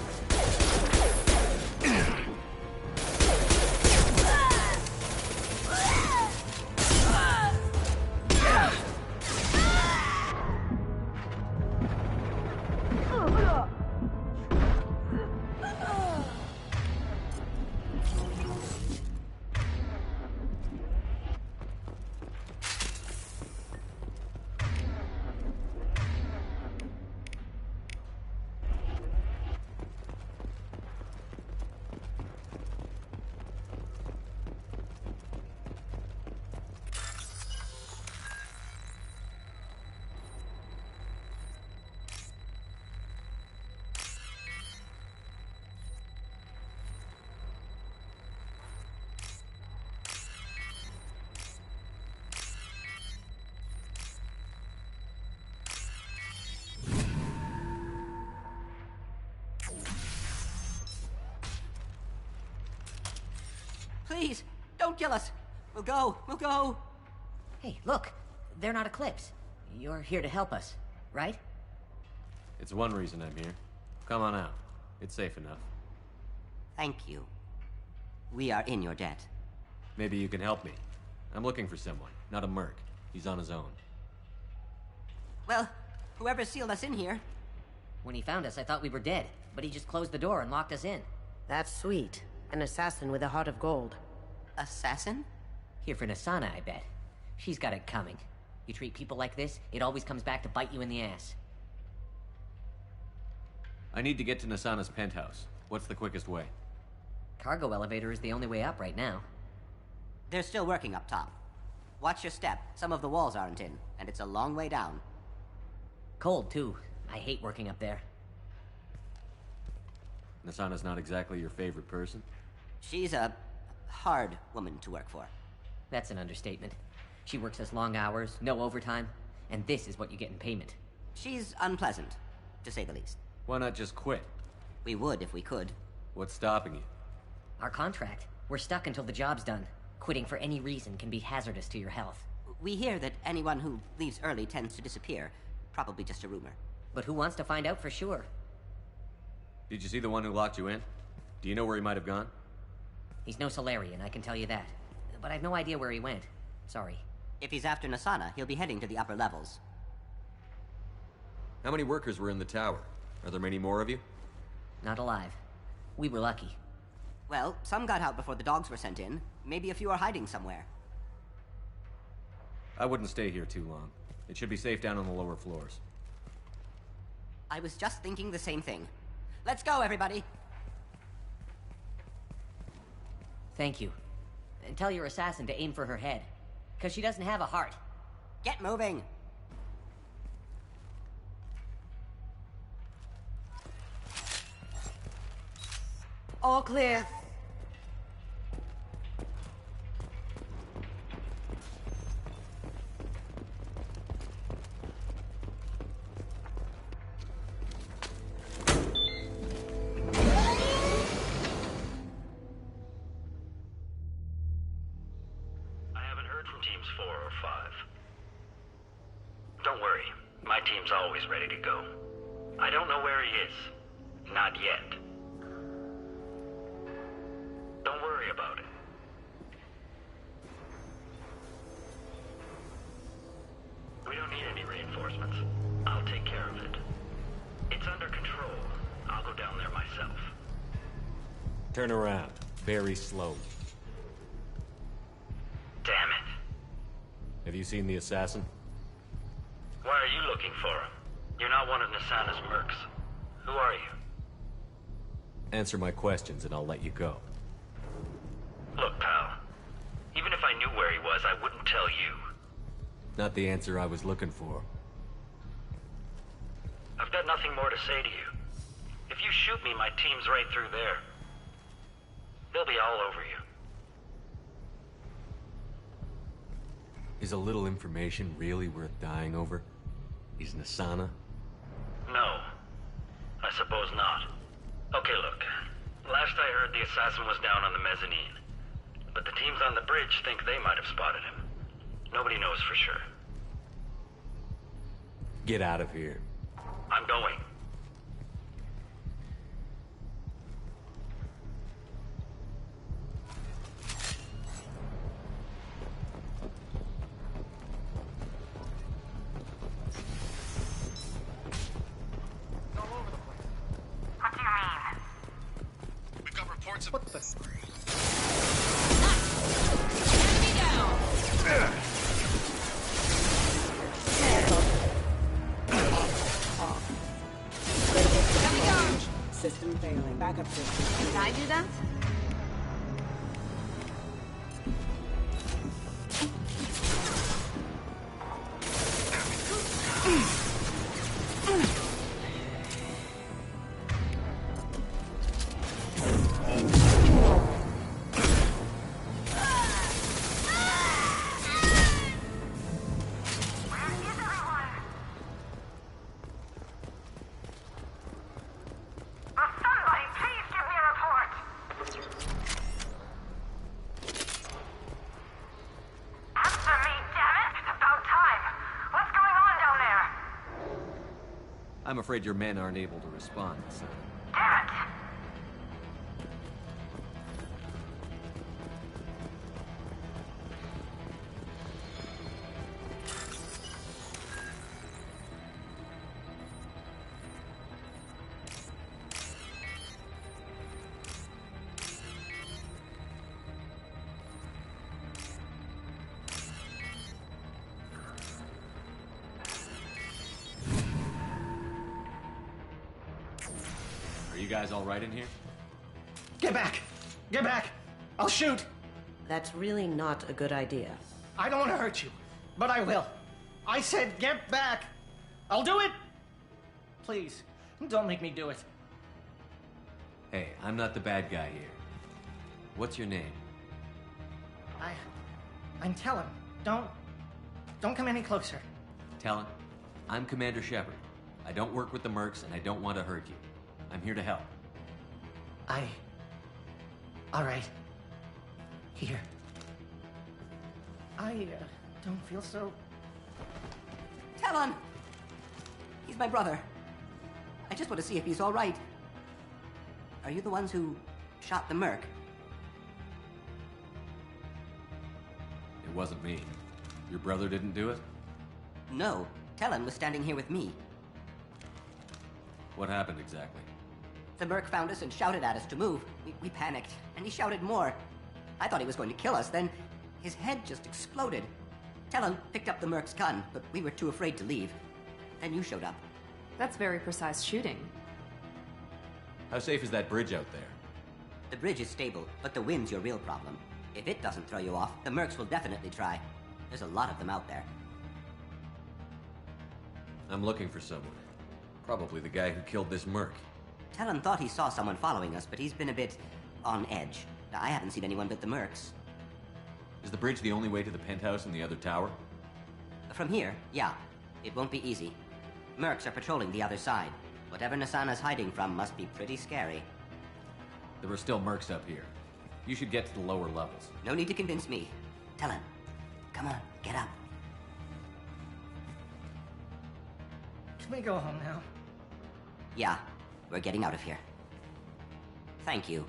Please, don't kill us. We'll go. We'll go. Hey, look. They're not Eclipse. You're here to help us, right? It's one reason I'm here. Come on out. It's safe enough. Thank you. We are in your debt. Maybe you can help me. I'm looking for someone, not a merc. He's on his own. Well, whoever sealed us in here. When he found us, I thought we were dead, but he just closed the door and locked us in. That's sweet. An assassin with a heart of gold. Assassin? Here for Nasana, I bet. She's got it coming. You treat people like this, it always comes back to bite you in the ass. I need to get to Nasana's penthouse. What's the quickest way? Cargo elevator is the only way up right now. They're still working up top. Watch your step. Some of the walls aren't in, and it's a long way down. Cold, too. I hate working up there. Nasana's not exactly your favorite person? She's a hard woman to work for. That's an understatement. She works us long hours, no overtime, and this is what you get in payment. She's unpleasant, to say the least. Why not just quit? We would if we could. What's stopping you? Our contract. We're stuck until the job's done. Quitting for any reason can be hazardous to your health. We hear that anyone who leaves early tends to disappear. Probably just a rumor. But who wants to find out for sure? Did you see the one who locked you in? Do you know where he might have gone? He's no Solarian, I can tell you that. But I've no idea where he went. Sorry. If he's after Nasana, he'll be heading to the upper levels. How many workers were in the tower? Are there many more of you? Not alive. We were lucky. Well, some got out before the dogs were sent in. Maybe a few are hiding somewhere. I wouldn't stay here too long. It should be safe down on the lower floors. I was just thinking the same thing. Let's go, everybody! Thank you. And tell your assassin to aim for her head. Because she doesn't have a heart. Get moving! All clear. I haven't heard from teams 4 or 5. Don't worry, my team's always ready to go. I don't know where he is. Not yet. Don't worry about it. We don't need any reinforcements. I'll take care of it. It's under control. I'll go down there myself. Turn around. Very slowly. Damn it. Have you seen the assassin? Why are you looking for him? You're not one of Nasana's mercs. Who are you? Answer my questions and I'll let you go. Look, pal. Even if I knew where he was, I wouldn't tell you. Not the answer I was looking for. I've got nothing more to say to you. If you shoot me, my team's right through there. They'll be all over you. Is a little information really worth dying over? Is Nasana? No. I suppose not. Okay, look. Last I heard, the assassin was down on the mezzanine. But the teams on the bridge think they might have spotted him. Nobody knows for sure. Get out of here. I'm going. What the? System failing. Backup system. Did I do that? I'm afraid your men aren't able to respond, so... Are you guys all right in here? Get back! Get back! I'll shoot! That's really not a good idea. I don't want to hurt you, but I will. I said get back! I'll do it! Please, don't make me do it. Hey, I'm not the bad guy here. What's your name? I'm Talon. Don't come any closer. Talon, I'm Commander Shepard. I don't work with the mercs and I don't want to hurt you. I'm here to help. All right. Here. I don't feel so... Talon! He's my brother. I just want to see if he's all right. Are you the ones who shot the merc? It wasn't me. Your brother didn't do it? No. Talon was standing here with me. What happened exactly? The merc found us and shouted at us to move. We panicked, and he shouted more. I thought he was going to kill us, then his head just exploded. Talon picked up the merc's gun, but we were too afraid to leave. Then you showed up. That's very precise shooting. How safe is that bridge out there? The bridge is stable, but the wind's your real problem. If it doesn't throw you off, the mercs will definitely try. There's a lot of them out there. I'm looking for someone. Probably the guy who killed this merc. Talon thought he saw someone following us, but he's been a bit on edge. I haven't seen anyone but the mercs. Is the bridge the only way to the penthouse and the other tower? From here, yeah. It won't be easy. Mercs are patrolling the other side. Whatever Nasana's hiding from must be pretty scary. There are still mercs up here. You should get to the lower levels. No need to convince me. Talon, come on, get up. Can we go home now? Yeah, we're getting out of here. Thank you.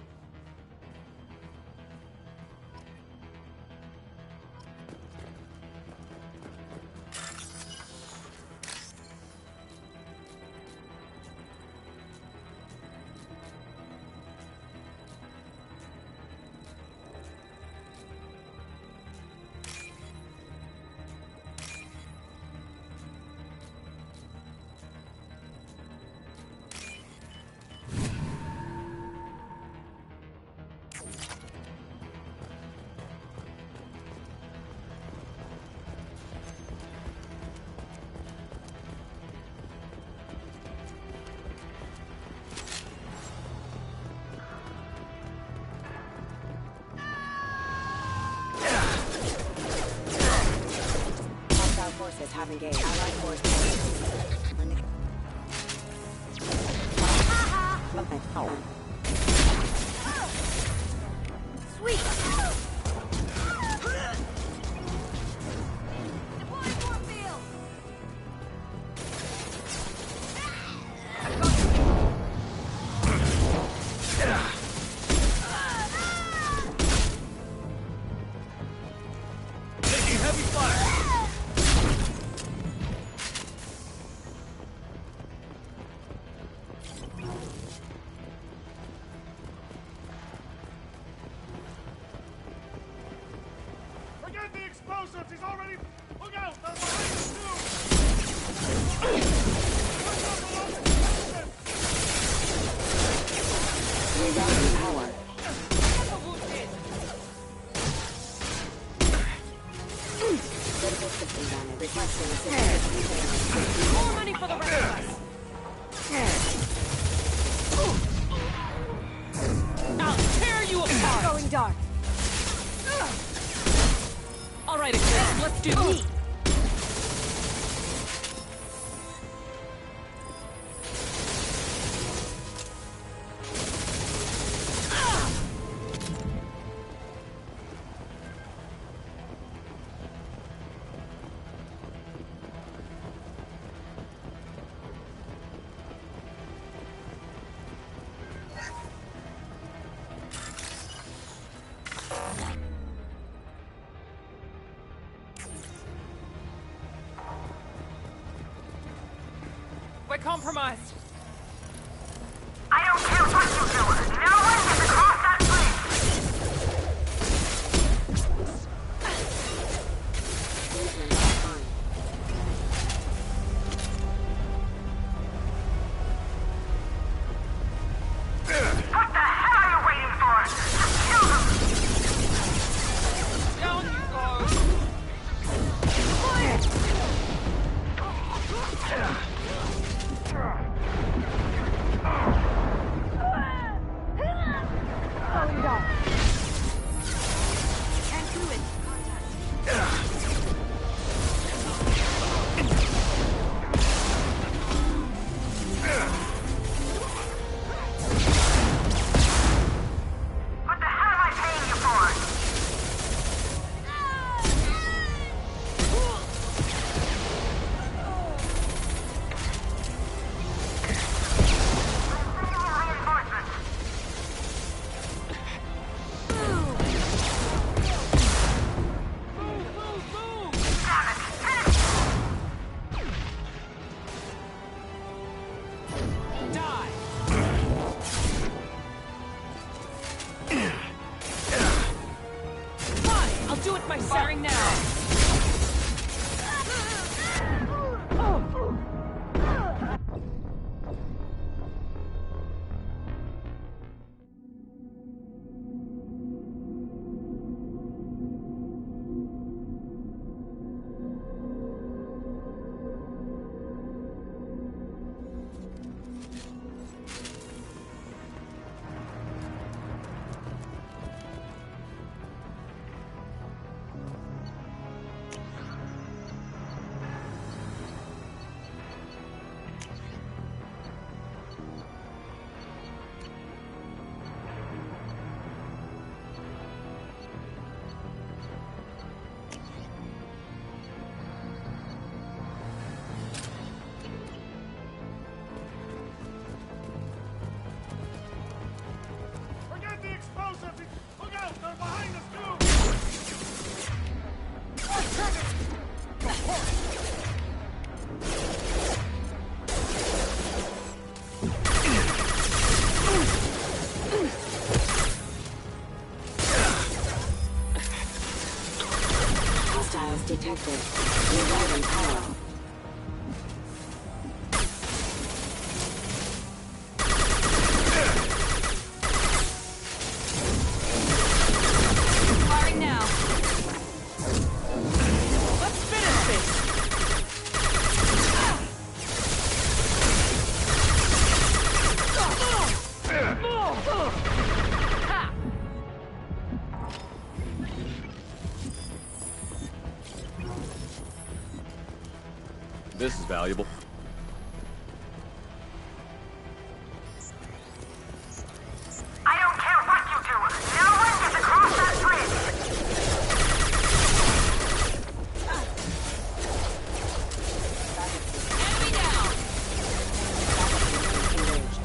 Forces have engaged. Allied forces. Sweet! Taking heavy fire! Forget the explosives! He's already... Look out! They're behind us, too! Regaining power. Critical system damage. Requesting assistance. More money for the rest of us! I'll tear you apart! Going dark. All right, Eclipse, let's do me. We're compromised. I don't care what you do. No one gets across that bridge. What the hell are you waiting for? Just kill them. Down you go. Going dark. Can't do it. What the hell am I paying you for? useless. Reviving power. Firing now. Let's finish this. This is valuable. I don't care what you do. No one gets across that bridge. Enemy down. Engaged.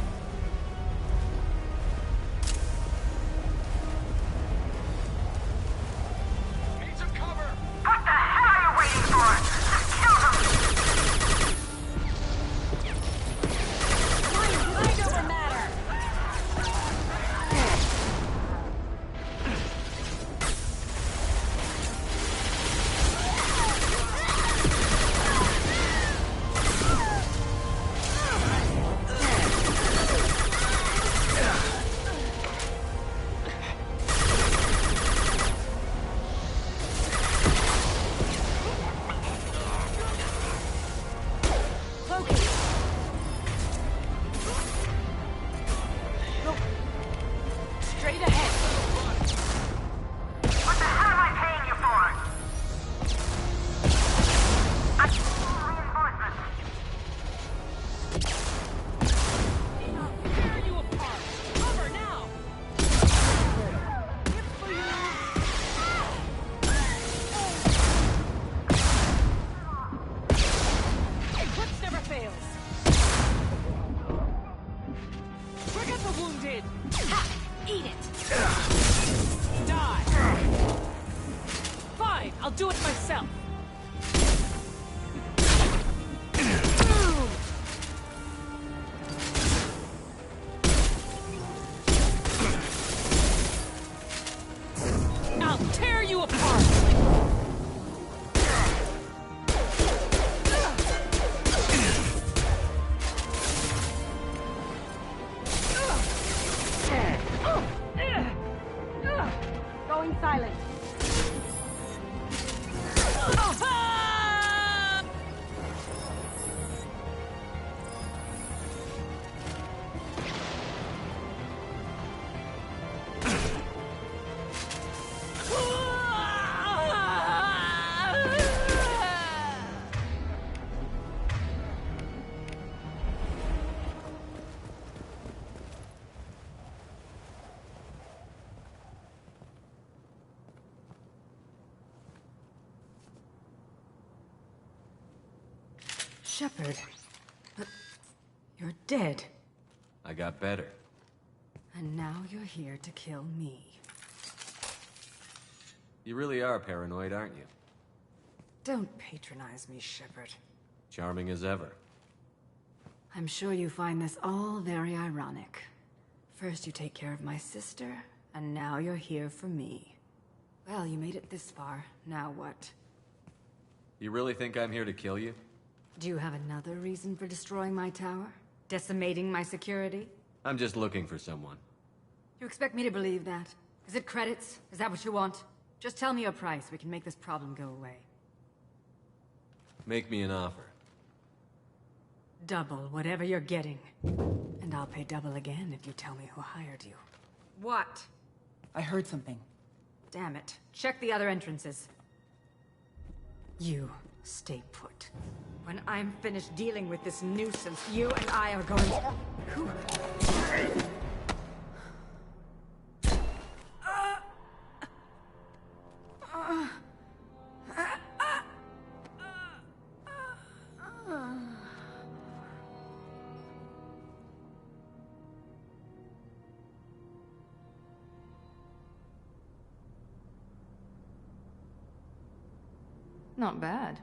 Need some cover. What the hell are you waiting for? Just kill them. Mind over matter. Straight ahead. What the hell am I paying you for? I need reinforcements. Tear you apart. Cover now. Eclipse never fails. Forget the wounded. Ha! Eat it. Die. Fine, I'll do it myself. I'll tear you apart. Going silent. Shepard. But you're dead. I got better. And now you're here to kill me. You really are paranoid, aren't you? Don't patronize me, Shepard. Charming as ever. I'm sure you find this all very ironic. First you take care of my sister, and now you're here for me. Well, you made it this far. Now what? You really think I'm here to kill you? Do you have another reason for destroying my tower? Decimating my security? I'm just looking for someone. You expect me to believe that? Is it credits? Is that what you want? Just tell me your price. We can make this problem go away. Make me an offer. Double whatever you're getting. And I'll pay double again if you tell me who hired you. What? I heard something. Damn it. Check the other entrances. You stay put. When I'm finished dealing with this nuisance, you and I are going to... Not bad.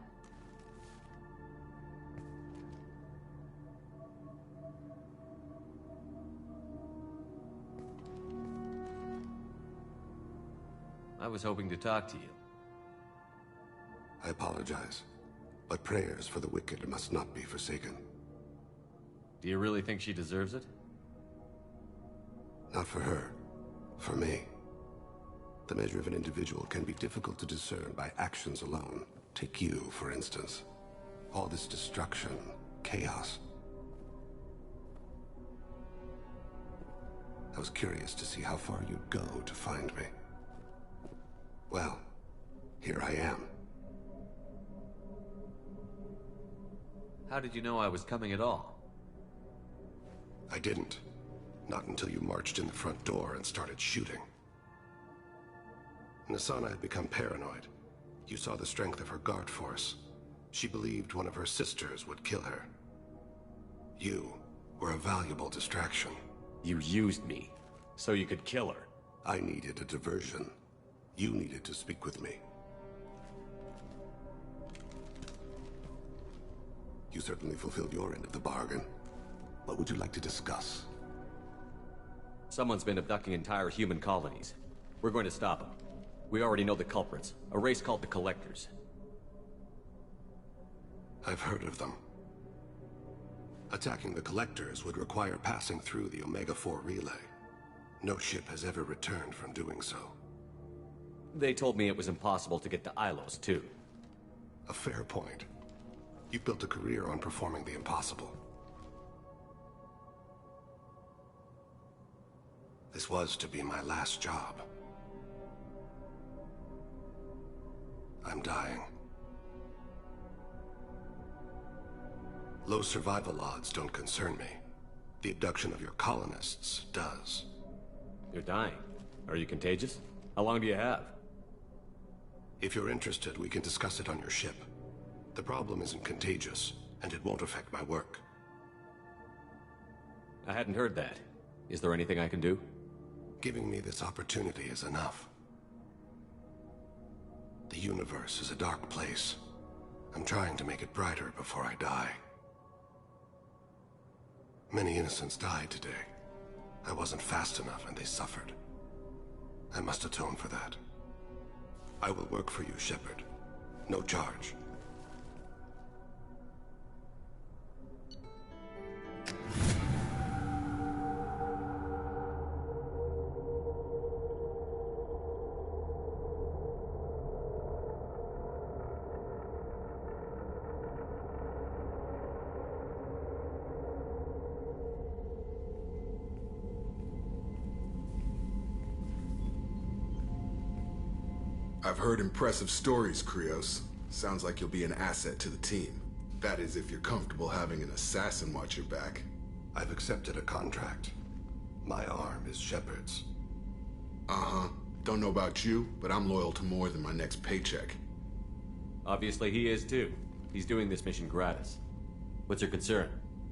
I was hoping to talk to you. I apologize, but prayers for the wicked must not be forsaken. Do you really think she deserves it? Not for her. For me. The measure of an individual can be difficult to discern by actions alone. Take you, for instance. All this destruction, chaos. I was curious to see how far you'd go to find me. Well, here I am. How did you know I was coming at all? I didn't. Not until you marched in the front door and started shooting. Nasana had become paranoid. You saw the strength of her guard force. She believed one of her sisters would kill her. You were a valuable distraction. You used me, so you could kill her. I needed a diversion. You needed to speak with me. You certainly fulfilled your end of the bargain. What would you like to discuss? Someone's been abducting entire human colonies. We're going to stop them. We already know the culprits, a race called the Collectors. I've heard of them. Attacking the Collectors would require passing through the Omega-4 relay. No ship has ever returned from doing so. They told me it was impossible to get to Ilos, too. A fair point. You've built a career on performing the impossible. This was to be my last job. I'm dying. Low survival odds don't concern me. The abduction of your colonists does. You're dying. Are you contagious? How long do you have? If you're interested, we can discuss it on your ship. The problem isn't contagious, and it won't affect my work. I hadn't heard that. Is there anything I can do? Giving me this opportunity is enough. The universe is a dark place. I'm trying to make it brighter before I die. Many innocents died today. I wasn't fast enough and they suffered. I must atone for that. I will work for you, Shepard. No charge. I've heard impressive stories, Krios. Sounds like you'll be an asset to the team. That is, if you're comfortable having an assassin watch your back. I've accepted a contract. My arm is Shepard's. Uh-huh. Don't know about you, but I'm loyal to more than my next paycheck. Obviously he is too. He's doing this mission gratis. What's your concern?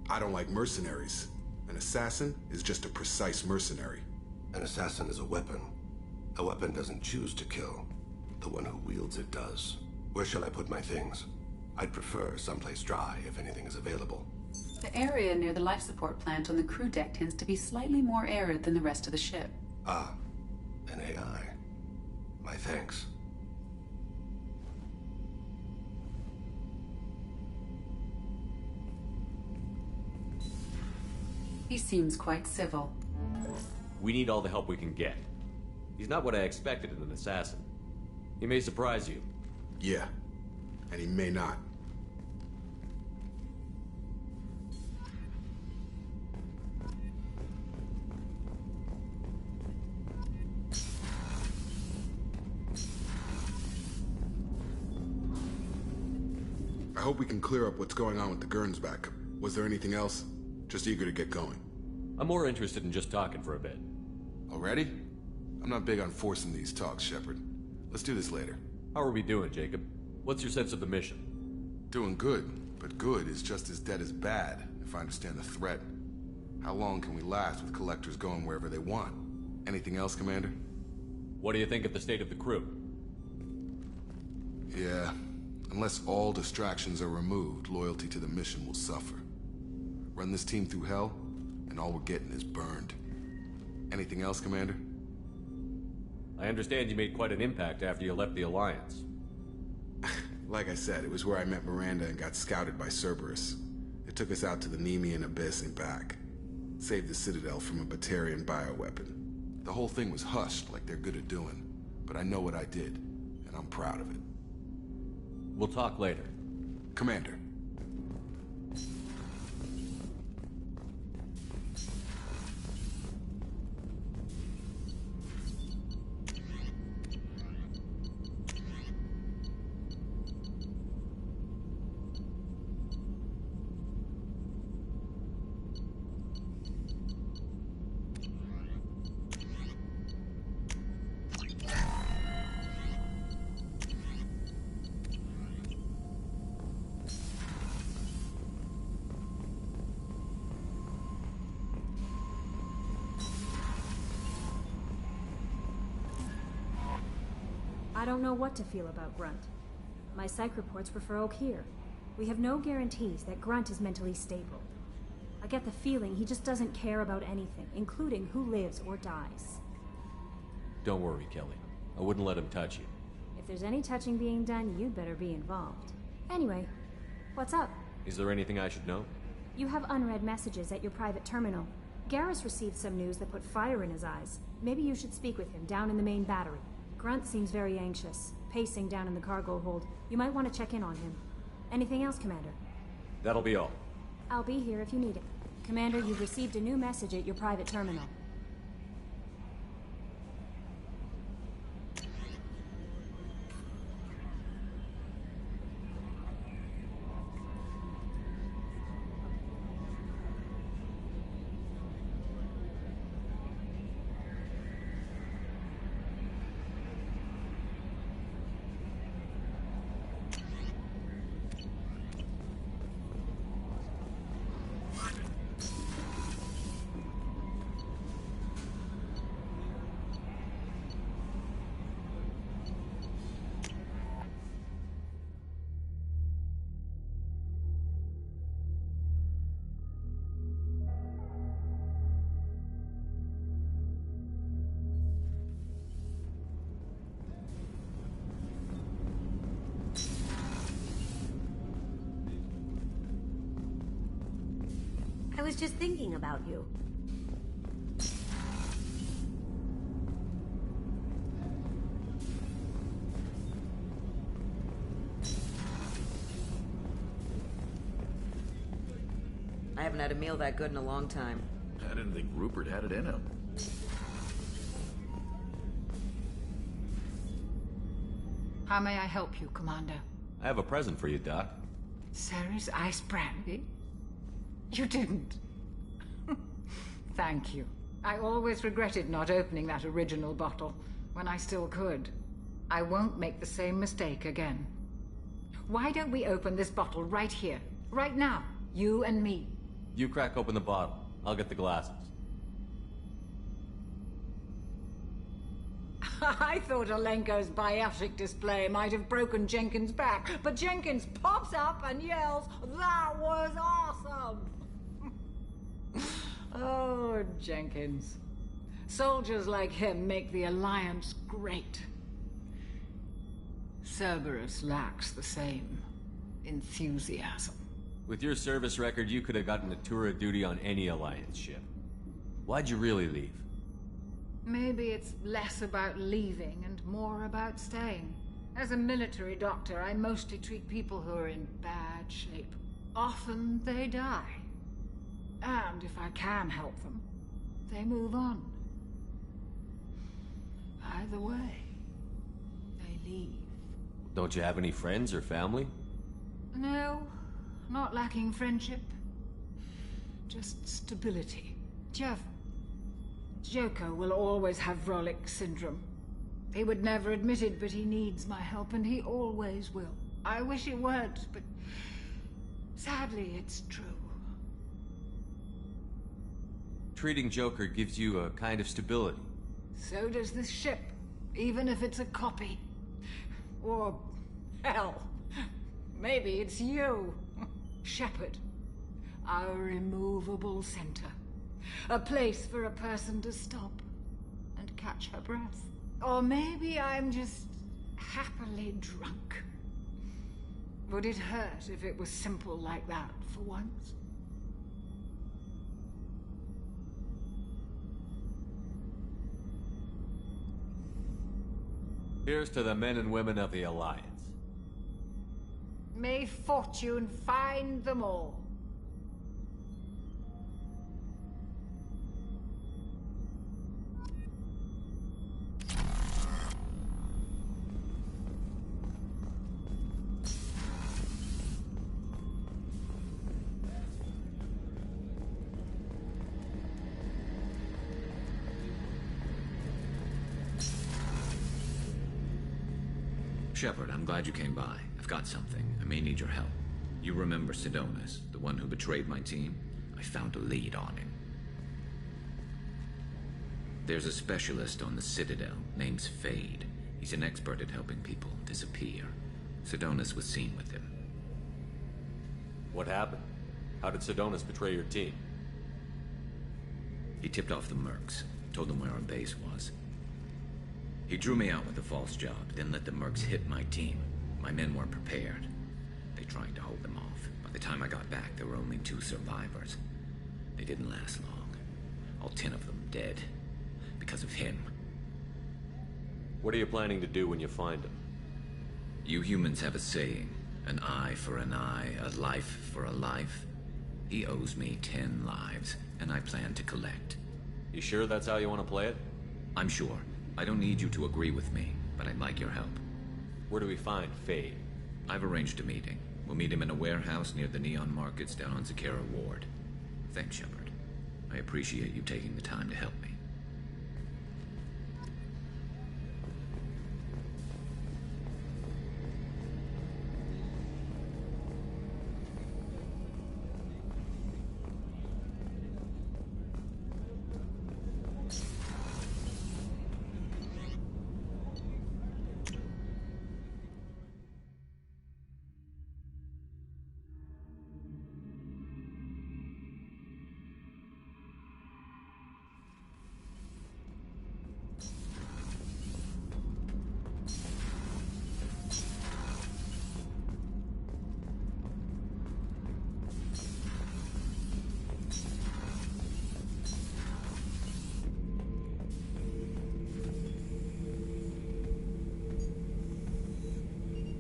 I don't like mercenaries. An assassin is just a precise mercenary. An assassin is a weapon. A weapon doesn't choose to kill. The one who wields it does. Where shall I put my things? I'd prefer someplace dry if anything is available. The area near the life support plant on the crew deck tends to be slightly more arid than the rest of the ship. Ah, an AI. My thanks. He seems quite civil. We need all the help we can get. He's not what I expected in an assassin. He may surprise you. Yeah, and he may not. I hope we can clear up what's going on with the Gernsback. Was there anything else? Just eager to get going. I'm more interested in just talking for a bit. Already? I'm not big on forcing these talks, Shepard. Let's do this later. How are we doing, Jacob? What's your sense of the mission? Doing good, but good is just as dead as bad, if I understand the threat. How long can we last with Collectors going wherever they want? Anything else, Commander? What do you think of the state of the crew? Yeah, unless all distractions are removed, loyalty to the mission will suffer. Run this team through hell, and all we're getting is burned. Anything else, Commander? I understand you made quite an impact after you left the Alliance. Like I said, it was where I met Miranda and got scouted by Cerberus. It took us out to the Nemean Abyss and back. Saved the Citadel from a Batarian bioweapon. The whole thing was hushed like they're good at doing. But I know what I did, and I'm proud of it. We'll talk later. Commander. I don't know what to feel about Grunt. My psych reports refer Oak here. We have no guarantees that Grunt is mentally stable. I get the feeling he just doesn't care about anything, including who lives or dies. Don't worry, Kelly. I wouldn't let him touch you. If there's any touching being done, you'd better be involved. Anyway, what's up? Is there anything I should know? You have unread messages at your private terminal. Garrus received some news that put fire in his eyes. Maybe you should speak with him down in the main battery. Grunt seems very anxious, pacing down in the cargo hold. You might want to check in on him. Anything else, Commander? That'll be all. I'll be here if you need it. Commander, you've received a new message at your private terminal. I was just thinking about you. I haven't had a meal that good in a long time. I didn't think Rupert had it in him. How may I help you, Commander? I have a present for you, Doc. Sarah's ice brandy? You didn't. Thank you. I always regretted not opening that original bottle when I still could. I won't make the same mistake again. Why don't we open this bottle right here, right now, you and me? You crack open the bottle. I'll get the glasses. I thought Alenko's biotic display might have broken Jenkins' back, but Jenkins pops up and yells, "That was awesome!" Oh, Jenkins. Soldiers like him make the Alliance great. Cerberus lacks the same enthusiasm. With your service record, you could have gotten a tour of duty on any Alliance ship. Why'd you really leave? Maybe it's less about leaving and more about staying. As a military doctor, I mostly treat people who are in bad shape. Often they die. And if I can help them, they move on. Either way, they leave. Don't you have any friends or family? No, not lacking friendship. Just stability. Jeff, Joko will always have Vrolic syndrome. He would never admit it, but he needs my help, and he always will. I wish it weren't, but sadly, it's true. Treating Joker gives you a kind of stability. So does this ship, even if it's a copy. Or, hell, maybe it's you, Shepard. Our immovable center. A place for a person to stop and catch her breath. Or maybe I'm just happily drunk. Would it hurt if it was simple like that for once? Here's to the men and women of the Alliance. May fortune find them all. Shepard, I'm glad you came by. I've got something. I may need your help. You remember Sidonis, the one who betrayed my team? I found a lead on him. There's a specialist on the Citadel, name's Fade. He's an expert at helping people disappear. Sidonis was seen with him. What happened? How did Sidonis betray your team? He tipped off the mercs, told them where our base was. He drew me out with a false job, then let the mercs hit my team. My men weren't prepared. They tried to hold them off. By the time I got back, there were only 2 survivors. They didn't last long. All 10 of them dead. Because of him. What are you planning to do when you find him? You humans have a saying. An eye for an eye, a life for a life. He owes me 10 lives, and I plan to collect. You sure that's how you want to play it? I'm sure. I don't need you to agree with me, but I'd like your help. Where do we find Fade? I've arranged a meeting. We'll meet him in a warehouse near the Neon Markets down on Zakera Ward. Thanks, Shepard. I appreciate you taking the time to help me.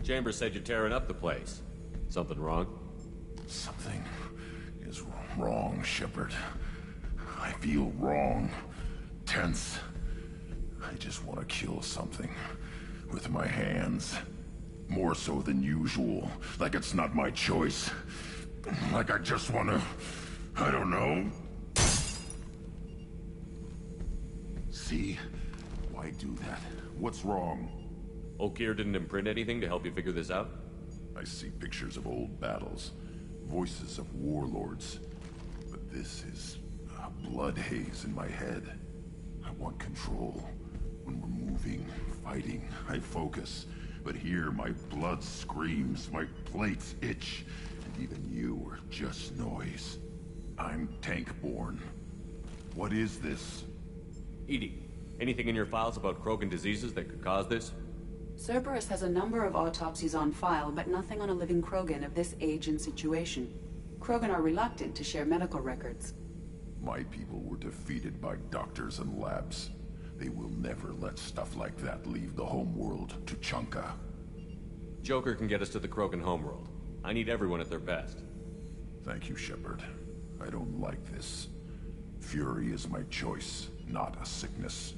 Chambers said you're tearing up the place. Something wrong? Something is wrong, Shepard. I feel wrong. Tense. I just want to kill something. With my hands. More so than usual. Like it's not my choice. Like I just want to... I don't know. See? Why do that? What's wrong? Okeer didn't imprint anything to help you figure this out? I see pictures of old battles, voices of warlords. But this is a blood haze in my head. I want control. When we're moving, fighting, I focus. But here, my blood screams, my plates itch, and even you are just noise. I'm tank-born. What is this? EDI, anything in your files about Krogan diseases that could cause this? Cerberus has a number of autopsies on file, but nothing on a living Krogan of this age and situation. Krogan are reluctant to share medical records. My people were defeated by doctors and labs. They will never let stuff like that leave the homeworld to Chunka. Joker can get us to the Krogan homeworld. I need everyone at their best. Thank you, Shepard. I don't like this. Fury is my choice, not a sickness.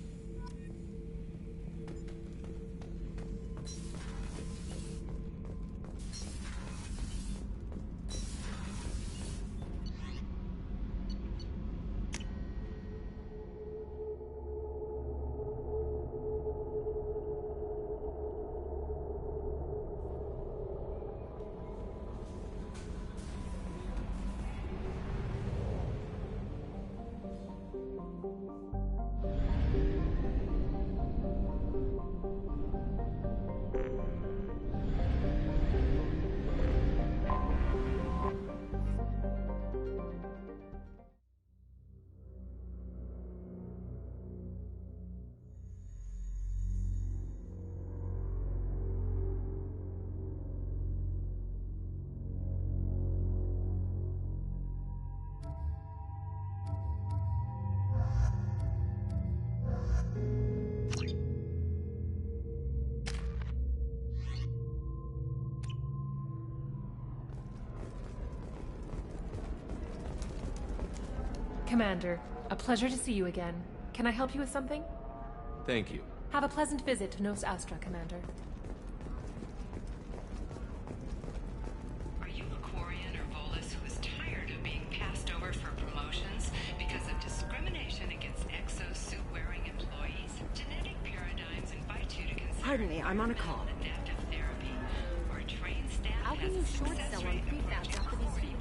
Commander, a pleasure to see you again. Can I help you with something? Thank you. Have a pleasant visit to Nos Astra, Commander. Are you a Quarian or Volus who is tired of being passed over for promotions because of discrimination against exosuit-wearing employees? Genetic paradigms invite you to consider... Pardon me, I'm on a call. ...adaptive therapy, where trained staff How can you short sell on prefabs after these videos?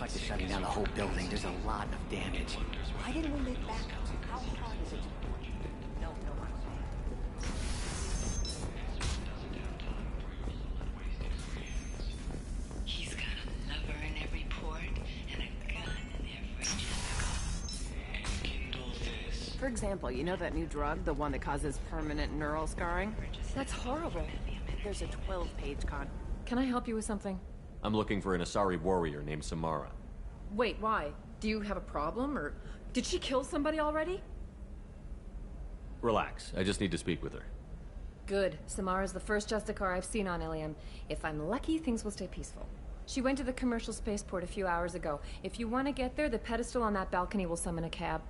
Like they're shutting down the whole building. There's a lot of damage. Why didn't we make backups? How hard is it to do? No, He's got a lover in every port and a gun in every tentacle. For example, you know that new drug, the one that causes permanent neural scarring? That's horrible. There's a 12-page con. Can I help you with something? I'm looking for an Asari warrior named Samara. Wait, why? Do you have a problem, or did she kill somebody already? Relax, I just need to speak with her. Good. Samara's the first Justicar I've seen on Ilium. If I'm lucky, things will stay peaceful. She went to the commercial spaceport a few hours ago. If you want to get there, the pedestal on that balcony will summon a cab.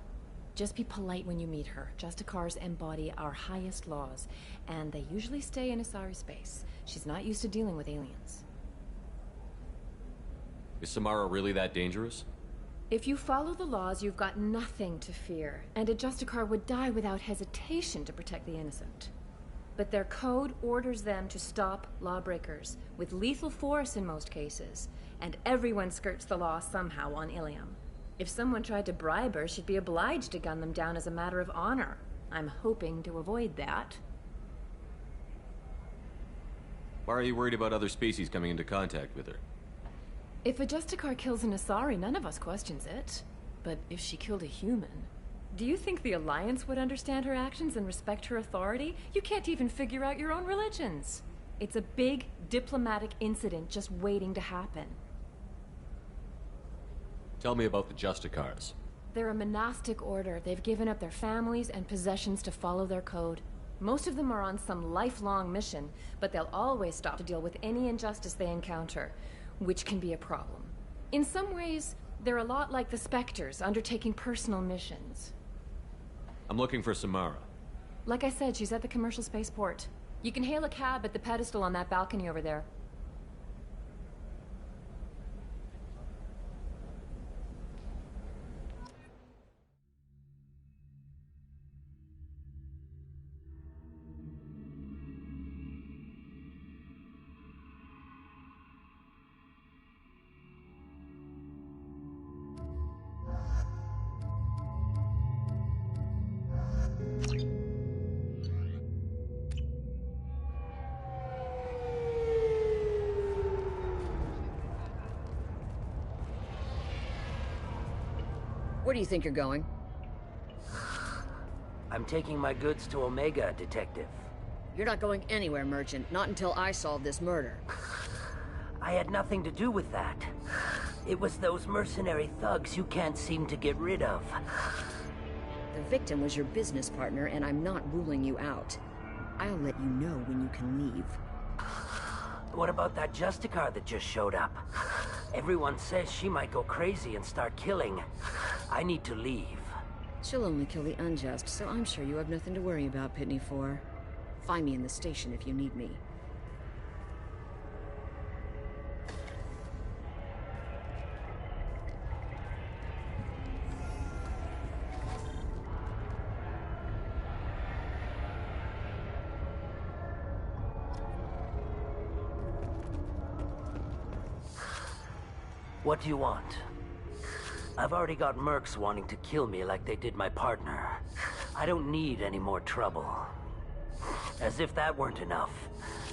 Just be polite when you meet her. Justicars embody our highest laws, and they usually stay in Asari space. She's not used to dealing with aliens. Is Samara really that dangerous? If you follow the laws, you've got nothing to fear, and a Justicar would die without hesitation to protect the innocent. But their code orders them to stop lawbreakers, with lethal force in most cases, and everyone skirts the law somehow on Ilium. If someone tried to bribe her, she'd be obliged to gun them down as a matter of honor. I'm hoping to avoid that. Why are you worried about other species coming into contact with her? If a Justicar kills an Asari, none of us questions it. But if she killed a human... Do you think the Alliance would understand her actions and respect her authority? You can't even figure out your own religions. It's a big diplomatic incident just waiting to happen. Tell me about the Justicars. They're a monastic order. They've given up their families and possessions to follow their code. Most of them are on some lifelong mission, but they'll always stop to deal with any injustice they encounter, which can be a problem. In some ways, they're a lot like the Spectres, undertaking personal missions. I'm looking for Samara. Like I said, she's at the commercial spaceport. You can hail a cab at the pedestal on that balcony over there. Where do you think you're going? I'm taking my goods to Omega, Detective. You're not going anywhere, Merchant. Not until I solve this murder. I had nothing to do with that. It was those mercenary thugs you can't seem to get rid of. The victim was your business partner, and I'm not ruling you out. I'll let you know when you can leave. What about that Justicar that just showed up? Everyone says she might go crazy and start killing. I need to leave. She'll only kill the unjust, so I'm sure you have nothing to worry about, Pitney 4. Find me in the station if you need me. What do you want? I've already got mercs wanting to kill me like they did my partner. I don't need any more trouble. As if that weren't enough,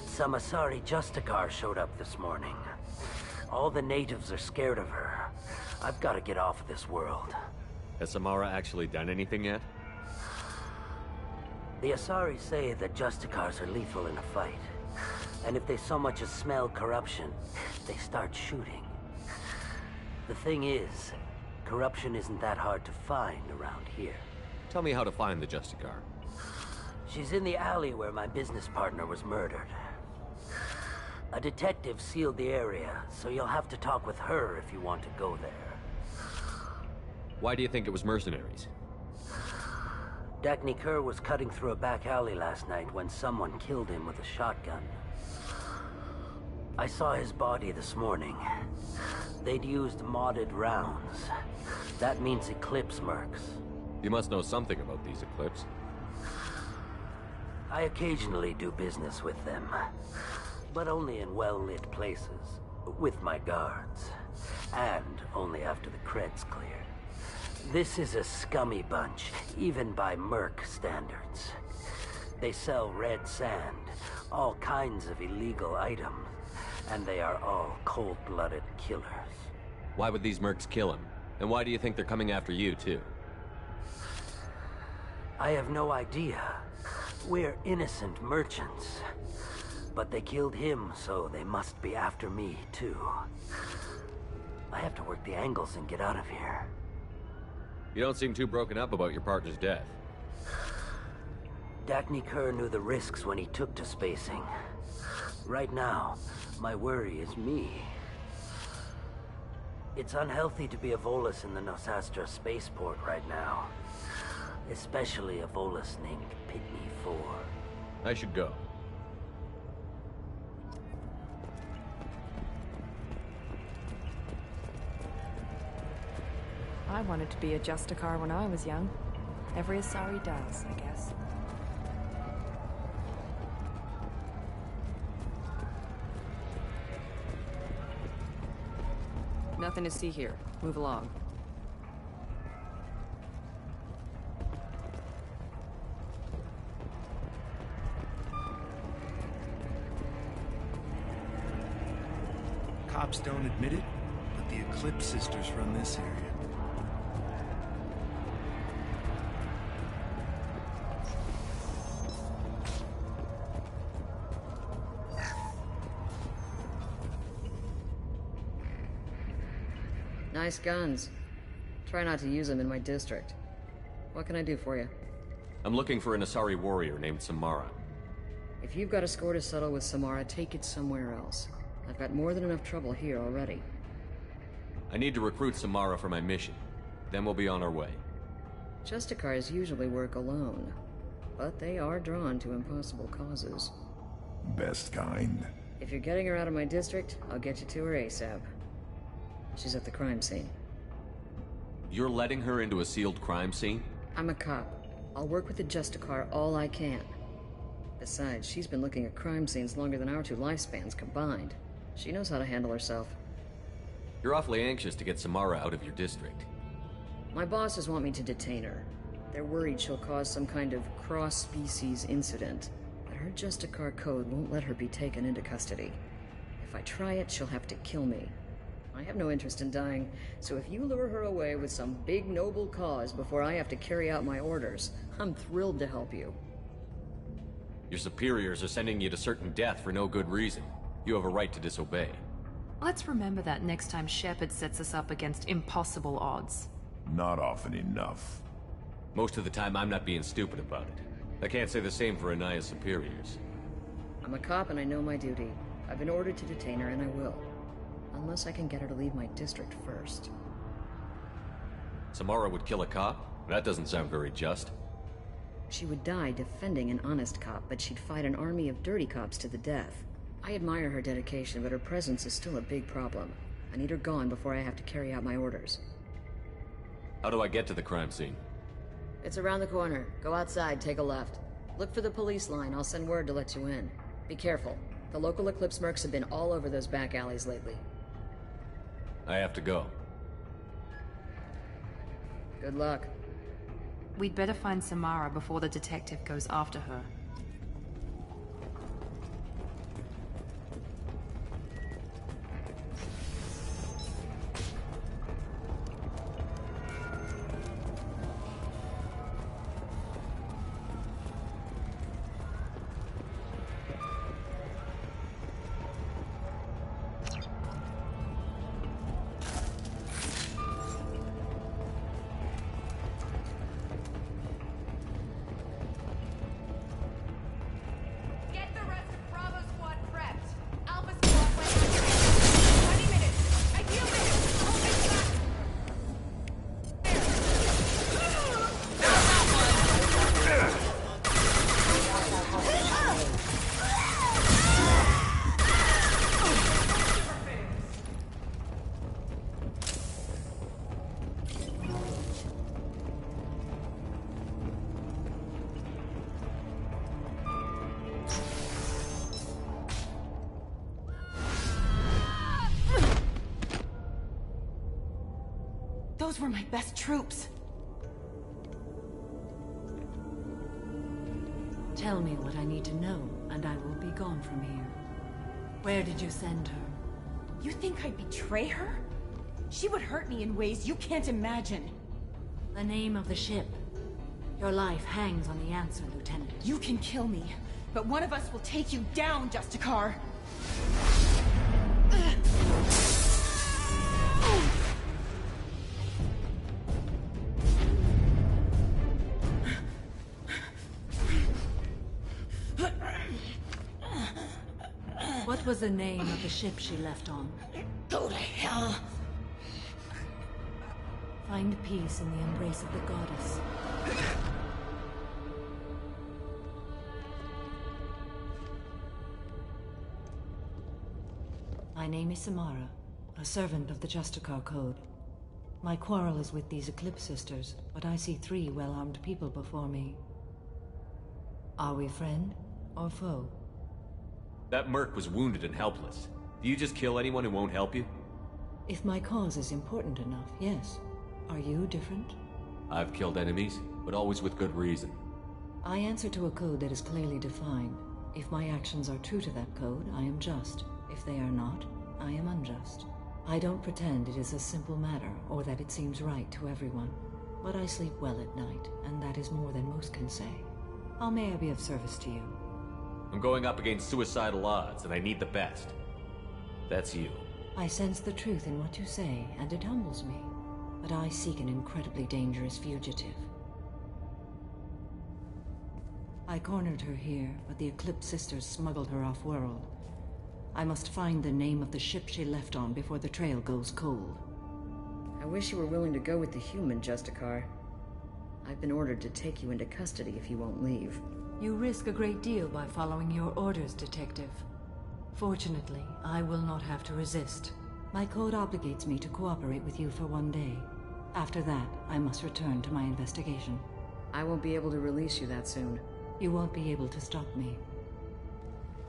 some Asari Justicar showed up this morning. All the natives are scared of her. I've got to get off of this world. Has Samara actually done anything yet? The Asari say that Justicars are lethal in a fight. And if they so much as smell corruption, they start shooting. The thing is, corruption isn't that hard to find around here. Tell me how to find the Justicar. She's in the alley where my business partner was murdered. A detective sealed the area, so you'll have to talk with her if you want to go there. Why do you think it was mercenaries? Dagny Kerr was cutting through a back alley last night when someone killed him with a shotgun. I saw his body this morning. They'd used modded rounds. That means Eclipse mercs. You must know something about these Eclipse. I occasionally do business with them, but only in well-lit places, with my guards, and only after the cred's cleared. This is a scummy bunch, even by merc standards. They sell red sand, all kinds of illegal items, and they are all cold-blooded killers. Why would these mercs kill him? And why do you think they're coming after you, too? I have no idea. We're innocent merchants. But they killed him, so they must be after me, too. I have to work the angles and get out of here. You don't seem too broken up about your partner's death. Dagny Kerr knew the risks when he took to spacing. Right now, my worry is me. It's unhealthy to be a Volus in the Nosastra spaceport right now. Especially a Volus named Pitney 4. I should go. I wanted to be a Justicar when I was young. Every Asari does, I guess. Nothing to see here. Move along. Cops don't admit it, but the Eclipse sisters run this area. Nice guns. Try not to use them in my district. What can I do for you? I'm looking for an Asari warrior named Samara. If you've got a score to settle with Samara, take it somewhere else. I've got more than enough trouble here already. I need to recruit Samara for my mission. Then we'll be on our way. Justicars usually work alone, but they are drawn to impossible causes. Best kind. If you're getting her out of my district, I'll get you to her ASAP. She's at the crime scene. You're letting her into a sealed crime scene? I'm a cop. I'll work with the Justicar all I can. Besides, she's been looking at crime scenes longer than our two lifespans combined. She knows how to handle herself. You're awfully anxious to get Samara out of your district. My bosses want me to detain her. They're worried she'll cause some kind of cross-species incident, but her Justicar code won't let her be taken into custody. If I try it, she'll have to kill me. I have no interest in dying, so if you lure her away with some big noble cause before I have to carry out my orders, I'm thrilled to help you. Your superiors are sending you to certain death for no good reason. You have a right to disobey. Let's remember that next time Shepard sets us up against impossible odds. Not often enough. Most of the time, I'm not being stupid about it. I can't say the same for Anaya's superiors. I'm a cop and I know my duty. I've been ordered to detain her and I will. Unless I can get her to leave my district first. Samara would kill a cop? That doesn't sound very just. She would die defending an honest cop, but she'd fight an army of dirty cops to the death. I admire her dedication, but her presence is still a big problem. I need her gone before I have to carry out my orders. How do I get to the crime scene? It's around the corner. Go outside, take a left. Look for the police line. I'll send word to let you in. Be careful. The local Eclipse mercs have been all over those back alleys lately. I have to go. Good luck. We'd better find Samara before the detective goes after her. Those were my best troops. Tell me what I need to know, and I will be gone from here. Where did you send her? You think I'd betray her? She would hurt me in ways you can't imagine. The name of the ship. Your life hangs on the answer, Lieutenant. You can kill me, but one of us will take you down, Justicar. What was the name of the ship she left on? Go to hell. Find peace in the embrace of the goddess. My name is Samara, a servant of the Justicar Code. My quarrel is with these Eclipse Sisters, but I see 3 well-armed people before me. Are we friend or foe? That merc was wounded and helpless. Do you just kill anyone who won't help you? If my cause is important enough, yes. Are you different? I've killed enemies, but always with good reason. I answer to a code that is clearly defined. If my actions are true to that code, I am just. If they are not, I am unjust. I don't pretend it is a simple matter, or that it seems right to everyone. But I sleep well at night, and that is more than most can say. How may I be of service to you? I'm going up against suicidal odds, and I need the best. That's you. I sense the truth in what you say, and it humbles me. But I seek an incredibly dangerous fugitive. I cornered her here, but the Eclipse Sisters smuggled her off-world. I must find the name of the ship she left on before the trail goes cold. I wish you were willing to go with the human, Justicar. I've been ordered to take you into custody if you won't leave. You risk a great deal by following your orders, Detective. Fortunately, I will not have to resist. My code obligates me to cooperate with you for 1 day. After that, I must return to my investigation. I won't be able to release you that soon. You won't be able to stop me.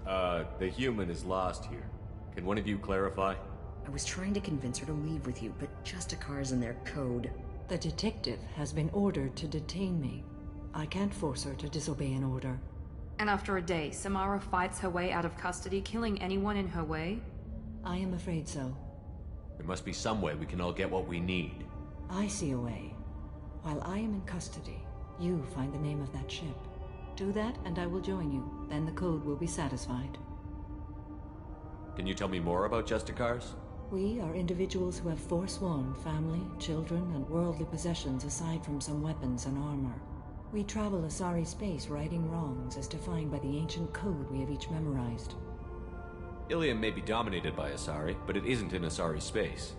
The human is lost here. Can one of you clarify? I was trying to convince her to leave with you, but Justicar's in their code. The detective has been ordered to detain me. I can't force her to disobey an order. And after a day, Samara fights her way out of custody, killing anyone in her way? I am afraid so. There must be some way we can all get what we need. I see a way. While I am in custody, you find the name of that ship. Do that, and I will join you. Then the code will be satisfied. Can you tell me more about Justicars? We are individuals who have forsworn family, children, and worldly possessions aside from some weapons and armor. We travel Asari space righting wrongs as defined by the ancient code we have each memorized. Ilium may be dominated by Asari, but it isn't in Asari space.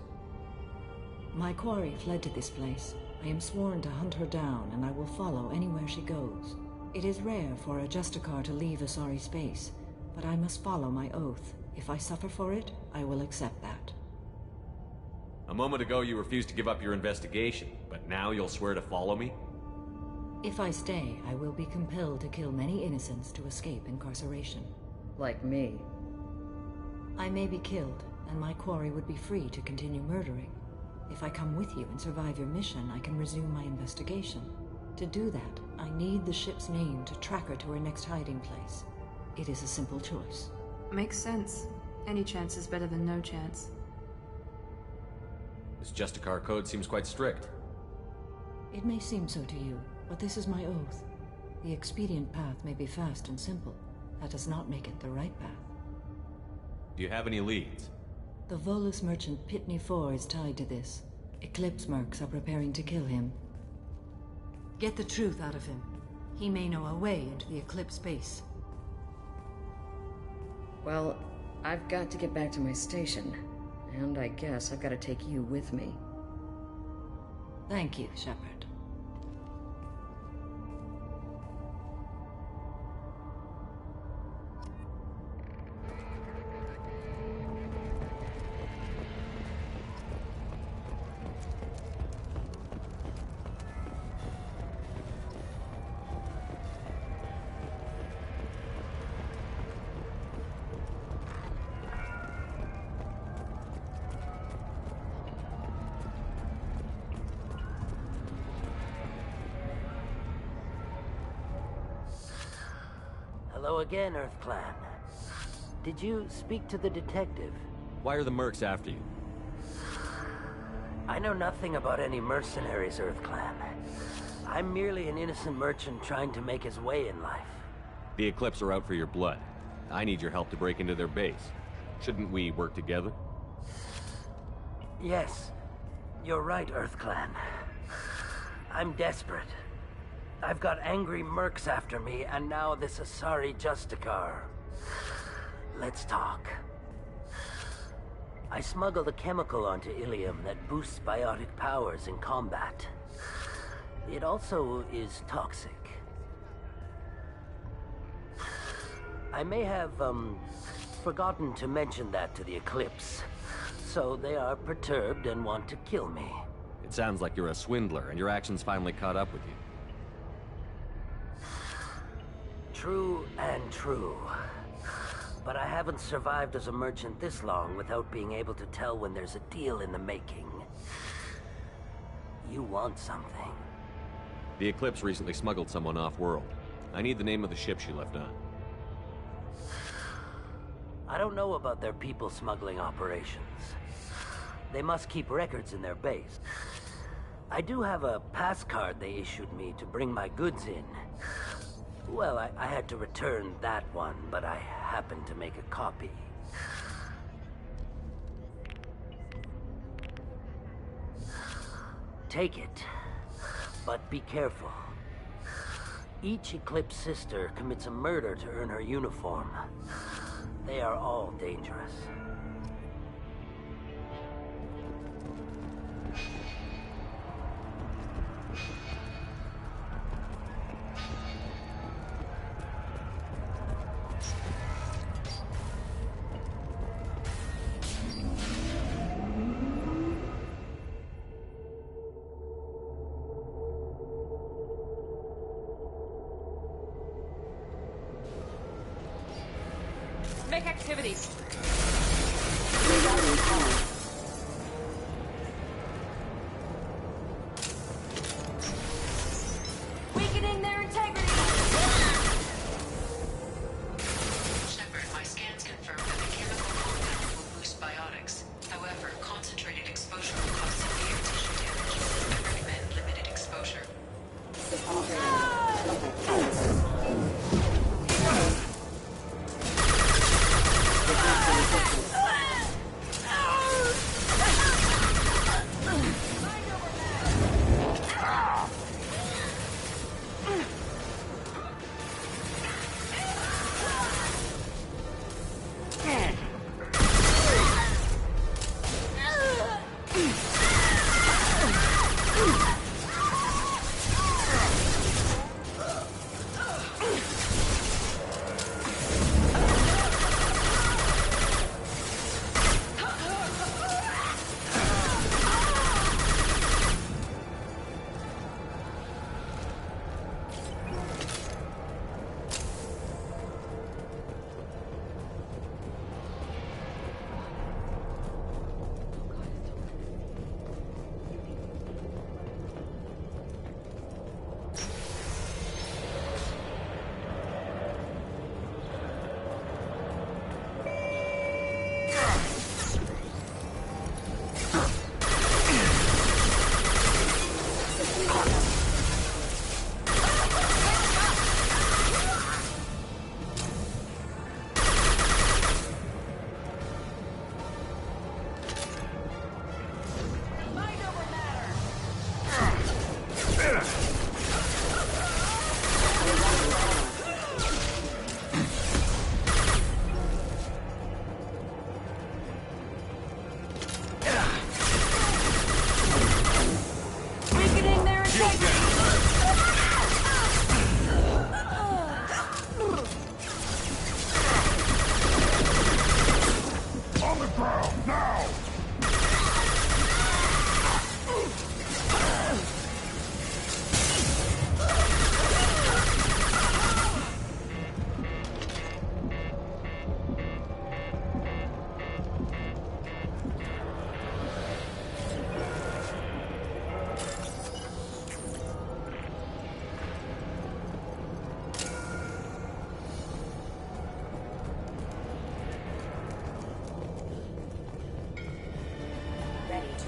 My quarry fled to this place. I am sworn to hunt her down, and I will follow anywhere she goes. It is rare for a Justicar to leave Asari space, but I must follow my oath. If I suffer for it, I will accept that. A moment ago you refused to give up your investigation, but now you'll swear to follow me? If I stay, I will be compelled to kill many innocents to escape incarceration. Like me. I may be killed, and my quarry would be free to continue murdering. If I come with you and survive your mission, I can resume my investigation. To do that, I need the ship's name to track her to her next hiding place. It is a simple choice. Makes sense. Any chance is better than no chance. This Justicar code seems quite strict. It may seem so to you, but this is my oath. The expedient path may be fast and simple. That does not make it the right path. Do you have any leads? The Volus merchant Pitney 4 is tied to this. Eclipse mercs are preparing to kill him. Get the truth out of him. He may know a way into the Eclipse base. Well, I've got to get back to my station. And I guess I've got to take you with me. Thank you, Shepard. Hello again, Earth Clan. Did you speak to the detective? Why are the mercs after you? I know nothing about any mercenaries, Earth Clan. I'm merely an innocent merchant trying to make his way in life. The Eclipse are out for your blood. I need your help to break into their base. Shouldn't we work together? Yes, you're right, Earth Clan. I'm desperate. I've got angry mercs after me, and now this Asari Justicar. Let's talk. I smuggled a chemical onto Ilium that boosts biotic powers in combat. It also is toxic. I may have, forgotten to mention that to the Eclipse. So they are perturbed and want to kill me. It sounds like you're a swindler, and your actions finally caught up with you. True and true. But I haven't survived as a merchant this long without being able to tell when there's a deal in the making. You want something. The Eclipse recently smuggled someone off-world. I need the name of the ship she left on. I don't know about their people smuggling operations. They must keep records in their base. I do have a pass card they issued me to bring my goods in. Well, I had to return that one, but I happened to make a copy. Take it, but be careful. Each Eclipse sister commits a murder to earn her uniform. They are all dangerous. Make activity. Weakening their integrity. Shepard, my scans confirm that the chemical compound will boost biotics. However, concentrated exposure will cause severe tissue damage. I recommend limited exposure.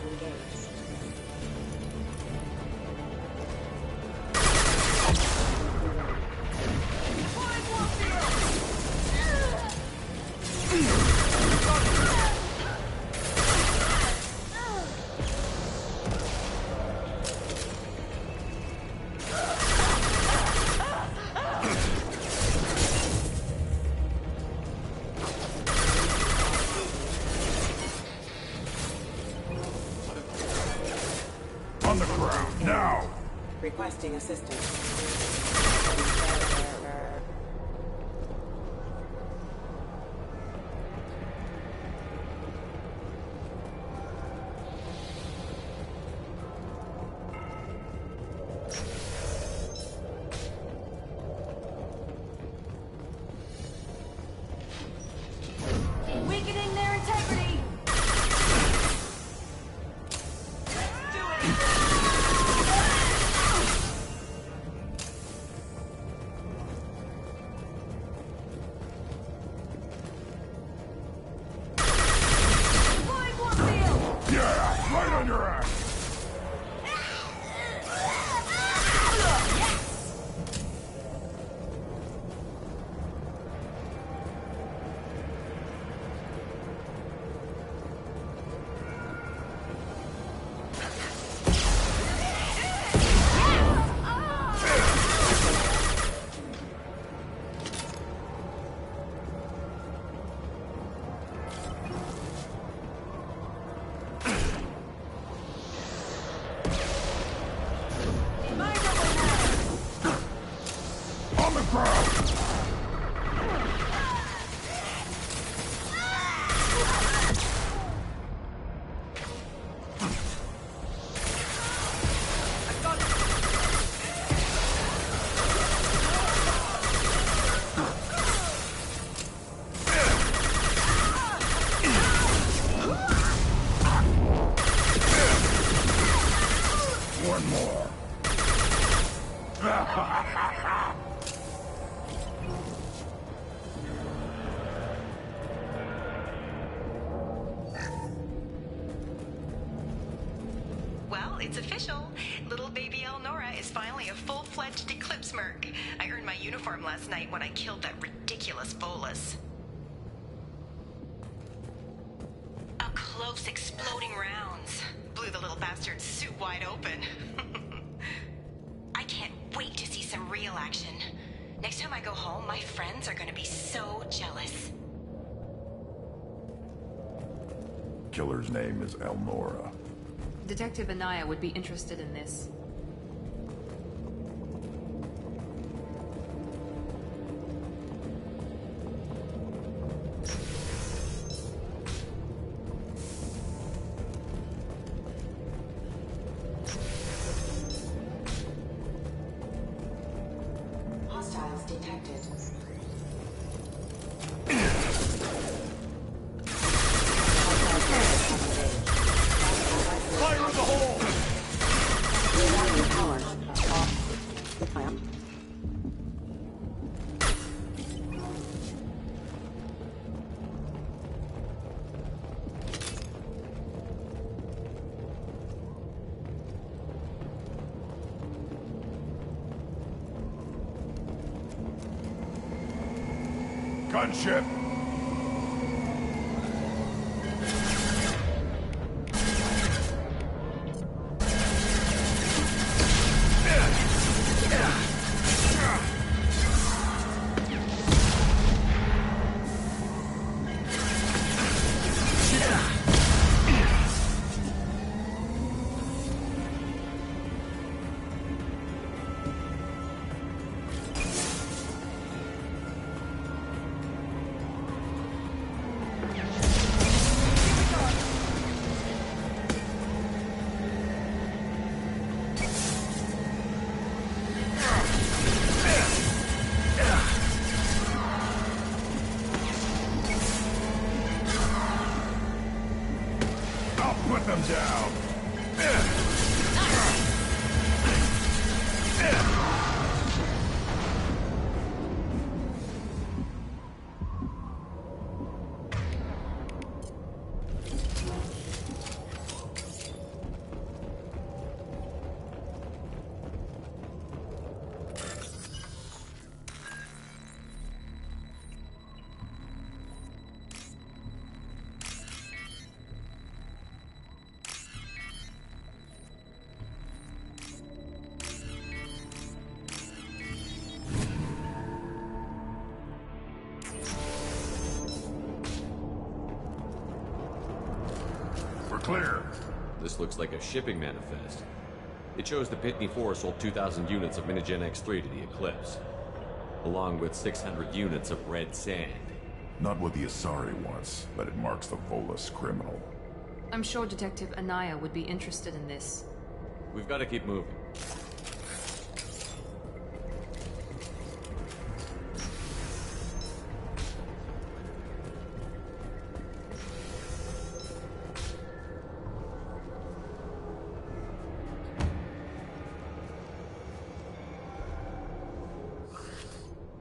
Engaged. On the ground, now! Requesting assistance. Weakening their integrity! Yeah, right on your ass! On the ground! One more. Well, it's official. Little baby Elnora is finally a full-fledged Eclipse merc. I earned my uniform last night when I killed that ridiculous bolus. Up close, exploding rounds. Blew the little bastard's suit wide open. I can't wait to see some real action. Next time I go home, my friends are gonna be so jealous. Killer's name is Elnora. Detective Anaya would be interested in this. Hostiles detected. Fire in the hole! Gunship! Put them down! Clear. This looks like a shipping manifest. It shows the Pitney 4 sold 2,000 units of Minigen X3 to the Eclipse, along with 600 units of red sand. Not what the Asari wants, but it marks the Volus criminal. I'm sure Detective Anaya would be interested in this. We've got to keep moving.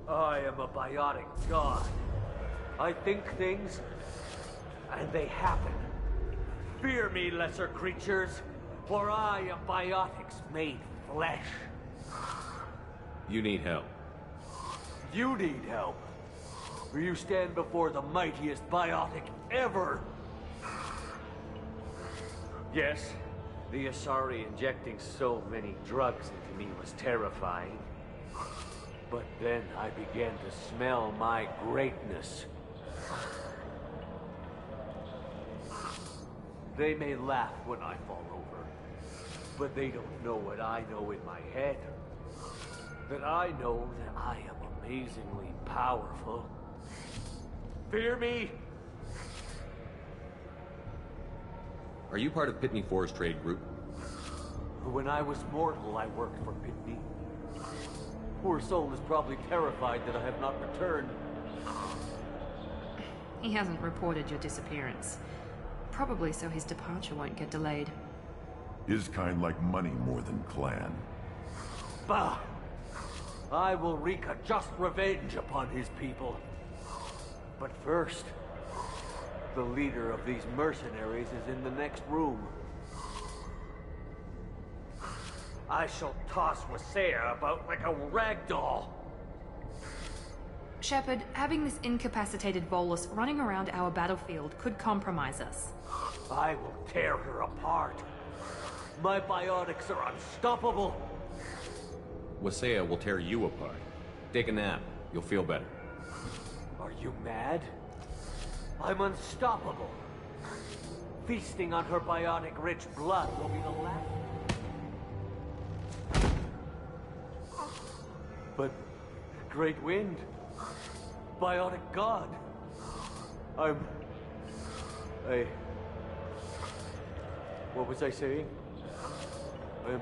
I am a biotic god. I think things, and they happen. Fear me, lesser creatures, for I am biotics made flesh. You need help. You need help, for you stand before the mightiest biotic ever. Yes, the Asari injecting so many drugs into me was terrifying. But then I began to smell my greatness. They may laugh when I fall over, but they don't know what I know in my head. That I know that I am amazingly powerful. Fear me? Are you part of Pitney 4's trade group? When I was mortal, I worked for Pitney. Poor soul is probably terrified that I have not returned. He hasn't reported your disappearance. Probably so his departure won't get delayed. His kind like money more than clan. Bah! I will wreak a just revenge upon his people. But first, the leader of these mercenaries is in the next room. I shall toss Wasea about like a rag doll. Shepard, having this incapacitated Volus running around our battlefield could compromise us. I will tear her apart. My biotics are unstoppable. Wasea will tear you apart. Take a nap. You'll feel better. Are you mad? I'm unstoppable. Feasting on her biotic-rich blood will be the last. But Great Wind, biotic god. What was I saying? I'm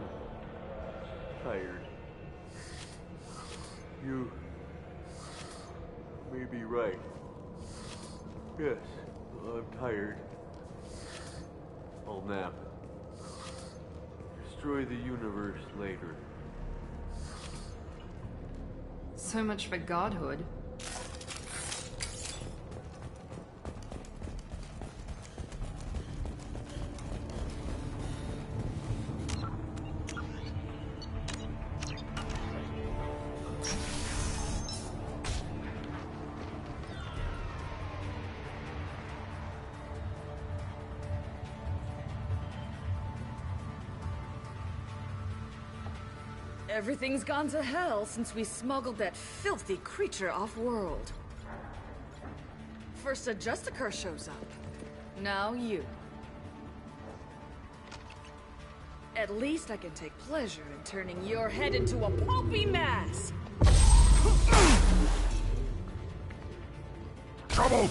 tired. You may be right. Yes, I'm tired. I'll nap. Destroy the universe later. So much for godhood. Everything's gone to hell since we smuggled that filthy creature off-world. First a Justicar shows up. Now you. At least I can take pleasure in turning your head into a pulpy mass! Trouble!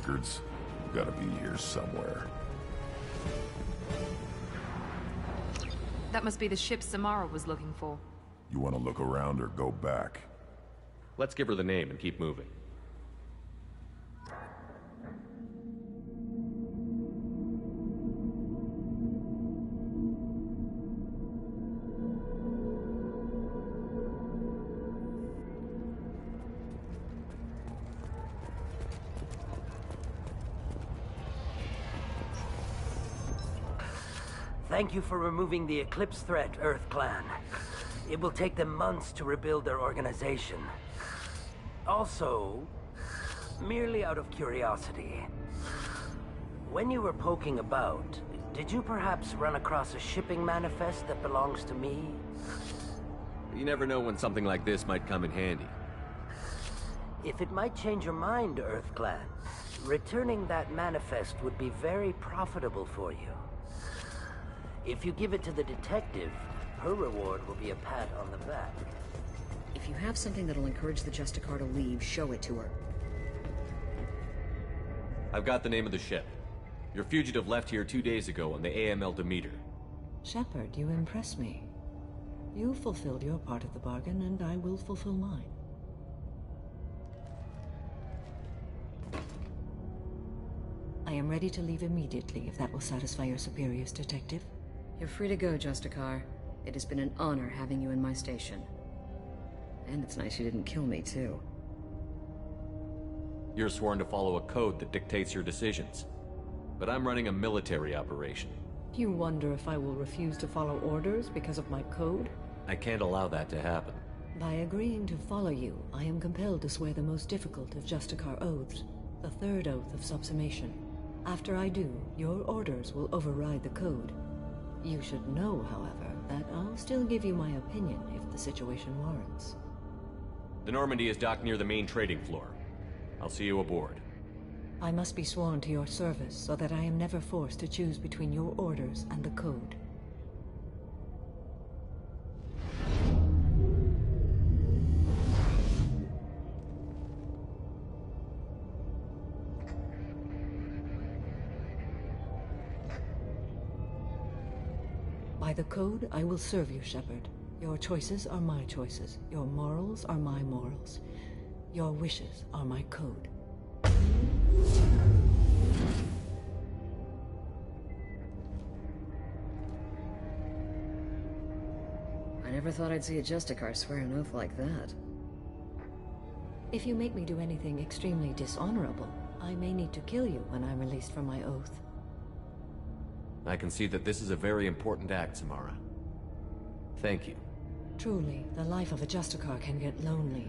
records. Gotta be here somewhere. That must be the ship Samara was looking for. You want to look around or go back? Let's give her the name and keep moving. Thank you for removing the Eclipse threat, Earth Clan. It will take them months to rebuild their organization. Also, merely out of curiosity, when you were poking about, did you perhaps run across a shipping manifest that belongs to me? You never know when something like this might come in handy. If it might change your mind, Earth Clan, returning that manifest would be very profitable for you. If you give it to the detective, her reward will be a pat on the back. If you have something that'll encourage the Justicar to leave, show it to her. I've got the name of the ship. Your fugitive left here 2 days ago on the AML Demeter. Shepard, you impress me. You fulfilled your part of the bargain, and I will fulfill mine. I am ready to leave immediately, if that will satisfy your superiors, Detective. You're free to go, Justicar. It has been an honor having you in my station. And it's nice you didn't kill me, too. You're sworn to follow a code that dictates your decisions. But I'm running a military operation. You wonder if I will refuse to follow orders because of my code? I can't allow that to happen. By agreeing to follow you, I am compelled to swear the most difficult of Justicar oaths, the third oath of subsumation. After I do, your orders will override the code. You should know, however, that I'll still give you my opinion if the situation warrants. The Normandy is docked near the main trading floor. I'll see you aboard. I must be sworn to your service so that I am never forced to choose between your orders and the code. By the code, I will serve you, Shepard. Your choices are my choices. Your morals are my morals. Your wishes are my code. I never thought I'd see a Justicar swear an oath like that. If you make me do anything extremely dishonorable, I may need to kill you when I'm released from my oath. I can see that this is a very important act, Samara. Thank you. Truly, the life of a Justicar can get lonely.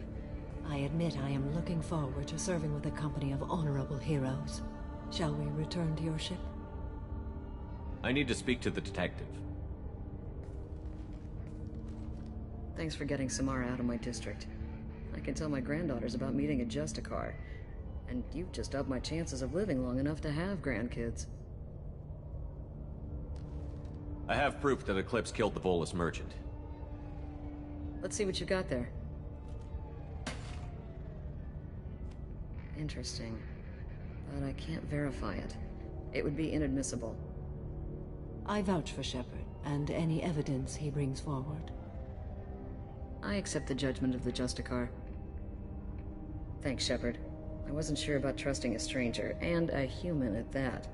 I admit I am looking forward to serving with a company of honorable heroes. Shall we return to your ship? I need to speak to the detective. Thanks for getting Samara out of my district. I can tell my granddaughters about meeting a Justicar. And you've just upped my chances of living long enough to have grandkids. I have proof that Eclipse killed the Volus merchant. Let's see what you got there. Interesting. But I can't verify it. It would be inadmissible. I vouch for Shepard, and any evidence he brings forward. I accept the judgment of the Justicar. Thanks, Shepard. I wasn't sure about trusting a stranger, and a human at that.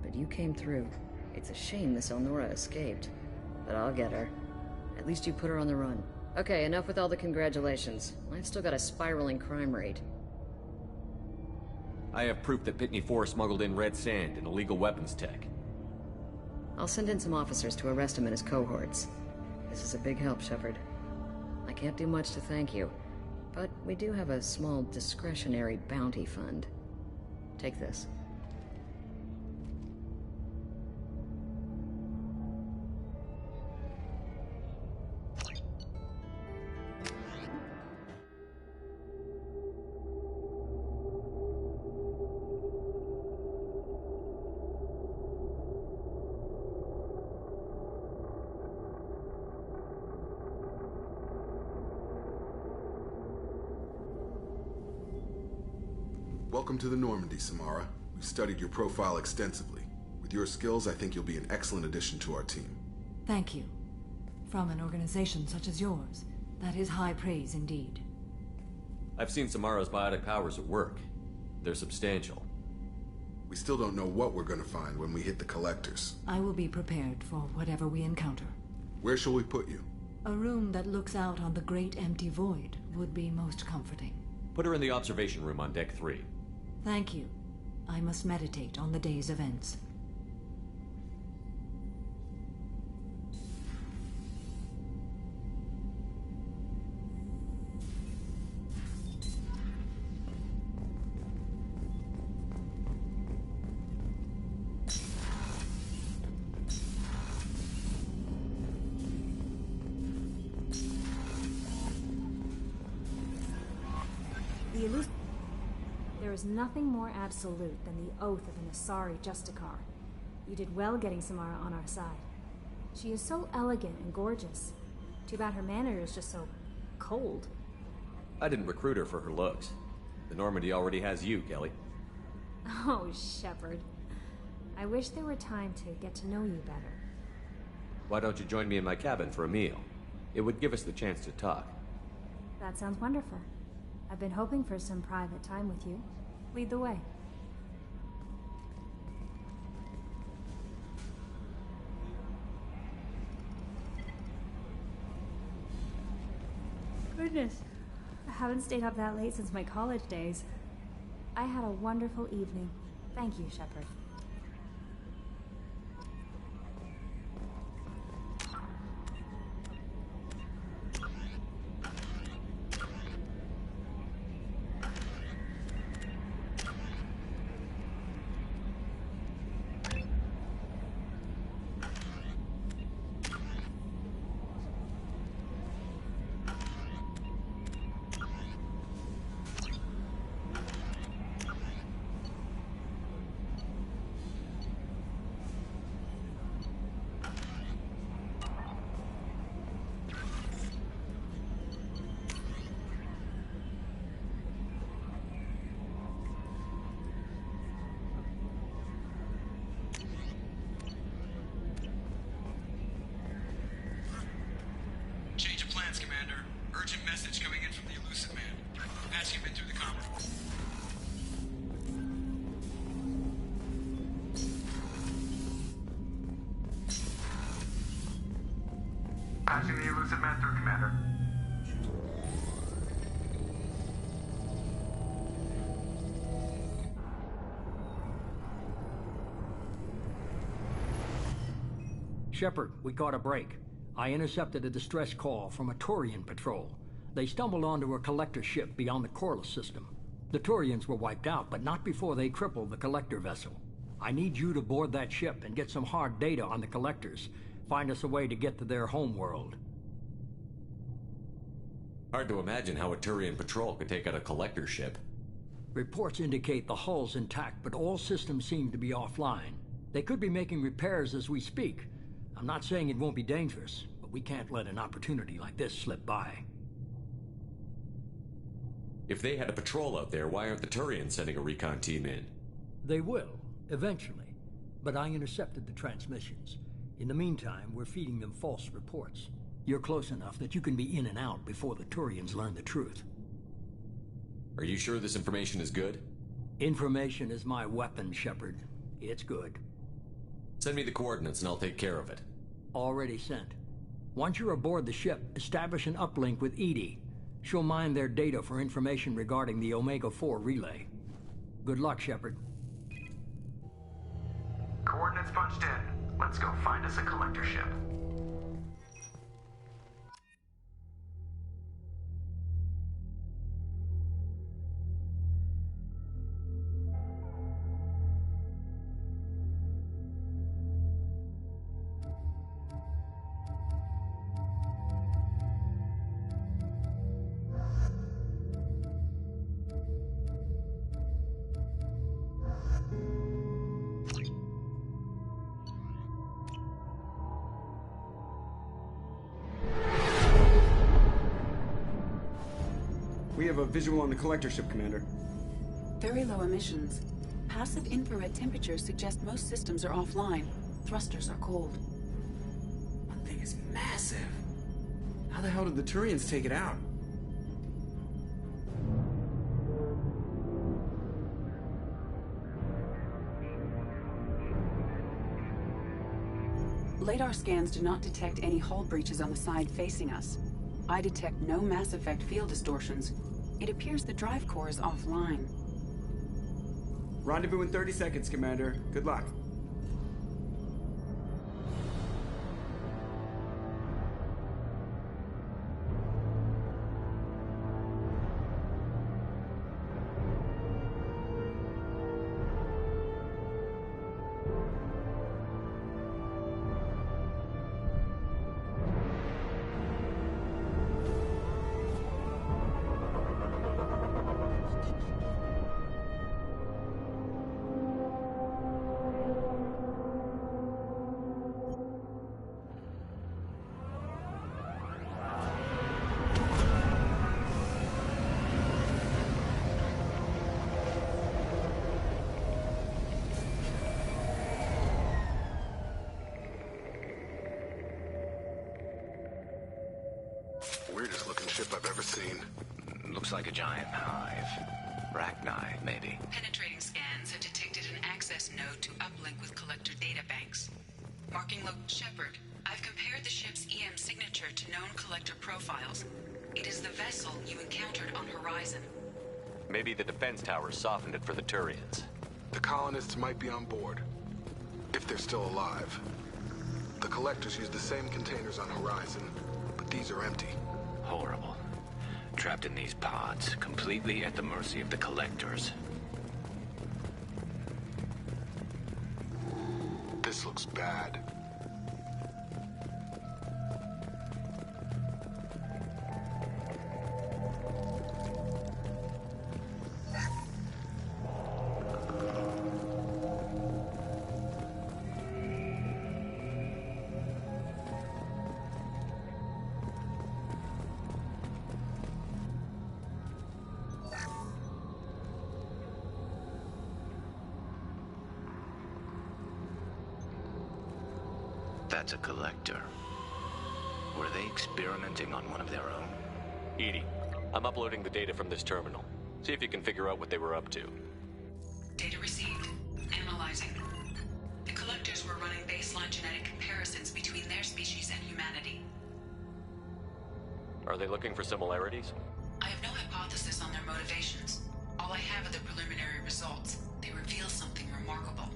But you came through. It's a shame this Elnora escaped. But I'll get her. At least you put her on the run. Okay, enough with all the congratulations. I've still got a spiraling crime rate. I have proof that Pitney 4 smuggled in red sand and illegal weapons tech. I'll send in some officers to arrest him and his cohorts. This is a big help, Shepard. I can't do much to thank you, but we do have a small discretionary bounty fund. Take this. Welcome to the Normandy, Samara. We've studied your profile extensively. With your skills, I think you'll be an excellent addition to our team. Thank you. From an organization such as yours, that is high praise indeed. I've seen Samara's biotic powers at work. They're substantial. We still don't know what we're gonna find when we hit the collectors. I will be prepared for whatever we encounter. Where shall we put you? A room that looks out on the great empty void would be most comforting. Put her in the observation room on Deck 3. Thank you. I must meditate on the day's events. There is nothing more absolute than the oath of an Asari Justicar. You did well getting Samara on our side. She is so elegant and gorgeous. Too bad her manner is just so cold. I didn't recruit her for her looks. The Normandy already has you, Kelly. Oh, Shepard. I wish there were time to get to know you better. Why don't you join me in my cabin for a meal? It would give us the chance to talk. That sounds wonderful. I've been hoping for some private time with you. Lead the way. Goodness, I haven't stayed up that late since my college days. I had a wonderful evening. Thank you, Shepard. Patching the elusive man through, Commander. Shepard, we caught a break. I intercepted a distress call from a Turian patrol. They stumbled onto a collector ship beyond the Corliss system. The Turians were wiped out, but not before they crippled the collector vessel. I need you to board that ship and get some hard data on the collectors. Find us a way to get to their homeworld. Hard to imagine how a Turian patrol could take out a collector ship. Reports indicate the hull's intact, but all systems seem to be offline. They could be making repairs as we speak. I'm not saying it won't be dangerous, but we can't let an opportunity like this slip by. If they had a patrol out there, why aren't the Turians sending a recon team in? They will, eventually. But I intercepted the transmissions. In the meantime, we're feeding them false reports. You're close enough that you can be in and out before the Turians learn the truth. Are you sure this information is good? Information is my weapon, Shepard. It's good. Send me the coordinates and I'll take care of it. Already sent. Once you're aboard the ship, establish an uplink with Edie. She'll mine their data for information regarding the Omega-4 relay. Good luck, Shepard. Coordinates punched in. Let's go find us a collector ship. We have a visual on the collector ship, Commander. Very low emissions. Passive infrared temperatures suggest most systems are offline. Thrusters are cold. That thing is massive. How the hell did the Turians take it out? Radar scans do not detect any hull breaches on the side facing us. I detect no Mass Effect field distortions. It appears the drive core is offline. Rendezvous in 30 seconds, Commander. Good luck. Weirdest looking ship I've ever seen. Looks like a giant hive. Rachni, maybe. Penetrating scans have detected an access node to uplink with collector databanks. Marking local Shepard, I've compared the ship's EM signature to known collector profiles. It is the vessel you encountered on Horizon. Maybe the defense towers softened it for the Turians. The colonists might be on board. If they're still alive. The collectors use the same containers on Horizon, but these are empty. Horrible. Trapped in these pods, completely at the mercy of the collectors. This looks bad. That's a collector. Were they experimenting on one of their own? Edie, I'm uploading the data from this terminal. See if you can figure out what they were up to. Data received. Analyzing. The collectors were running baseline genetic comparisons between their species and humanity. Are they looking for similarities? I have no hypothesis on their motivations. All I have are the preliminary results. They reveal something remarkable.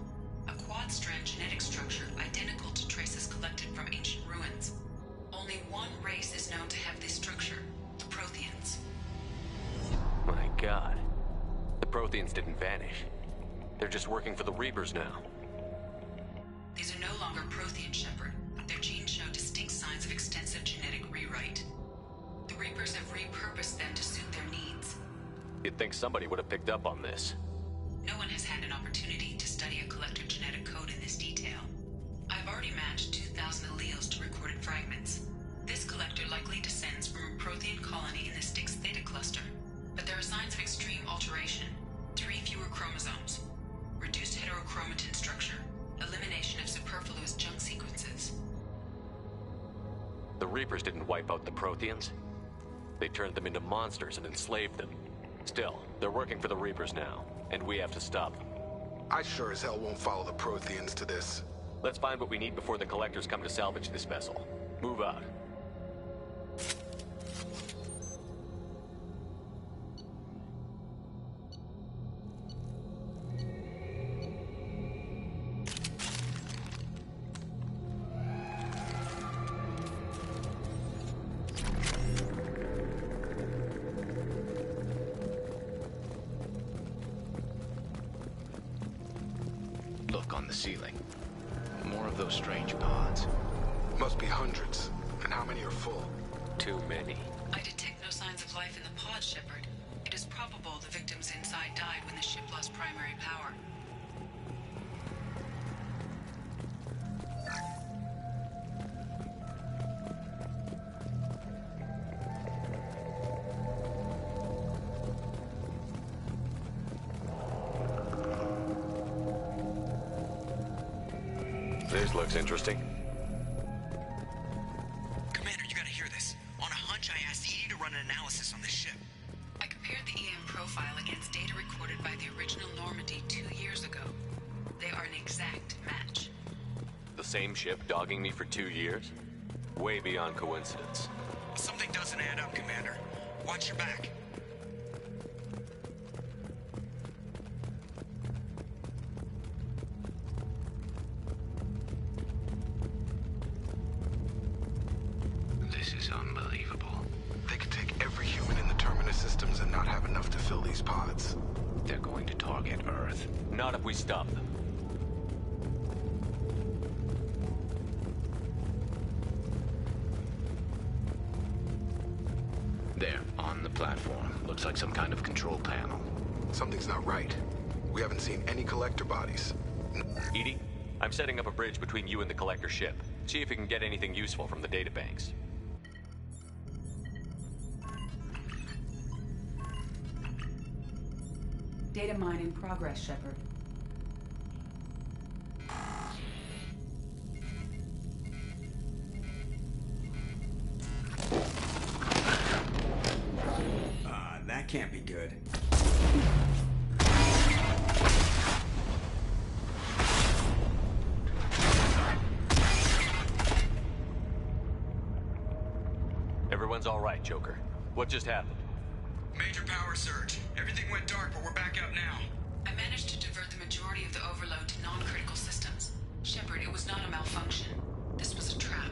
A quad-strand genetic structure identical to traces collected from ancient ruins. Only one race is known to have this structure, the Protheans. My god. The Protheans didn't vanish. They're just working for the Reapers now. These are no longer Prothean, Shepard. Their genes show distinct signs of extensive genetic rewrite. The Reapers have repurposed them to suit their needs. You'd think somebody would have picked up on this. No one has had an opportunity to study a collector genetic code in this detail. I've already matched 2,000 alleles to recorded fragments. This collector likely descends from a Prothean colony in the Styx Theta cluster, but there are signs of extreme alteration. 3 fewer chromosomes, reduced heterochromatin structure, elimination of superfluous junk sequences. The Reapers didn't wipe out the Protheans. They turned them into monsters and enslaved them. Still, they're working for the Reapers now, and we have to stop them. I sure as hell won't follow the Protheans to this. Let's find what we need before the collectors come to salvage this vessel. Move out. Look on the ceiling. More of those strange pods. Must be hundreds. And how many are full? Too many. I detect no signs of life in the pod, Shepard. It is probable the victims inside died when the ship lost primary power. This looks interesting. Commander, you gotta hear this. On a hunch, I asked Edie to run an analysis on this ship. I compared the EM profile against data recorded by the original Normandy 2 years ago. They are an exact match. The same ship dogging me for 2 years? Way beyond coincidence. Something doesn't add up, Commander. Watch your back. This is unbelievable. They could take every human in the Terminus systems and not have enough to fill these pods. They're going to target Earth. Not if we stop them. There, on the platform. Looks like some kind of control panel. Something's not right. We haven't seen any collector bodies. Edie, I'm setting up a bridge between you and the collector ship. See if you can get anything useful from the databanks. Data mine in progress, Shepard. That can't be good. Everyone's all right, Joker. What just happened? Major power surge. Everything went dark, but we're back up now. I managed to divert the majority of the overload to non-critical systems. Shepard, it was not a malfunction. This was a trap.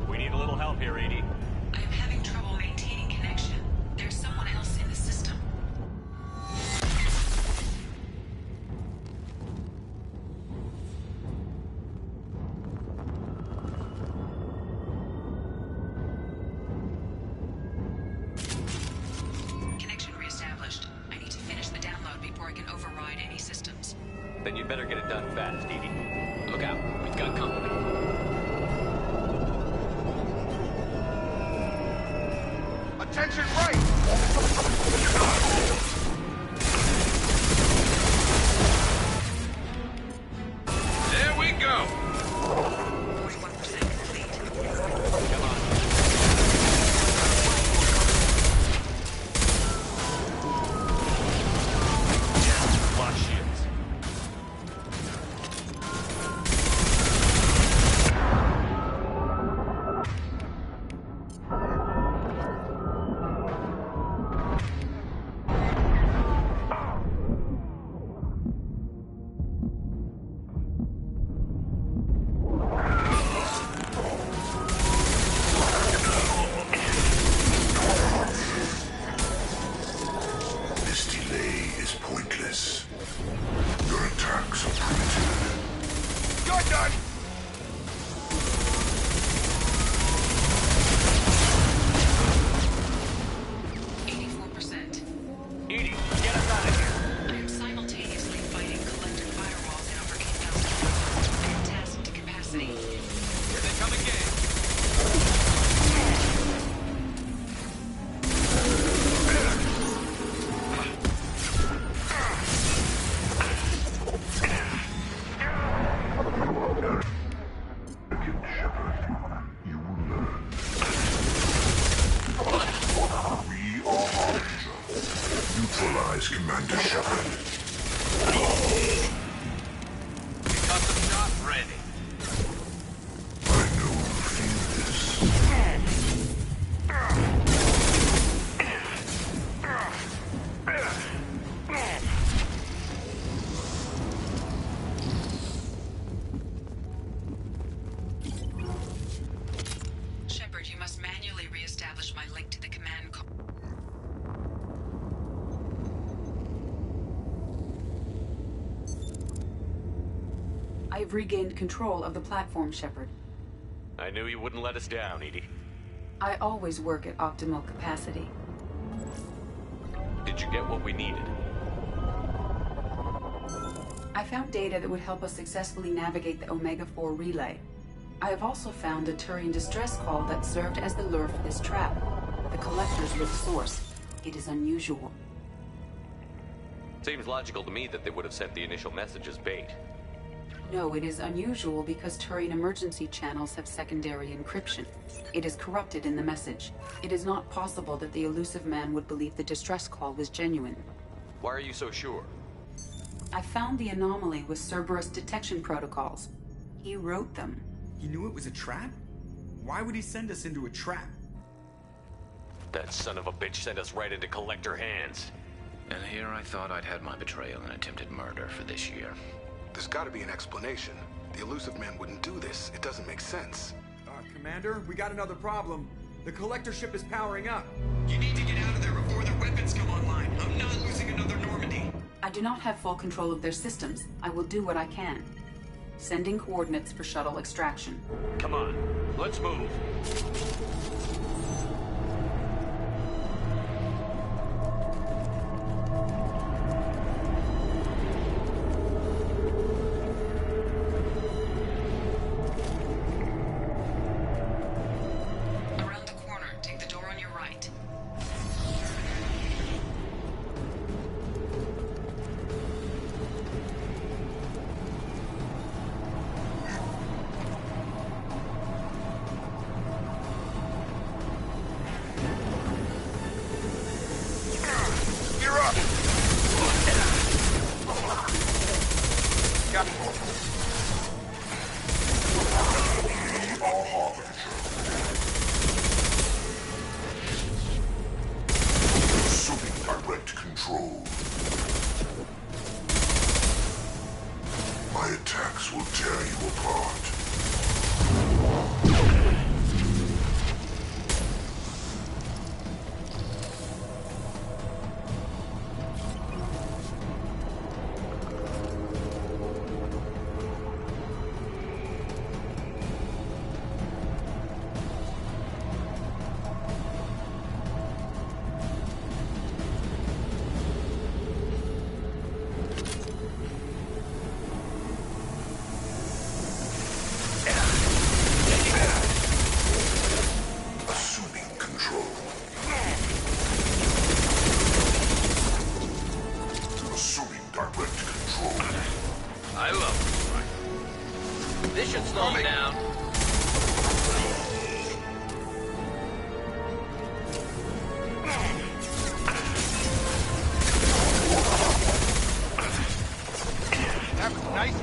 We need a little help here, Edie. I am having trouble maintaining connection. There's someone else in the system. Connection reestablished. I need to finish the download before I can override any systems. Then you'd better get it done fast, Edie. Look out, we've got company. Attention right! There we go! 41% complete. Come on. Lock shields. This delay is pointless. Your attacks are primitive. You're done! Edie, get us out of here. I am simultaneously fighting collector firewalls in over 8,000. I am tasked to capacity. Here they come again. You will learn. We are neutralize Commander Shepard. We got the shot ready. I know you feel this. Shepard, you must manually reestablish my link to the command call. I've regained control of the platform, Shepard. I knew you wouldn't let us down, Edie. I always work at optimal capacity. Did you get what we needed? I found data that would help us successfully navigate the Omega-4 relay. I have also found a Turian distress call that served as the lure for this trap. The collectors were the source. It is unusual. Seems logical to me that they would have sent the initial message as bait. No, it is unusual because Turian emergency channels have secondary encryption. It is corrupted in the message. It is not possible that the elusive man would believe the distress call was genuine. Why are you so sure? I found the anomaly with Cerberus detection protocols. He wrote them. He knew it was a trap? Why would he send us into a trap? That son of a bitch sent us right into Collector hands. And here I thought I'd had my betrayal and attempted murder for this year. There's gotta be an explanation. The elusive man wouldn't do this. It doesn't make sense. Commander, we got another problem. The collector ship is powering up. You need to get out of there before their weapons come online. I'm not losing another Normandy. I do not have full control of their systems. I will do what I can. Sending coordinates for shuttle extraction. Come on, let's move. Around the corner, take the door on your right. You're up! Got Assuming direct control. My attacks will tear you apart. Assuming control. Assuming direct control. I love this. This should slow him down. that was nice.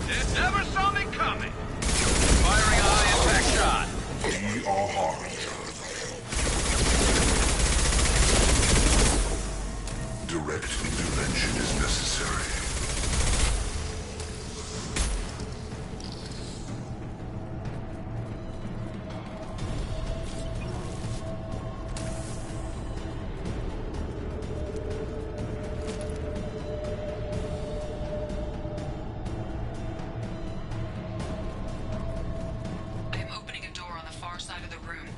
It never saw me coming. Firing eye attack shot. We are Harbinger. Direct intervention is necessary. I am opening a door on the far side of the room.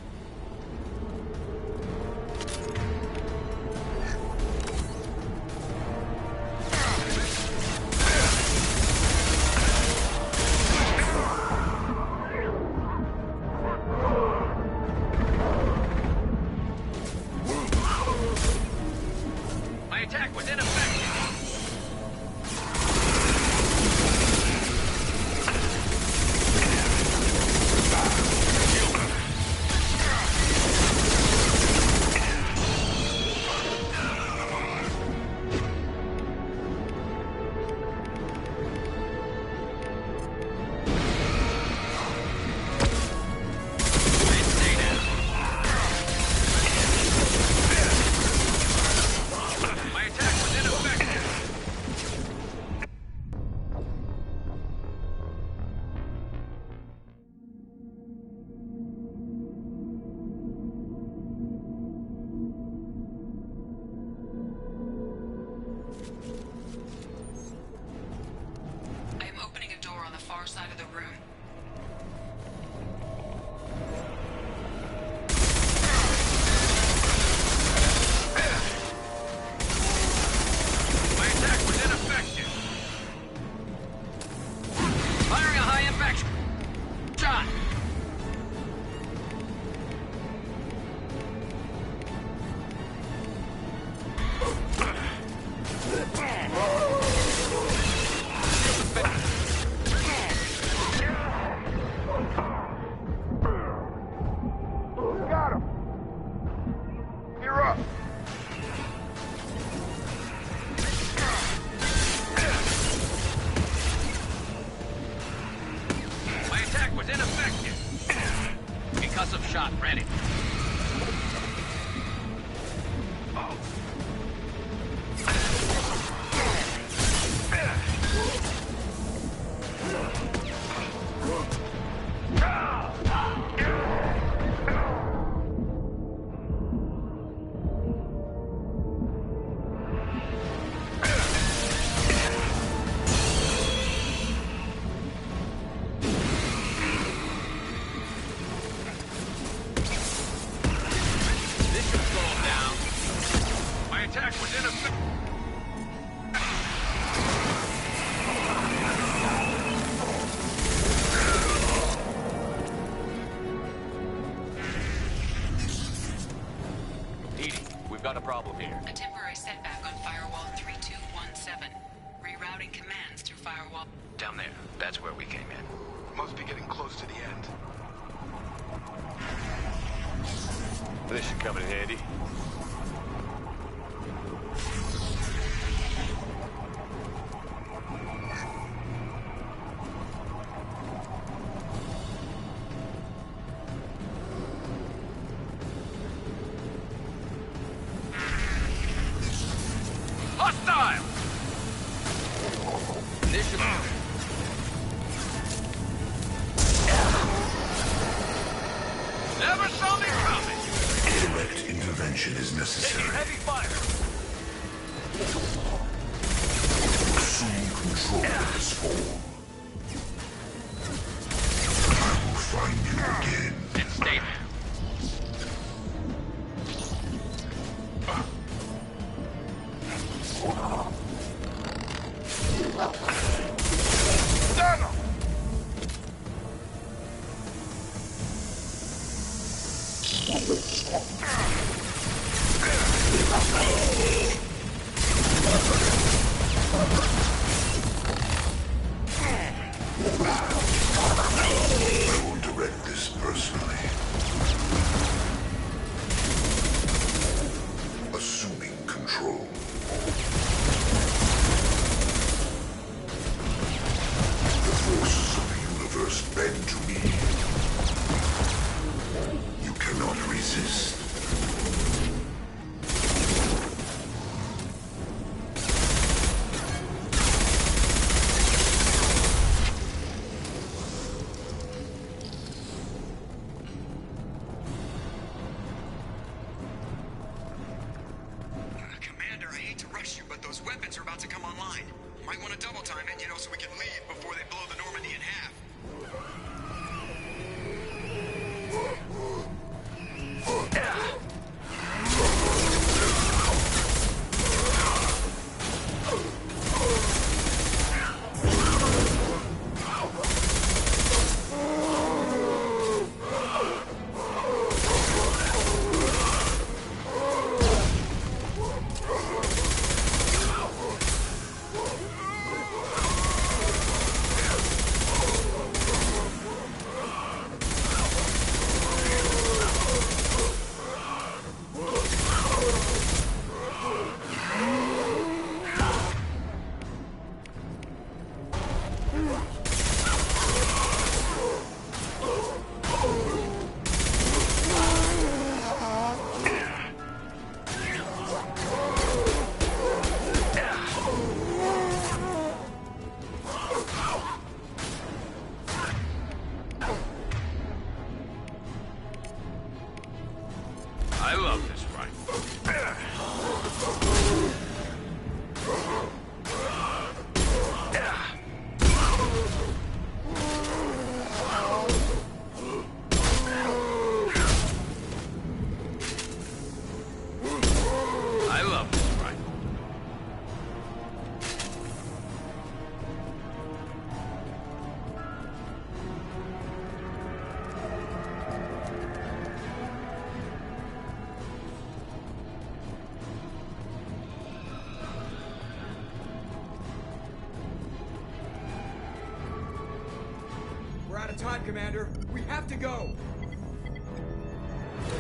My attack was ineffective. My attack was ineffective. Pod ready. Got a problem here. A temporary setback on Firewall 3217. Rerouting commands through Firewall. Down there. That's where we came in. Must be getting close to the end. This should come in handy. Hostile! Never saw me coming! Direct intervention is necessary. Taking heavy fire! Assume control of this form. I will find you again. And stay there. I will direct this personally. Assuming control. The forces of the universe bend to me. You cannot resist. Commander, I hate to rush you, but those weapons are about to come online. Might want to double time it, so we can leave before they blow the Normandy in half. I love this rifle. I love this rifle. We're out of time, Commander. We have to go.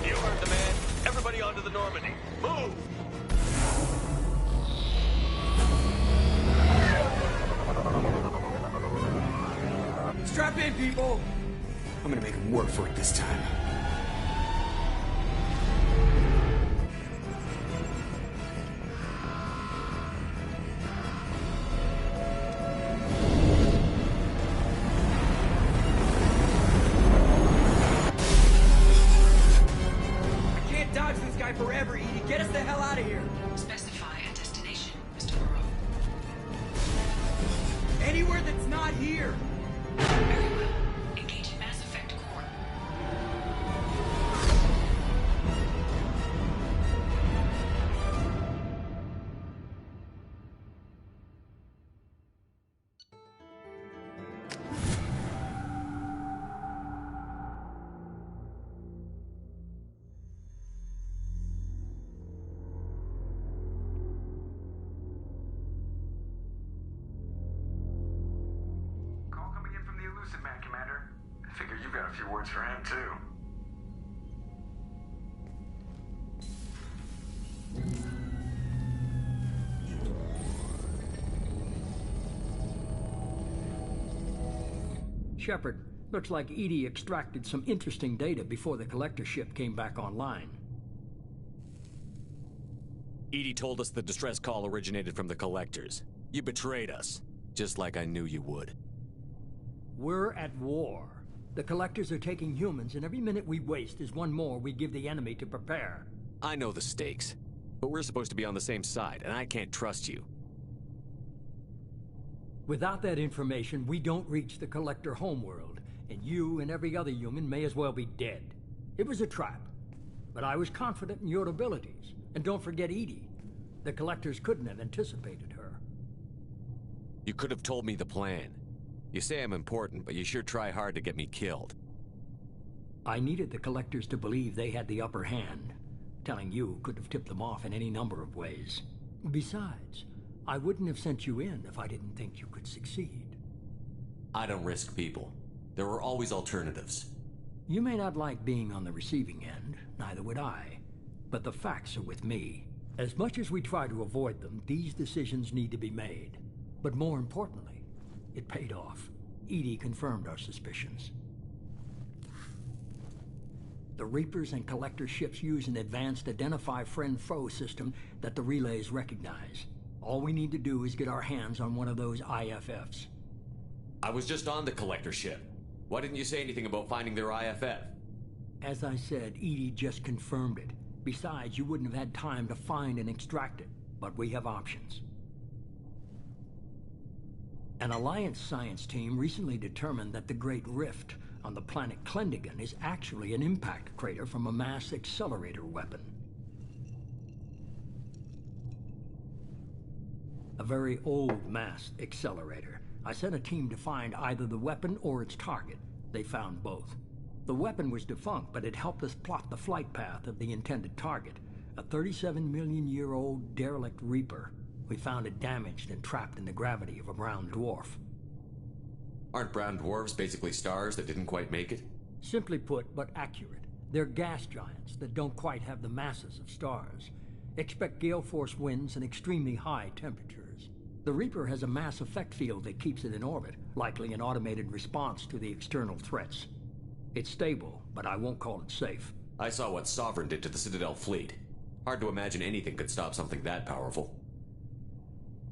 You heard the man. Everybody onto the Normandy. Move! Strap in, people. I'm gonna make him work for it this time. you've got a few words for him, too. Shepard, looks like Edie extracted some interesting data before the collector ship came back online. Edie told us the distress call originated from the collectors. You betrayed us, just like I knew you would. We're at war. The collectors are taking humans, and every minute we waste is one more we give the enemy to prepare. I know the stakes, but we're supposed to be on the same side, and I can't trust you. Without that information, we don't reach the collector homeworld, and you and every other human may as well be dead. It was a trap, but I was confident in your abilities. And don't forget Edie. The collectors couldn't have anticipated her. You could have told me the plan. You say I'm important, but you sure try hard to get me killed. I needed the collectors to believe they had the upper hand. Telling you could have tipped them off in any number of ways. Besides, I wouldn't have sent you in if I didn't think you could succeed. I don't risk people. There are always alternatives. You may not like being on the receiving end, neither would I. But the facts are with me. As much as we try to avoid them, these decisions need to be made. But more importantly, it paid off. Edie confirmed our suspicions. The Reapers and Collector ships use an advanced Identify Friend-Foe system that the relays recognize. All we need to do is get our hands on one of those IFFs. I was just on the Collector ship. Why didn't you say anything about finding their IFF? As I said, Edie just confirmed it. Besides, you wouldn't have had time to find and extract it, but we have options. An Alliance science team recently determined that the Great Rift on the planet Klendigan is actually an impact crater from a mass accelerator weapon. A very old mass accelerator. I sent a team to find either the weapon or its target. They found both. The weapon was defunct, but it helped us plot the flight path of the intended target, a 37-million-year-old derelict Reaper. We found it damaged and trapped in the gravity of a brown dwarf. Aren't brown dwarves basically stars that didn't quite make it? Simply put, but accurate. They're gas giants that don't quite have the masses of stars. Expect gale force winds and extremely high temperatures. The Reaper has a mass effect field that keeps it in orbit, likely an automated response to the external threats. It's stable, but I won't call it safe. I saw what Sovereign did to the Citadel fleet. Hard to imagine anything could stop something that powerful.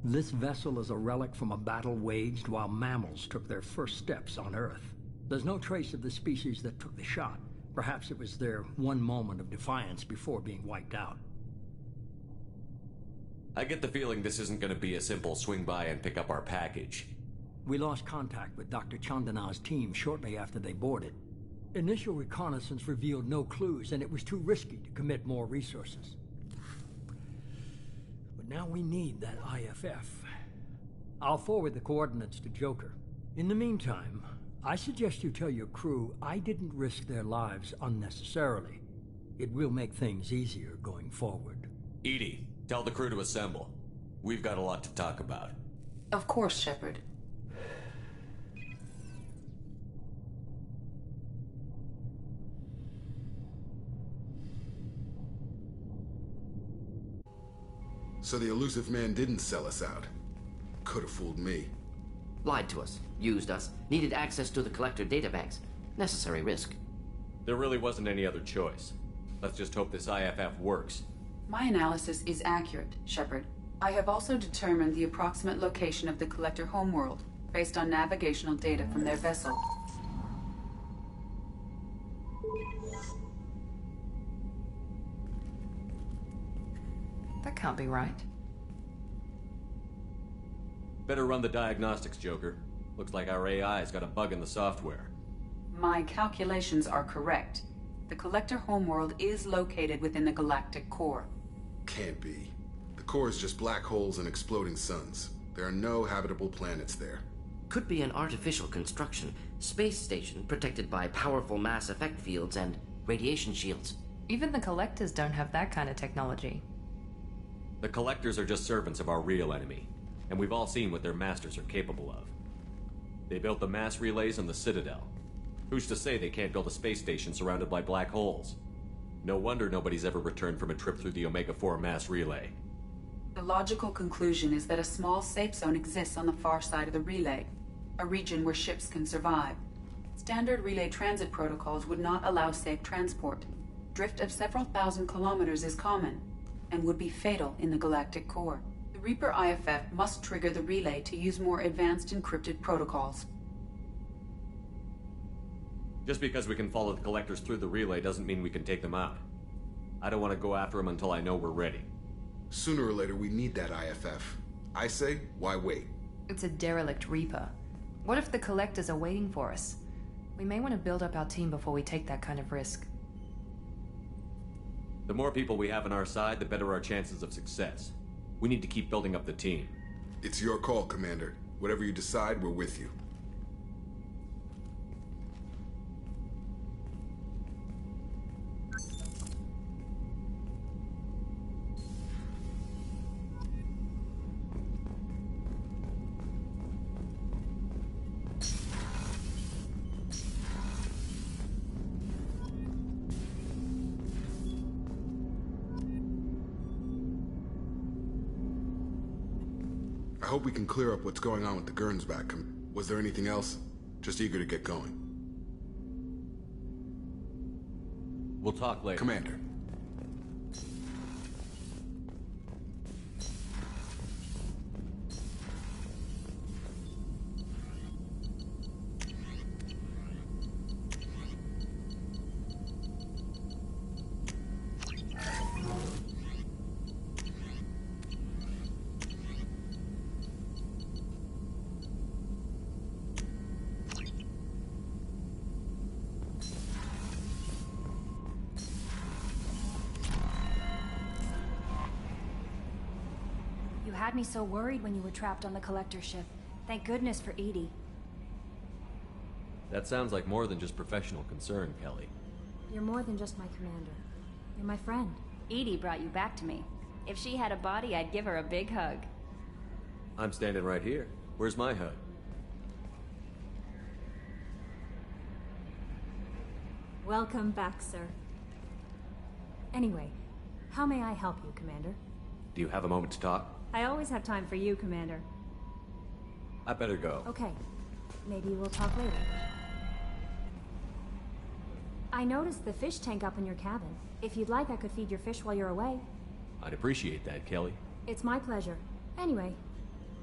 This vessel is a relic from a battle waged while mammals took their first steps on Earth. There's no trace of the species that took the shot. Perhaps it was their one moment of defiance before being wiped out. I get the feeling this isn't going to be a simple swing by and pick up our package. We lost contact with Dr. Chandana's team shortly after they boarded. Initial reconnaissance revealed no clues, and it was too risky to commit more resources. But now we need that IFF. I'll forward the coordinates to Joker. In the meantime, I suggest you tell your crew I didn't risk their lives unnecessarily. It will make things easier going forward. Edie, tell the crew to assemble. We've got a lot to talk about. Of course, Shepard. So the elusive man didn't sell us out. Could have fooled me. Lied to us, used us, needed access to the Collector databanks. Necessary risk. There really wasn't any other choice. Let's just hope this IFF works. My analysis is accurate, Shepard. I have also determined the approximate location of the Collector homeworld, based on navigational data from their vessel. That can't be right. Better run the diagnostics, Joker. Looks like our AI's got a bug in the software. My calculations are correct. The Collector homeworld is located within the galactic core. Can't be. The core is just black holes and exploding suns. There are no habitable planets there. Could be an artificial construction. Space station protected by powerful mass effect fields and radiation shields. Even the Collectors don't have that kind of technology. The Collectors are just servants of our real enemy, and we've all seen what their masters are capable of. They built the mass relays on the Citadel. Who's to say they can't build a space station surrounded by black holes? No wonder nobody's ever returned from a trip through the Omega-4 mass relay. The logical conclusion is that a small safe zone exists on the far side of the relay, a region where ships can survive. Standard relay transit protocols would not allow safe transport. Drift of several thousand kilometers is common, and would be fatal in the galactic core. The Reaper IFF must trigger the relay to use more advanced encrypted protocols. Just because we can follow the collectors through the relay doesn't mean we can take them out. I don't want to go after them until I know we're ready. Sooner or later, we need that IFF. I say, why wait? It's a derelict Reaper. What if the collectors are waiting for us? We may want to build up our team before we take that kind of risk. The more people we have on our side, the better our chances of success. We need to keep building up the team. It's your call, Commander. Whatever you decide, we're with you. I hope we can clear up what's going on with the Gernsback. Was there anything else? Just eager to get going. We'll talk later. Commander. You had me so worried when you were trapped on the collector ship. Thank goodness for Edie. That sounds like more than just professional concern, Kelly. You're more than just my commander. You're my friend. Edie brought you back to me. If she had a body, I'd give her a big hug. I'm standing right here. Where's my hug? Welcome back, sir. Anyway, how may I help you, Commander? Do you have a moment to talk? I always have time for you, Commander. I better go. Okay. Maybe we'll talk later. I noticed the fish tank up in your cabin. If you'd like, I could feed your fish while you're away. I'd appreciate that, Kelly. It's my pleasure. Anyway,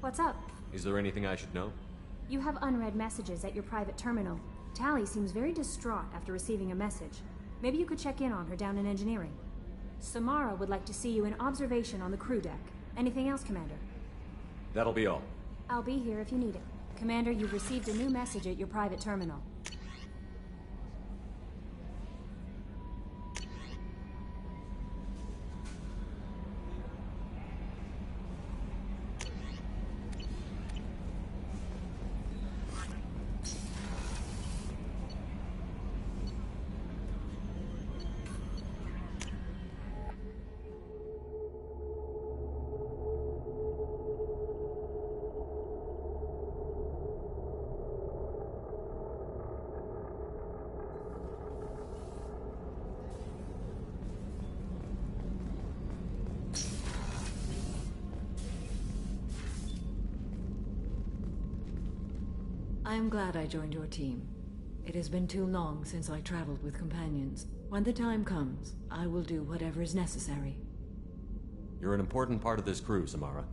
what's up? Is there anything I should know? You have unread messages at your private terminal. Tally seems very distraught after receiving a message. Maybe you could check in on her down in engineering. Samara would like to see you in observation on the crew deck. Anything else, Commander? That'll be all. I'll be here if you need it. Commander, you've received a new message at your private terminal. I am glad I joined your team. It has been too long since I traveled with companions. When the time comes, I will do whatever is necessary. You're an important part of this crew, Samara.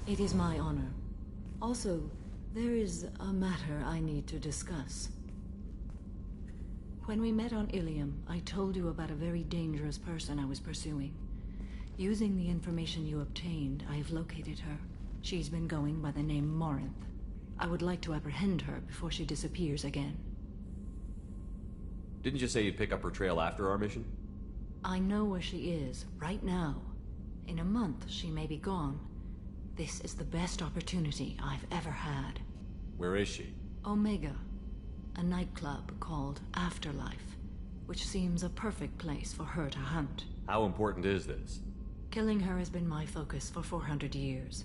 It is my honor. Also, there is a matter I need to discuss. When we met on Ilium, I told you about a very dangerous person I was pursuing. Using the information you obtained, I have located her. She's been going by the name Morinth. I would like to apprehend her before she disappears again. Didn't you say you'd pick up her trail after our mission? I know where she is, right now. In a month, she may be gone. This is the best opportunity I've ever had. Where is she? Omega, a nightclub called Afterlife, which seems a perfect place for her to hunt. How important is this? Killing her has been my focus for 400 years.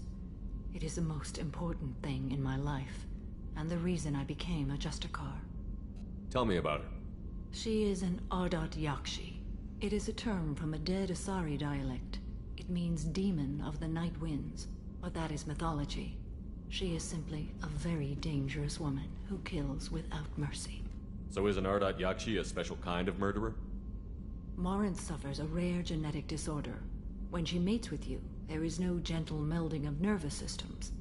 It is the most important thing in my life, and the reason I became a Justicar. Tell me about her. She is an Ardat Yakshi. It is a term from a dead Asari dialect. It means demon of the night winds, but that is mythology. She is simply a very dangerous woman who kills without mercy. So is an Ardat Yakshi a special kind of murderer? Morinth suffers a rare genetic disorder. When she mates with you, there is no gentle melding of nervous systems.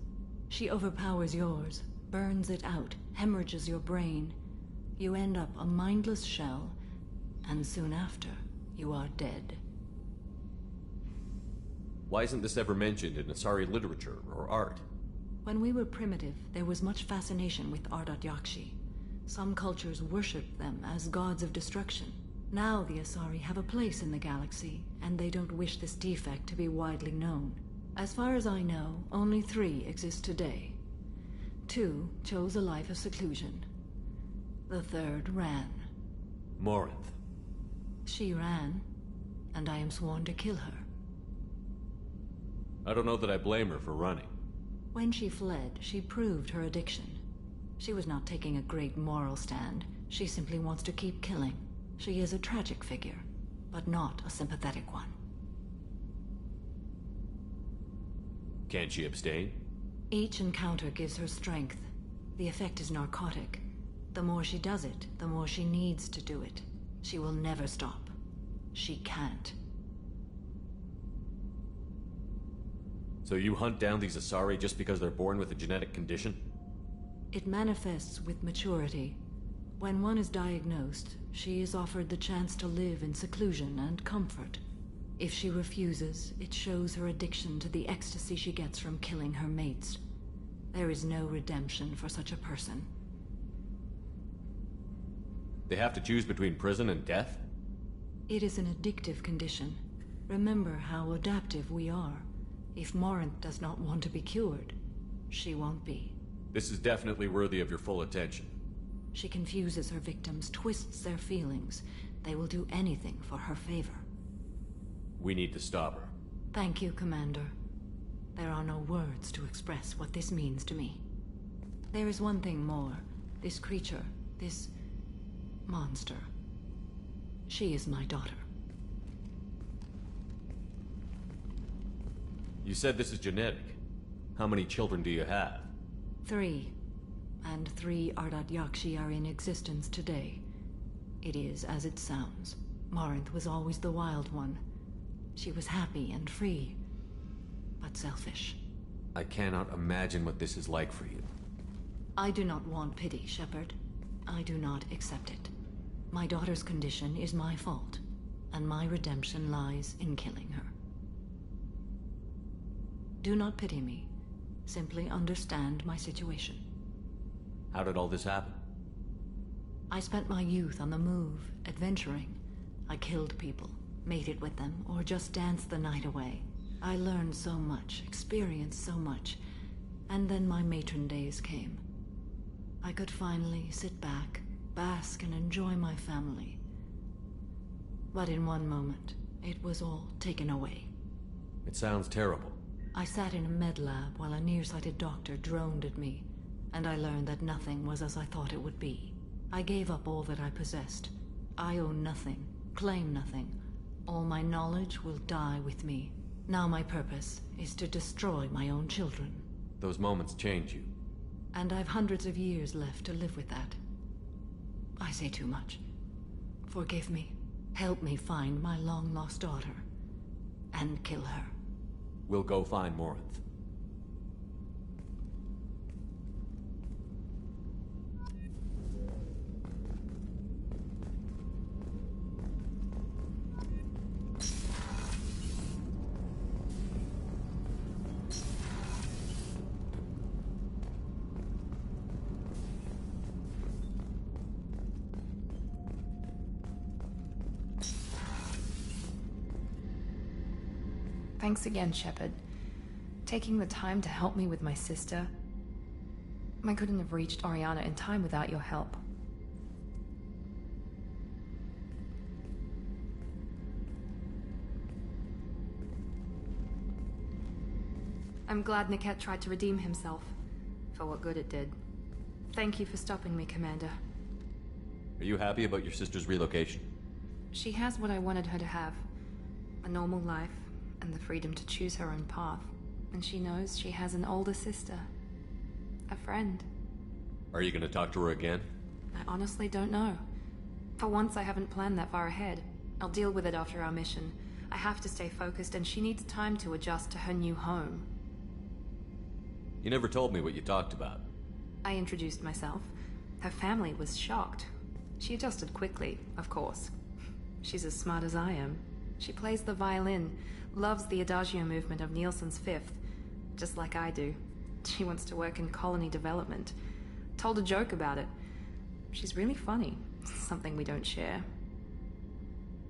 She overpowers yours, burns it out, hemorrhages your brain. You end up a mindless shell, and soon after, you are dead. Why isn't this ever mentioned in Asari literature or art? When we were primitive, there was much fascination with Ardat Yakshi. Some cultures worshipped them as gods of destruction. Now the Asari have a place in the galaxy, and they don't wish this defect to be widely known. As far as I know, only 3 exist today. 2 chose a life of seclusion. The 3rd ran. Morinth. She ran, and I am sworn to kill her. I don't know that I blame her for running. When she fled, she proved her addiction. She was not taking a great moral stand. She simply wants to keep killing. She is a tragic figure, but not a sympathetic one. Can't she abstain? Each encounter gives her strength. The effect is narcotic. The more she does it, the more she needs to do it. She will never stop. She can't. So you hunt down these Asari just because they're born with a genetic condition? It manifests with maturity. When one is diagnosed, she is offered the chance to live in seclusion and comfort. If she refuses, it shows her addiction to the ecstasy she gets from killing her mates. There is no redemption for such a person. They have to choose between prison and death? It is an addictive condition. Remember how adaptive we are. If Morinth does not want to be cured, she won't be. This is definitely worthy of your full attention. She confuses her victims, twists their feelings. They will do anything for her favor. We need to stop her. Thank you, Commander. There are no words to express what this means to me. There is one thing more. This creature, this monster. She is my daughter. You said this is genetic. How many children do you have? 3. And 3 Ardat Yakshi are in existence today. It is as it sounds. Morinth was always the wild one. She was happy and free, but selfish. I cannot imagine what this is like for you. I do not want pity, Shepard. I do not accept it. My daughter's condition is my fault, and my redemption lies in killing her. Do not pity me. Simply understand my situation. How did all this happen? I spent my youth on the move, adventuring. I killed people, mated with them, or just danced the night away. I learned so much, experienced so much, and then my matron days came. I could finally sit back, bask and enjoy my family. But in one moment, it was all taken away. It sounds terrible. I sat in a med lab while a nearsighted doctor droned at me, and I learned that nothing was as I thought it would be. I gave up all that I possessed. I own nothing, claim nothing. All my knowledge will die with me. Now my purpose is to destroy my own children. Those moments change you. And I've hundreds of years left to live with that. I say too much. Forgive me. Help me find my long-lost daughter. And kill her. We'll go find Morinth. Thanks again, Shepard. Taking the time to help me with my sister. I couldn't have reached Oriana in time without your help. I'm glad Niket tried to redeem himself, for what good it did. Thank you for stopping me, Commander. Are you happy about your sister's relocation? She has what I wanted her to have. A normal life, and the freedom to choose her own path. And she knows she has an older sister. A friend. Are you gonna talk to her again? I honestly don't know. For once, I haven't planned that far ahead. I'll deal with it after our mission. I have to stay focused, and she needs time to adjust to her new home. You never told me what you talked about. I introduced myself. Her family was shocked. She adjusted quickly, of course. She's as smart as I am. She plays the violin, loves the adagio movement of Nielsen's Fifth, just like I do. She wants to work in colony development. Told a joke about it. She's really funny. Something we don't share.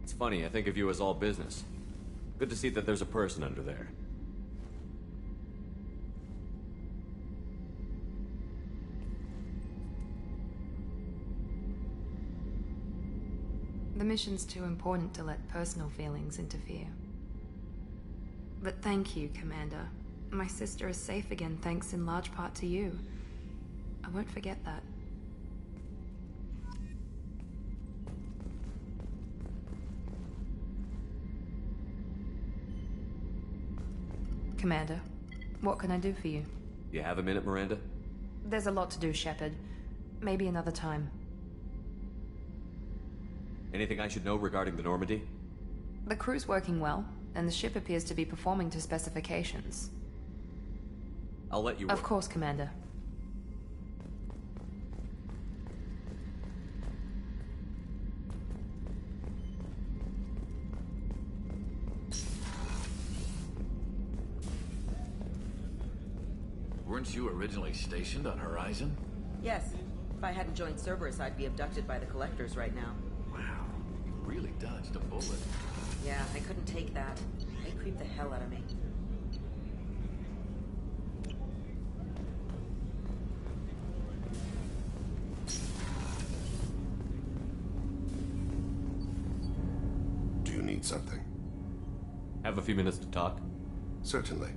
It's funny, I think of you as all business. Good to see that there's a person under there. The mission's too important to let personal feelings interfere. But thank you, Commander. My sister is safe again thanks in large part to you. I won't forget that. Commander, what can I do for you? You have a minute, Miranda? There's a lot to do, Shepard. Maybe another time. Anything I should know regarding the Normandy? The crew's working well, and the ship appears to be performing to specifications. I'll let you Of course, Commander. Weren't you originally stationed on Horizon? Yes. If I hadn't joined Cerberus, I'd be abducted by the Collectors right now. Wow. You really dodged a bullet. Yeah, I couldn't take that. They creeped the hell out of me. Do you need something? Have a few minutes to talk? Certainly.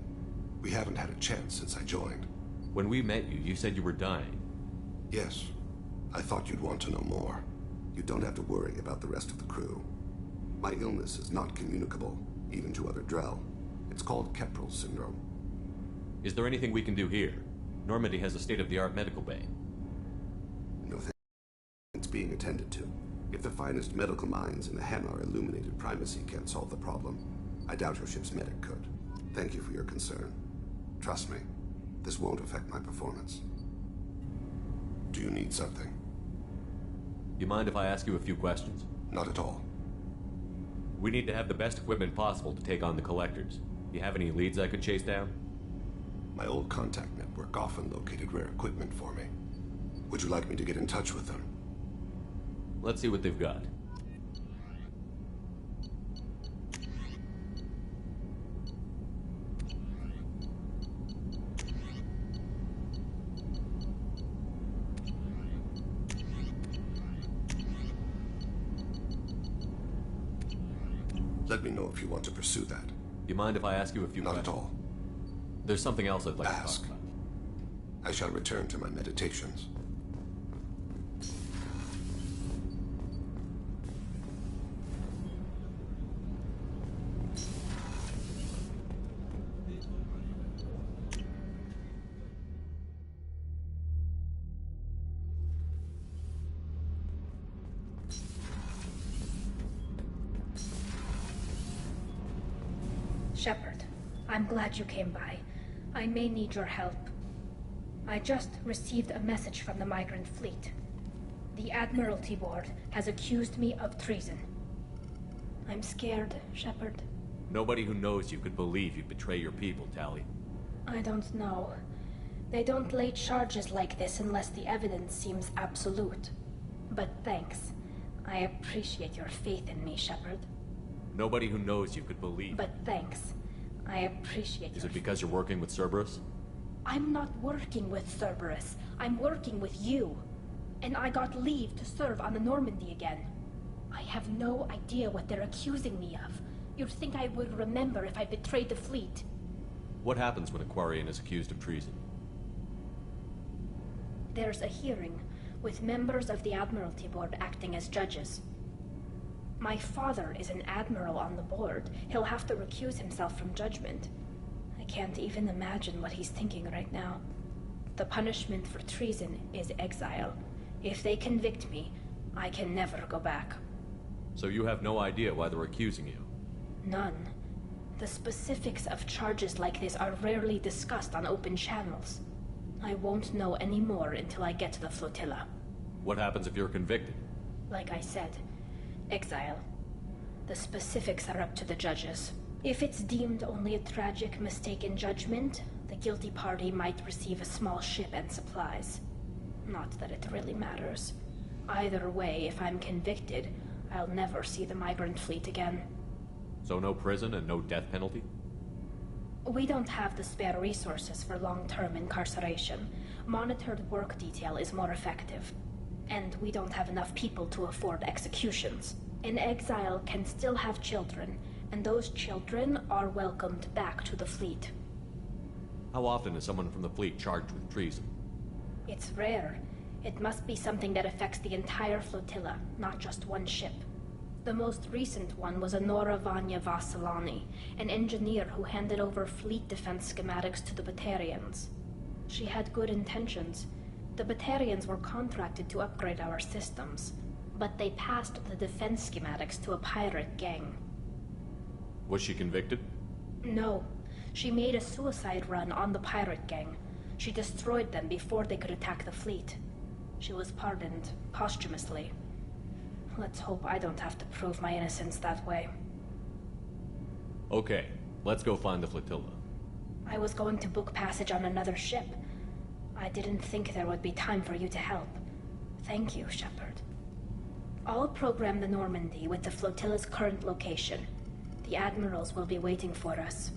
We haven't had a chance since I joined. When we met you, you said you were dying. Yes. I thought you'd want to know more. You don't have to worry about the rest of the crew. My illness is not communicable, even to other Drell. It's called Keprel syndrome. Is there anything we can do here? Normandy has a state-of-the-art medical bay. No thanks. It's being attended to. If the finest medical minds in the Hanar illuminated primacy can't solve the problem, I doubt your ship's medic could. Thank you for your concern. Trust me, this won't affect my performance. Do you need something? You mind if I ask you a few questions? Not at all. We need to have the best equipment possible to take on the Collectors. You have any leads I could chase down? My old contact network often located rare equipment for me. Would you like me to get in touch with them? Let's see what they've got. Let me know if you want to pursue that. You mind if I ask you a few questions? Not at all. There's something else I'd like to talk about. I shall return to my meditations. Shepard, I'm glad you came by. I may need your help. I just received a message from the migrant fleet. The Admiralty Board has accused me of treason. I'm scared, Shepard. Nobody who knows you could believe you'd betray your people, Tally. I don't know. They don't lay charges like this unless the evidence seems absolute. But thanks. I appreciate your faith in me, Shepard. Nobody who knows you could believe. But thanks. I appreciate Is it because you're working with Cerberus? I'm not working with Cerberus. I'm working with you. And I got leave to serve on the Normandy again. I have no idea what they're accusing me of. You'd think I would remember if I betrayed the fleet. What happens when a Quarian is accused of treason? There's a hearing with members of the Admiralty Board acting as judges. My father is an admiral on the board. He'll have to recuse himself from judgment. I can't even imagine what he's thinking right now. The punishment for treason is exile. If they convict me, I can never go back. So you have no idea why they're accusing you? None. The specifics of charges like this are rarely discussed on open channels. I won't know any more until I get to the flotilla. What happens if you're convicted? Like I said, exile. The specifics are up to the judges. If it's deemed only a tragic mistake in judgment, the guilty party might receive a small ship and supplies. Not that it really matters. Either way, if I'm convicted, I'll never see the migrant fleet again. So no prison and no death penalty? We don't have the spare resources for long-term incarceration. Monitored work detail is more effective. And we don't have enough people to afford executions. An exile can still have children, and those children are welcomed back to the fleet. How often is someone from the fleet charged with treason? It's rare. It must be something that affects the entire flotilla, not just one ship. The most recent one was Anora Vanya Vasilani, an engineer who handed over fleet defense schematics to the Batarians. She had good intentions. The Batarians were contracted to upgrade our systems, but they passed the defense schematics to a pirate gang. Was she convicted? No. She made a suicide run on the pirate gang. She destroyed them before they could attack the fleet. She was pardoned posthumously. Let's hope I don't have to prove my innocence that way. Okay, let's go find the flotilla. I was going to book passage on another ship. I didn't think there would be time for you to help. Thank you, Shepard. I'll program the Normandy with the flotilla's current location. The admirals will be waiting for us.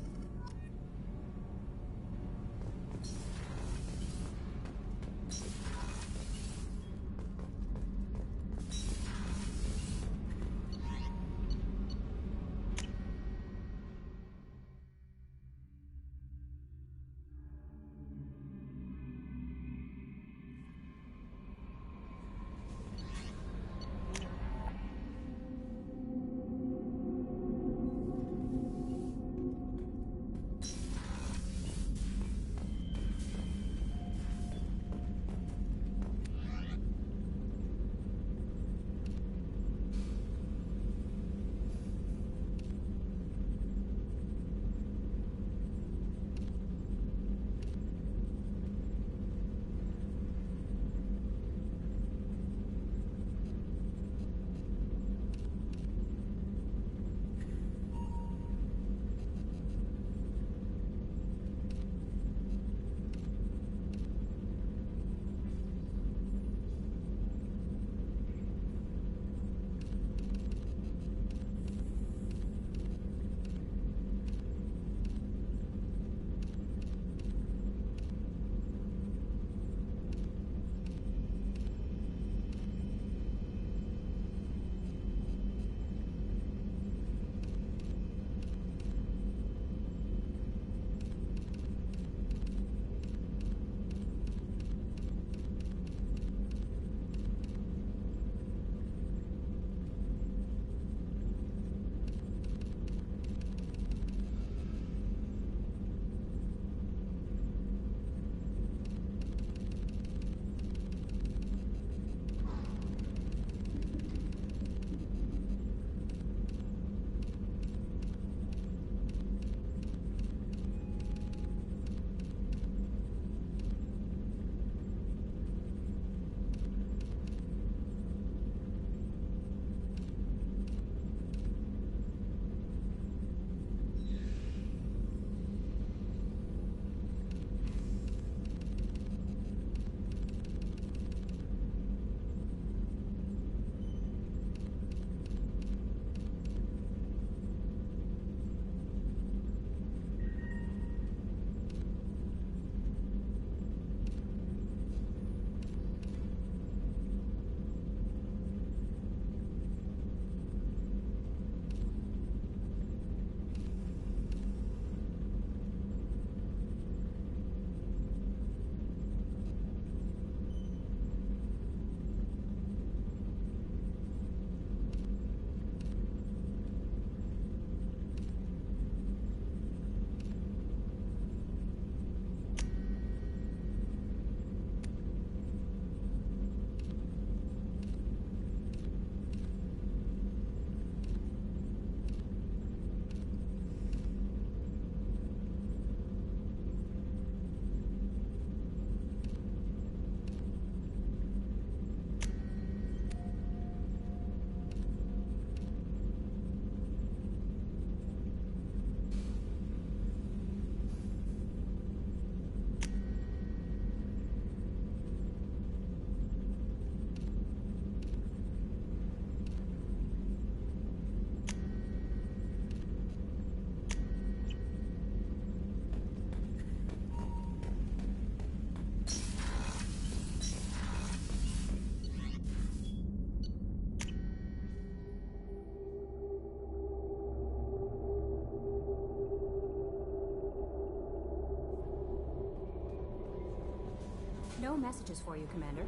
No messages for you, Commander.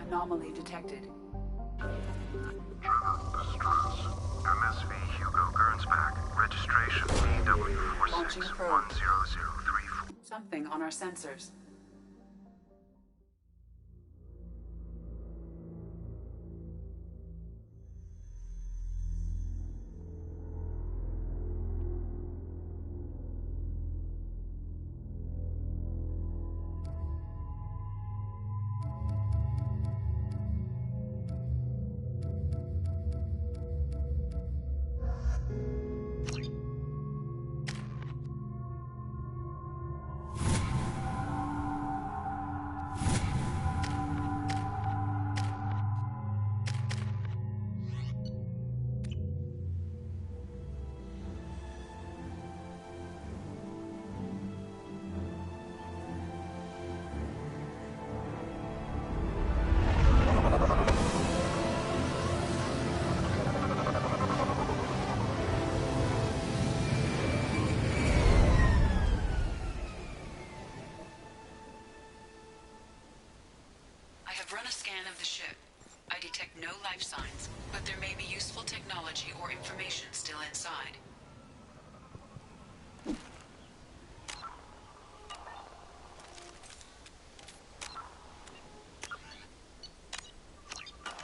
Anomaly detected. MSV Hugo Gernsback. Registration Launching probe. BW461003. Something on our sensors. I have run a scan of the ship. I detect no life signs, but there may be useful technology or information still inside.